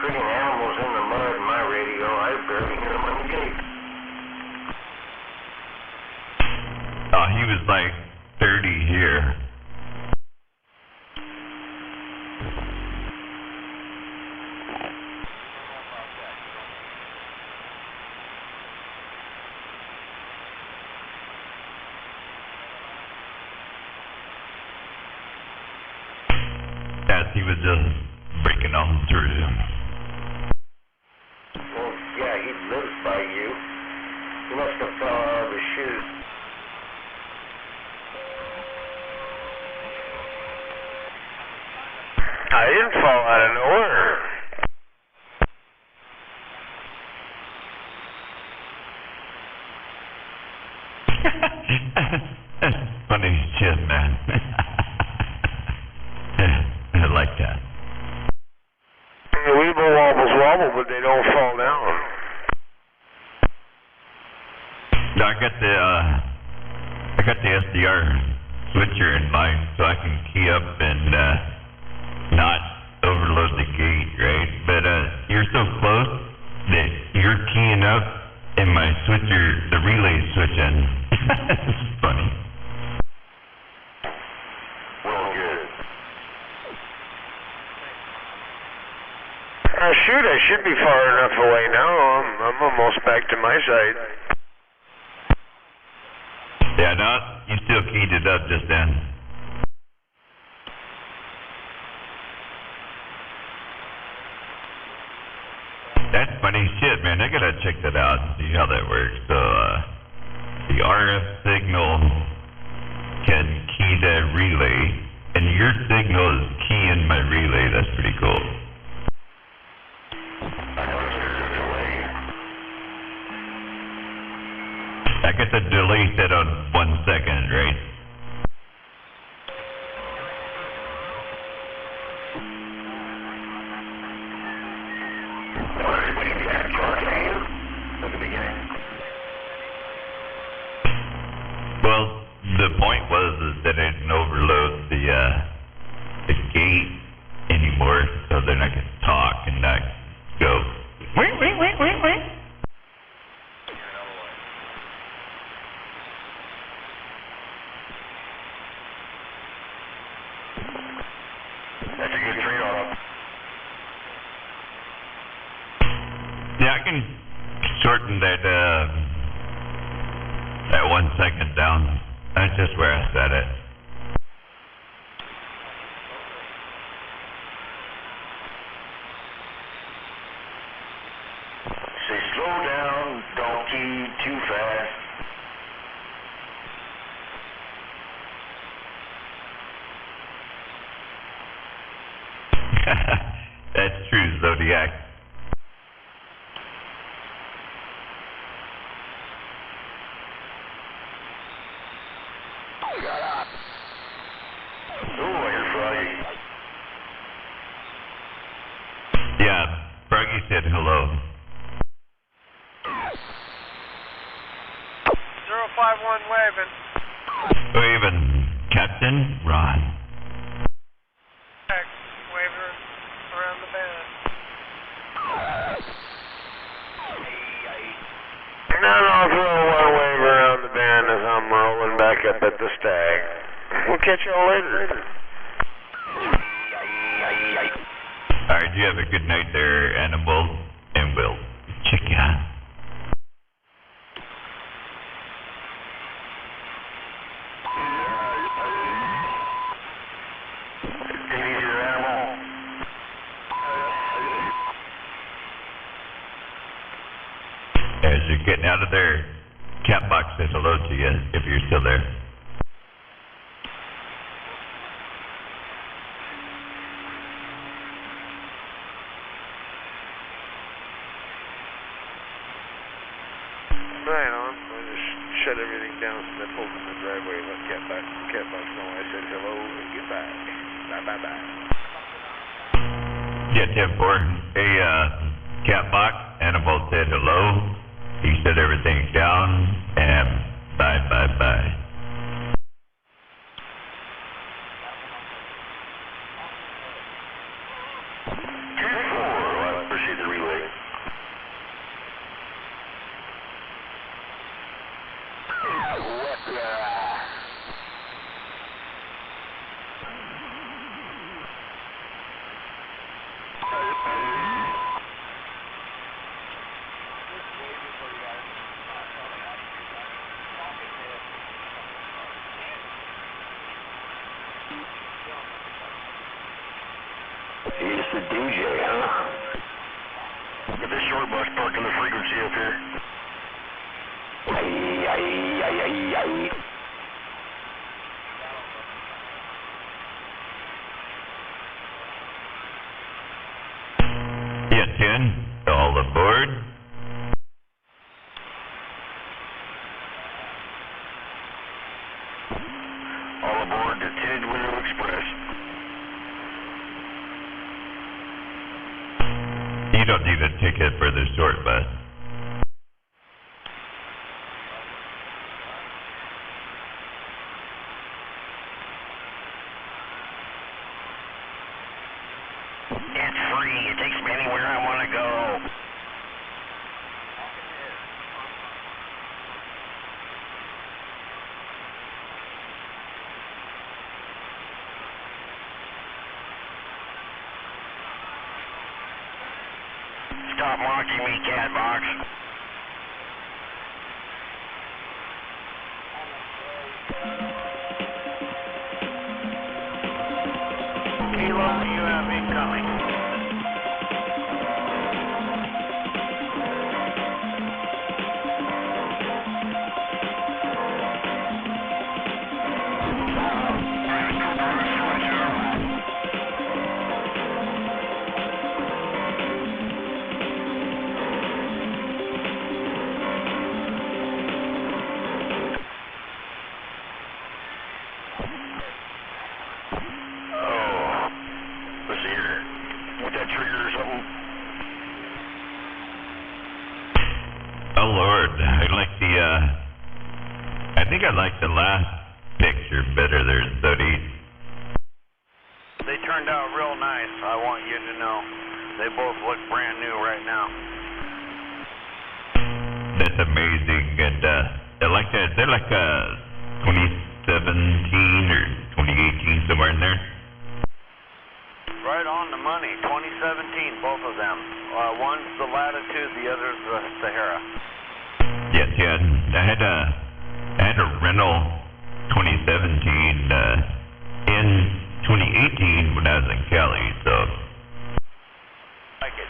friggin' animals in the mud in my radio. I barely hear them on the gate. Oh, he was like 30 here. Yes, he was just breaking on through him. Well, yeah, he lives by you. He must have fell out of his shoes. I didn't fall out of nowhere. That's funny shit, man. I like that. The weeble wobbles wobble, but they don't fall down. No, I got the SDR switcher in mind so I can key up and not overload the gate, right? But you're so close that you're keying up and my switcher, the relay's switching. It's funny. Well, good. Shoot, I should be far enough away now. I'm almost back to my side. Yeah, no, you still keyed it up just then. That's funny shit, man. I gotta check that out and see how that works. So, the RF signal can key that relay, and your signal is keying my relay. That's pretty cool. I got the delay set on 1 second, right? Well, the point was is that I didn't overload the gate anymore, so then I could talk and not go. Wait. That's a good trade-off. Yeah, I can shorten that 1 second down. That's just where I set it. Say slow down, don't key too fast. That's true, Zodiac. Yeah, Froggy said hello. 051 waving. Waving, Captain Ron. Waving around the bend. Now I'll throw one wave around the bend as I'm rolling back up at the stag. We'll catch y'all later. Alright, you have a good night there, Animal, and we'll check you out. As you're getting out of there, Catbox says hello to you if you're still there. Right on. I just shut everything down so I pulled in the driveway and let Catbox know I said hello and goodbye. Bye. Yeah, 10-4. Hey, Catbox, Annabelle said hello. He said everything's down, and bye. He's the DJ, huh? Get this short bus parking the frequency up here. Aye. Yeah, 10, all aboard. All aboard the Tidwell Express. You don't need a ticket for the short bus. It's free. It takes me anywhere I want to go. Stop mocking me, Catbox. Kilo, you have incoming. Let's see here. With that trigger or something? Oh Lord, I think I like the last picture better there, Zodi. They turned out real nice, I want you to know. They both look brand new right now. That's amazing, and they're like 2017 or 2018, somewhere in there. Right on the money, 2017, both of them. One's the Latitude, the other's the Sahara. Yes, yeah. I had a rental 2017 in 2018 when I was in Cali, so Like it.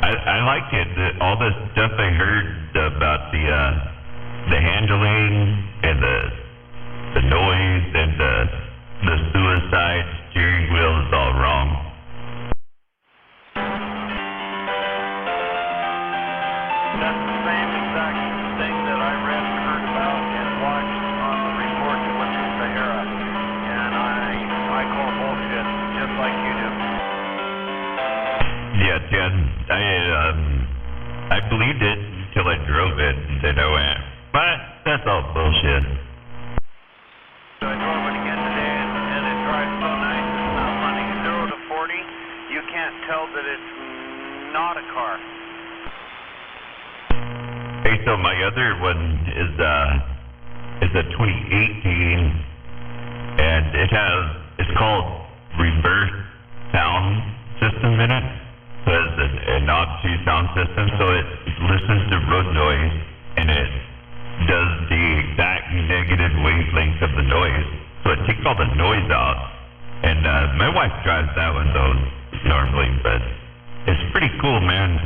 I liked it. All the stuff I heard about the handling and the noise and the suicide steering wheel is all wrong. That's the same exact thing that I read and heard about and watched on the reports with the Sahara. And I call bullshit, just like you do. Yeah, Ted, I believed it until I drove it, and then I went, but that's all bullshit. So I drove it again today, and it drives so nice. It's not funny. 0 to 40, you can't tell that it's not a car. Hey, so my other one is a 2018, and it's called reverse sound system in it. So it's an obtuse sound system, so it listens to road noise, and it does the exact negative wavelength of the noise. So it takes all the noise out. And my wife drives that one though normally, but it's pretty cool, man.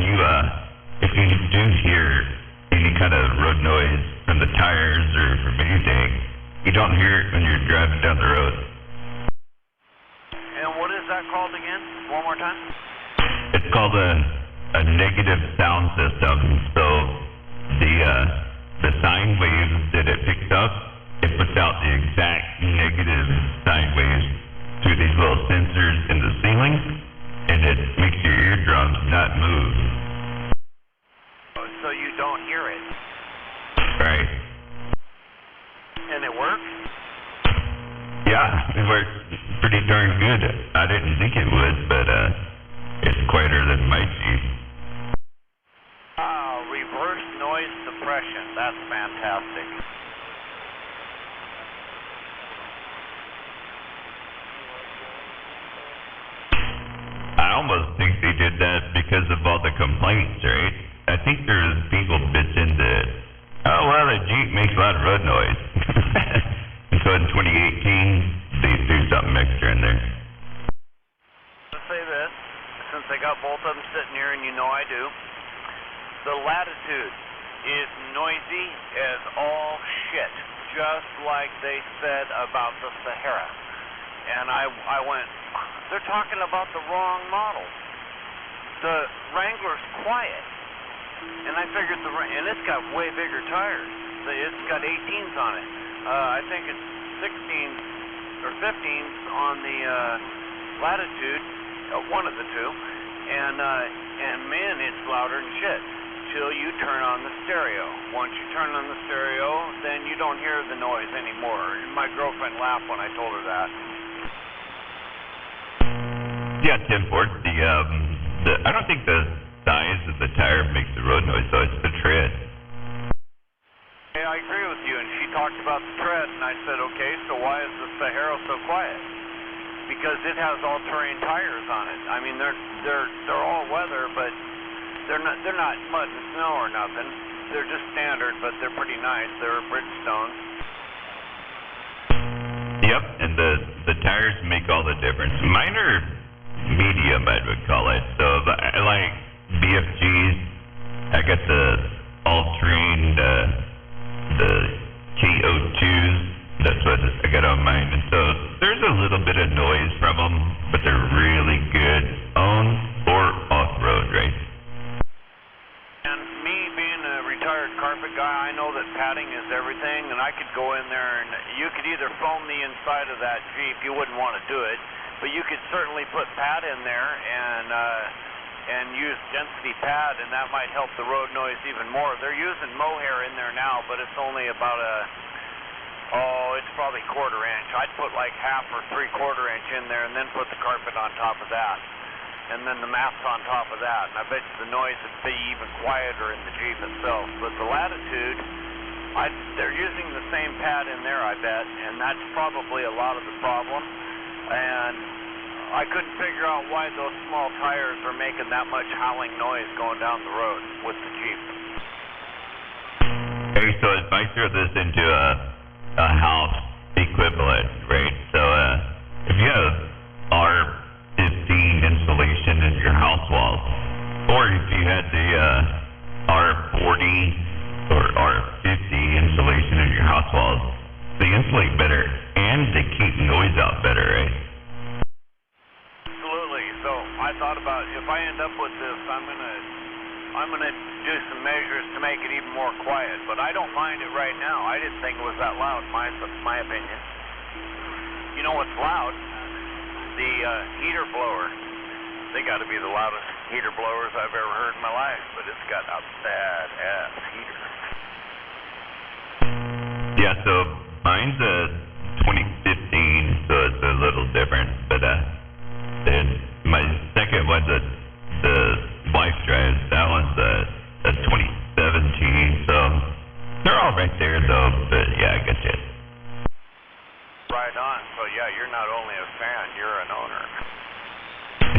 If you do hear any kind of road noise from the tires or from anything, you don't hear it when you're driving down the road. And what is that called again? One more time? It's called a negative sound system. So the sine waves that it picks up, it puts out the exact negative sine waves through these little sensors in the ceiling, and it makes your eardrums not move. So you don't hear it. Right. And it works? Yeah, it works pretty darn good. I didn't think it would, but it's quieter than my Jeep. Reverse noise suppression. That's fantastic. I almost think they did that because of all the complaints, right? I think there's people bitching that, oh, well, the Jeep makes a lot of road noise. And so in 2018, they threw something extra in there. Let's say since I got both of them sitting here, and you know I do. The Latitude is noisy as all shit, just like they said about the Sahara. And I went, they're talking about the wrong model. The Wrangler's quiet. And I figured and it's got way bigger tires. It's got 18s on it. I think it's 16s or 15s on the Latitude, one of the two. And man, it's louder than shit till you turn on the stereo. Once you turn on the stereo, then you don't hear the noise anymore. My girlfriend laughed when I told her that. Yeah, Tim Ford, I don't think the size of the tire makes the road noise, though. It's the tread. Yeah, I agree with you, and she talked about the tread, and I said, okay, so why is the Sahara so quiet? Because it has all-terrain tires on it. I mean, they're all weather, but they're not mud and snow or nothing. They're just standard, but they're pretty nice. They're Bridgestone. Yep, and the tires make all the difference. Mine are medium, I would call it. So I like BFGs. I got the all-terrain, the KO2s. That's what I got on mine. And so there's a little bit of noise from them, but they're really good on or off-road, right? And me being a retired carpet guy, I know that padding is everything, and I could go in there and you could either foam the inside of that Jeep. You wouldn't want to do it. But you could certainly put pad in there and use density pad, and that might help the road noise even more. They're using mohair in there now, but it's only about it's probably 1/4 inch. I'd put like 1/2 or 3/4 inch in there and then put the carpet on top of that. And then the mats on top of that. And I bet you the noise would be even quieter in the Jeep itself. But the Latitude, they're using the same pad in there, I bet, and that's probably a lot of the problem. And I couldn't figure out why those small tires are making that much howling noise going down the road with the Jeep. Okay, so if I throw this into a house equivalent, right? So if you have R15 insulation in your house walls, or if you had the R40 or R50 insulation in your house walls, they insulate better and they keep noise out better, right? Absolutely. So I thought about if I end up with this, I'm gonna do some measures to make it even more quiet. But I don't mind it right now. I didn't think it was that loud, my opinion. You know what's loud? The heater blower. They got to be the loudest heater blowers I've ever heard in my life. But it's got a badass heater. Yeah. So mine's a 2015, so it's a little different. But then my second one's the wife drives. That one's a 2017. So they're all right there, though. But yeah, I get you. Right on. So yeah, you're not only a fan, you're an owner.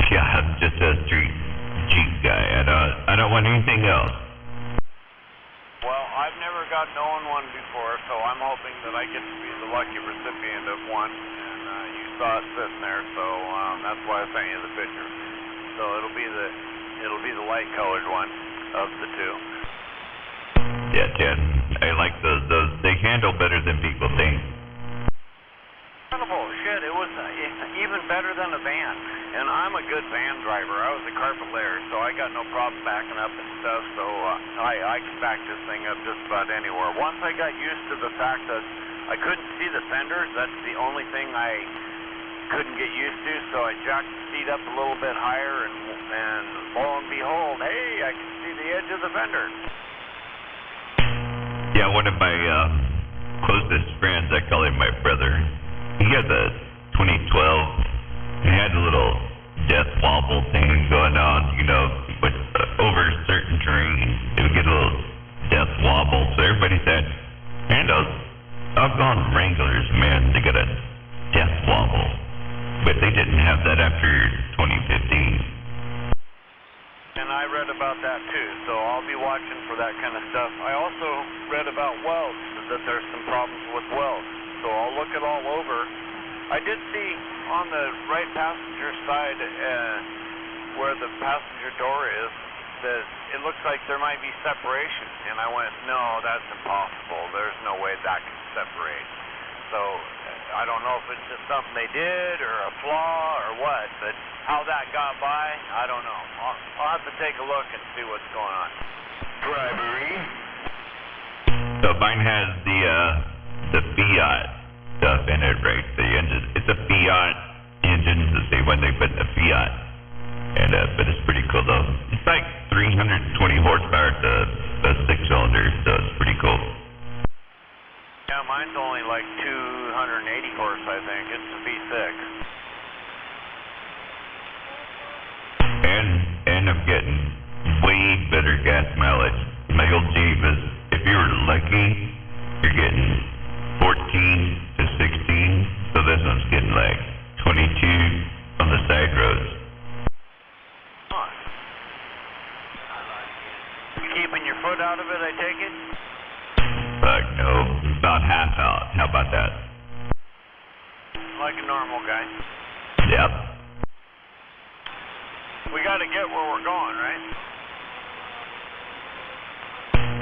Yeah, I'm just a street Jeep guy. I don't want anything else. Well, I've never gotten to own one before, so I'm hoping that I get to be the lucky recipient of one. And you saw it sitting there, so that's why I sent you the picture. So it'll be the light-colored one of the two. Yeah, Jen, I like those. They handle better than people think. Incredible shit! It was even better than a van. And I'm a good van driver. I was a carpet layer, so I got no problem backing up and stuff. So I can back this thing up just about anywhere. Once I got used to the fact that I couldn't see the fenders, that's the only thing I couldn't get used to. So I jacked the seat up a little bit higher, and lo and behold, hey, I can see the edge of the fender. Yeah, one of my closest friends, I call him my brother. He has a 2012. He had a little death wobble thing going on, but over certain terrain, it would get a little death wobble. So everybody said, man, those doggone Wranglers, man, they got a death wobble. But they didn't have that after 2015. And I read about that too, so I'll be watching for that kind of stuff. I also read about welds, that there's some problems with welds. So I'll look it all over. I did see on the right passenger side where the passenger door is, that it looks like there might be separation. And I went, no, that's impossible. There's no way that can separate. So I don't know if it's just something they did or a flaw or what, but how that got by, I don't know. I'll have to take a look and see what's going on. Bribery. So mine has the Fiat stuff in it, right? The engine. It's a Fiat engine, the same one they put in the Fiat. And but it's pretty cool though. It's like 320 horsepower to a 6-cylinder, so it's pretty cool. Yeah, mine's only like 280 horse, I think. It's a V6. And I'm getting way better gas mileage. My old Jeep is, if you were lucky, you're getting 14 to 16. So this one's getting like 22 on the side roads. Huh. You keeping your foot out of it, I take it? Fuck no, about half out. How about that? Like a normal guy. Yep. We got to get where we're going, right?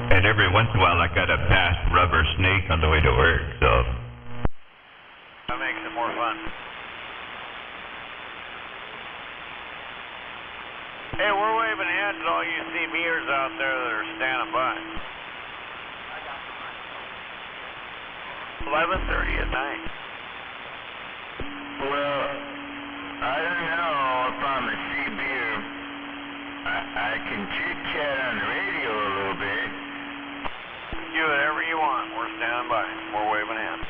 And every once in a while I gotta pass Rubber Snake on the way to work, so. That makes it more fun. Hey, we're waving hands to all you CBers out there that are standing by. 11:30 at night. Well, I don't know if I'm a CBer. I can chit-chat on the radio a little bit. Do whatever you want. We're standing by. We're waving hands.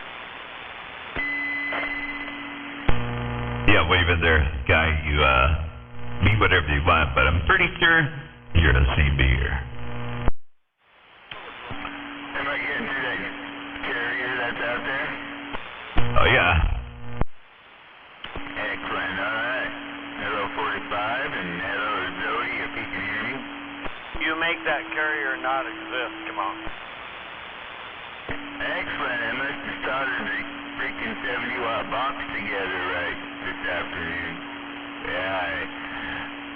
Yeah, waving there, guy. You be whatever you want, but I'm pretty sure you're a CBer. Am I getting to that carrier that's out there? Oh yeah. Excellent, alright. Hello 45 and hello Zoe, if you can hear me. You make that carrier not exist. Come on. Excellent, I must have started the freaking 70-watt box together right this afternoon. Yeah,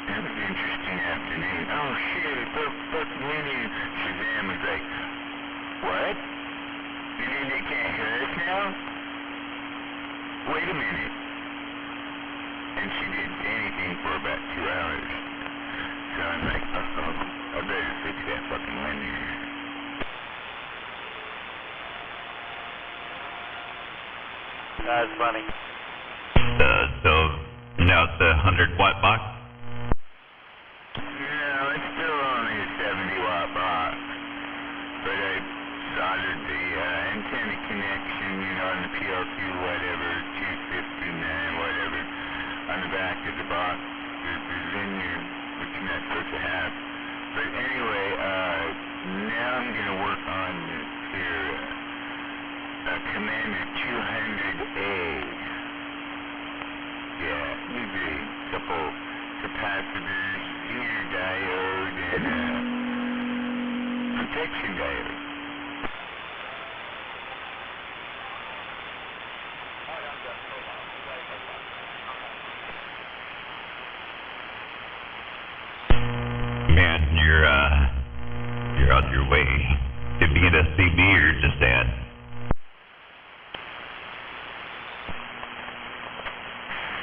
that was an interesting afternoon. Oh shit, fuck winning. Shazam was like, what? You mean they can't hear us now? Wait a minute. And she didn't say anything for about 2 hours. So I'm like, I better fix that fucking window. That's funny. So now it's a 100-watt box? No, it's still only a 70-watt box. But I soldered the antenna connection, on the PL2, whatever, 259, whatever, on the back of the box. There's in there, which you're not supposed to have. But anyway, now I'm going to work on this here, Commander 200A. Yeah, needs a couple capacitors, heater diode, and protection diode. Man, you're on your way to being a CBer, just add.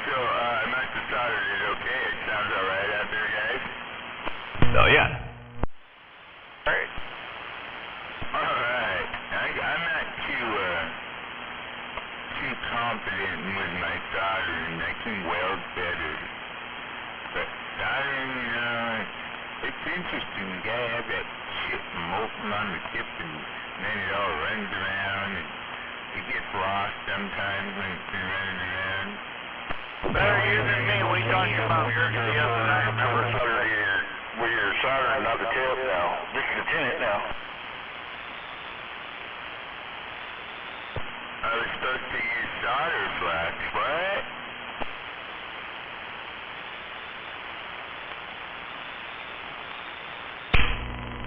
So, I must have started it okay. It sounds alright out there, guys? Oh yeah. Alright. Alright. I'm not too confident with my soldering. I can weld better. But soldering, it's interesting. You gotta have that shit molten on the tip and then it all runs around and it gets lost sometimes when it's been running around. Better you than me. We talked about yours the other night. Remember? Where you're soldering, not the tip now. Just the tenet now. I was supposed to use solder flux. What?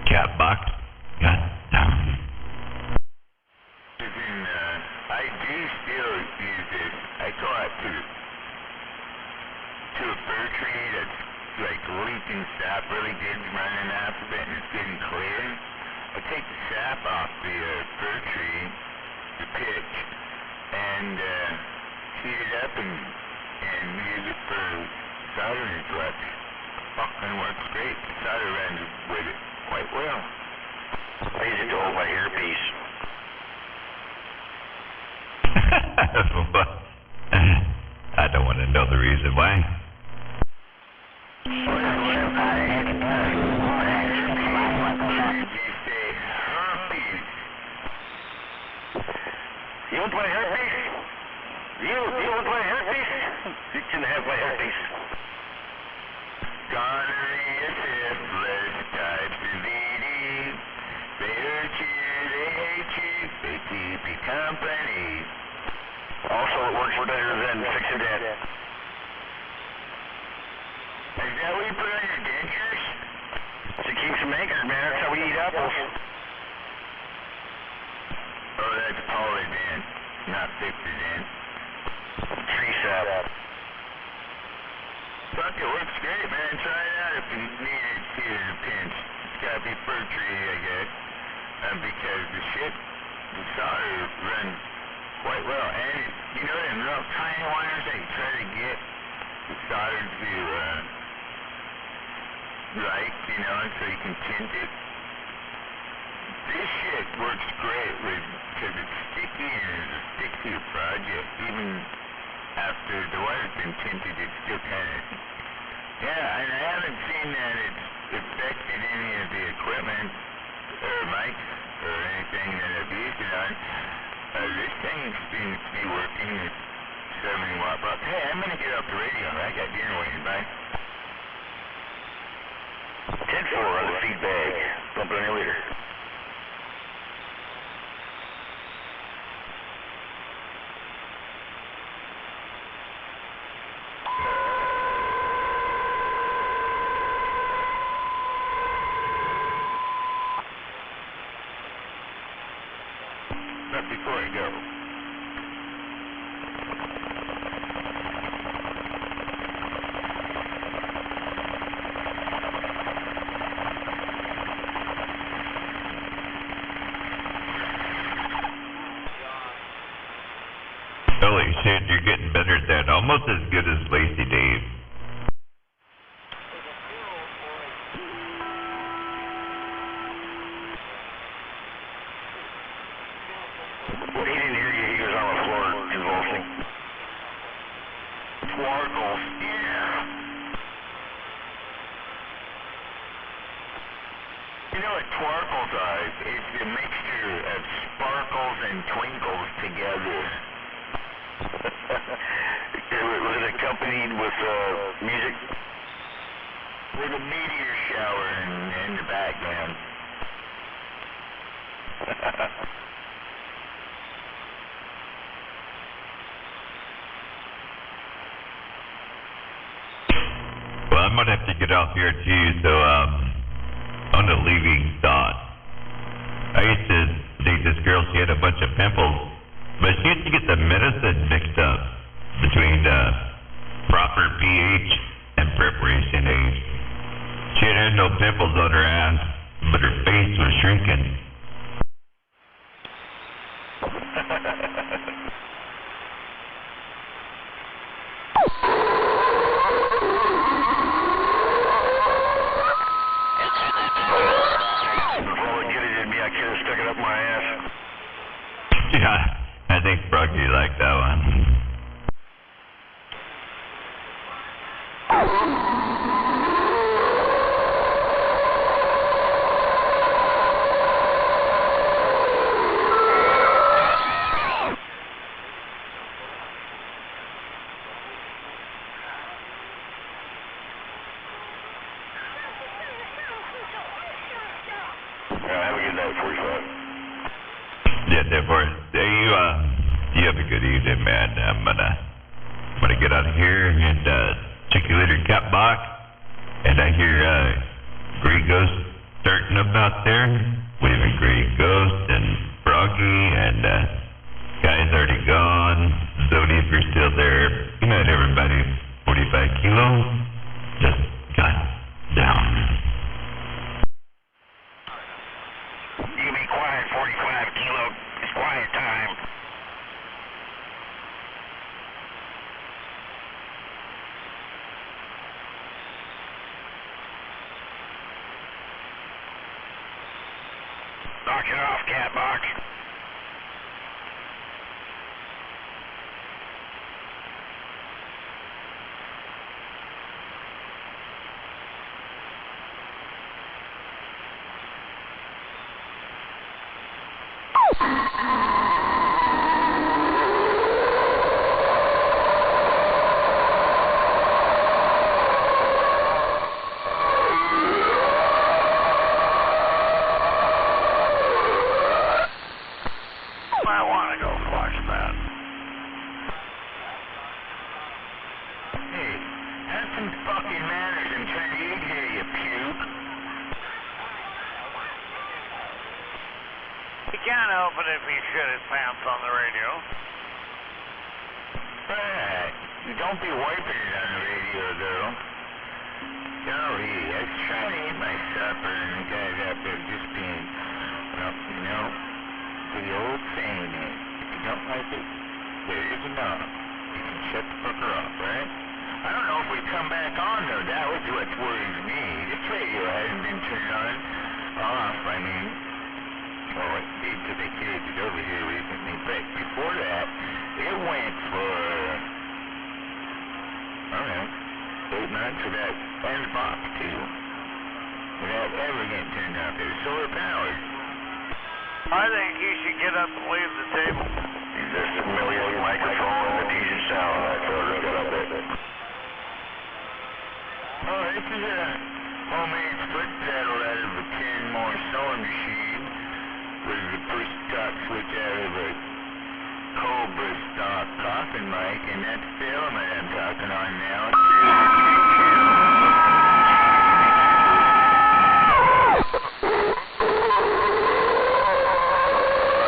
Cat box. God damn. I do still use it. I go out to a fir tree that's like sucking sap really good, running off of it, and it's getting clear. I take the sap off the fir tree, the pitch, and heat it up and use it for soldering flux. Fucking works great. The solder runs with it quite well. I use it to hold my earpiece. I don't want to know the reason why. You want my earpiece? You want my earpiece? You can have my earpiece. Gonorrhea, syphilis, types of ED. They hurt you, they hate you, they keep you company. Also, it works better than fixing that. Is that what you put on your dentures? It keeps them anchored, man. That's how we eat apples. Oh, that's Polydent, not Fixodent. Tree sap. Fuck, it works great, man. Try it out if you need it to in a pinch. It's gotta be fir tree, I guess. Because the solder runs quite well. And you know them little tiny wires that you try to get the solder to right, you know, so you can tint it. This shit works great because it's sticky and it'll stick to your project. Even after the wire's been tinted, it's still kind of... Yeah, and I haven't seen that it's affected any of the equipment or mics or anything that I've used it on. This thing seems to be working at 70 watt box. Hey, I'm gonna get off the radio. I got dinner waiting. Bye. 10-4 on the feed bag. Pump it on your leader. But before I go, Holy shit, you're getting better at that. Almost as good as Lazy Dave. Well, he didn't hear you. He was on the floor convulsing. Twargles, yeah. You know what Twargles are? It's a mixture of sparkles and twinkles together. Was it accompanied with music? With a meteor shower in the background. Well, I'm gonna have to get off here too, so on a leaving thought. I used to date this girl, she had a bunch of pimples, but she used to get the medicine mixed up between proper pH and preparation age. She had no pimples on her ass, but her face was shrinking. Yeah, I think Froggy liked that one. Have a good night, 45. Yeah, therefore, you have a good evening, man. I'm gonna get out of here and check your litter cat box. And I hear Grey Ghost starting up out there. Waving Grey Ghost and Froggy and guy's already gone. Zodi, if you're still there, good night, everybody. 45 Kilo. Just got down. Knock it off, Catbox. I want to go flush that. Hey, have some fucking manners and turn to eat here, you puke. He can't help it if he shit his pants on the radio. Alright, don't be wiping it on the radio, though. Golly, I was trying to eat my supper, and the guys out there just being, well, you know, the old saying is, if you don't like it, there is a knob. You can shut the fucker off, right? I don't know if we come back on, though. That was what worries me. This radio hasn't been turned on, off, I mean, well, it did till they carried it over here recently, but before that, it went for, I don't know, 8 months without one box, too. Without ever getting turned off. It was solar powered. I think he should get up and leave the table. Is this the million microphone and the decent sound? I thought I got up there. Oh, this is a homemade foot pedal out of a Kenmore sewing machine with the push-stop switch out of a Cobra stock coffin mic, and that's the element I'm talking on now.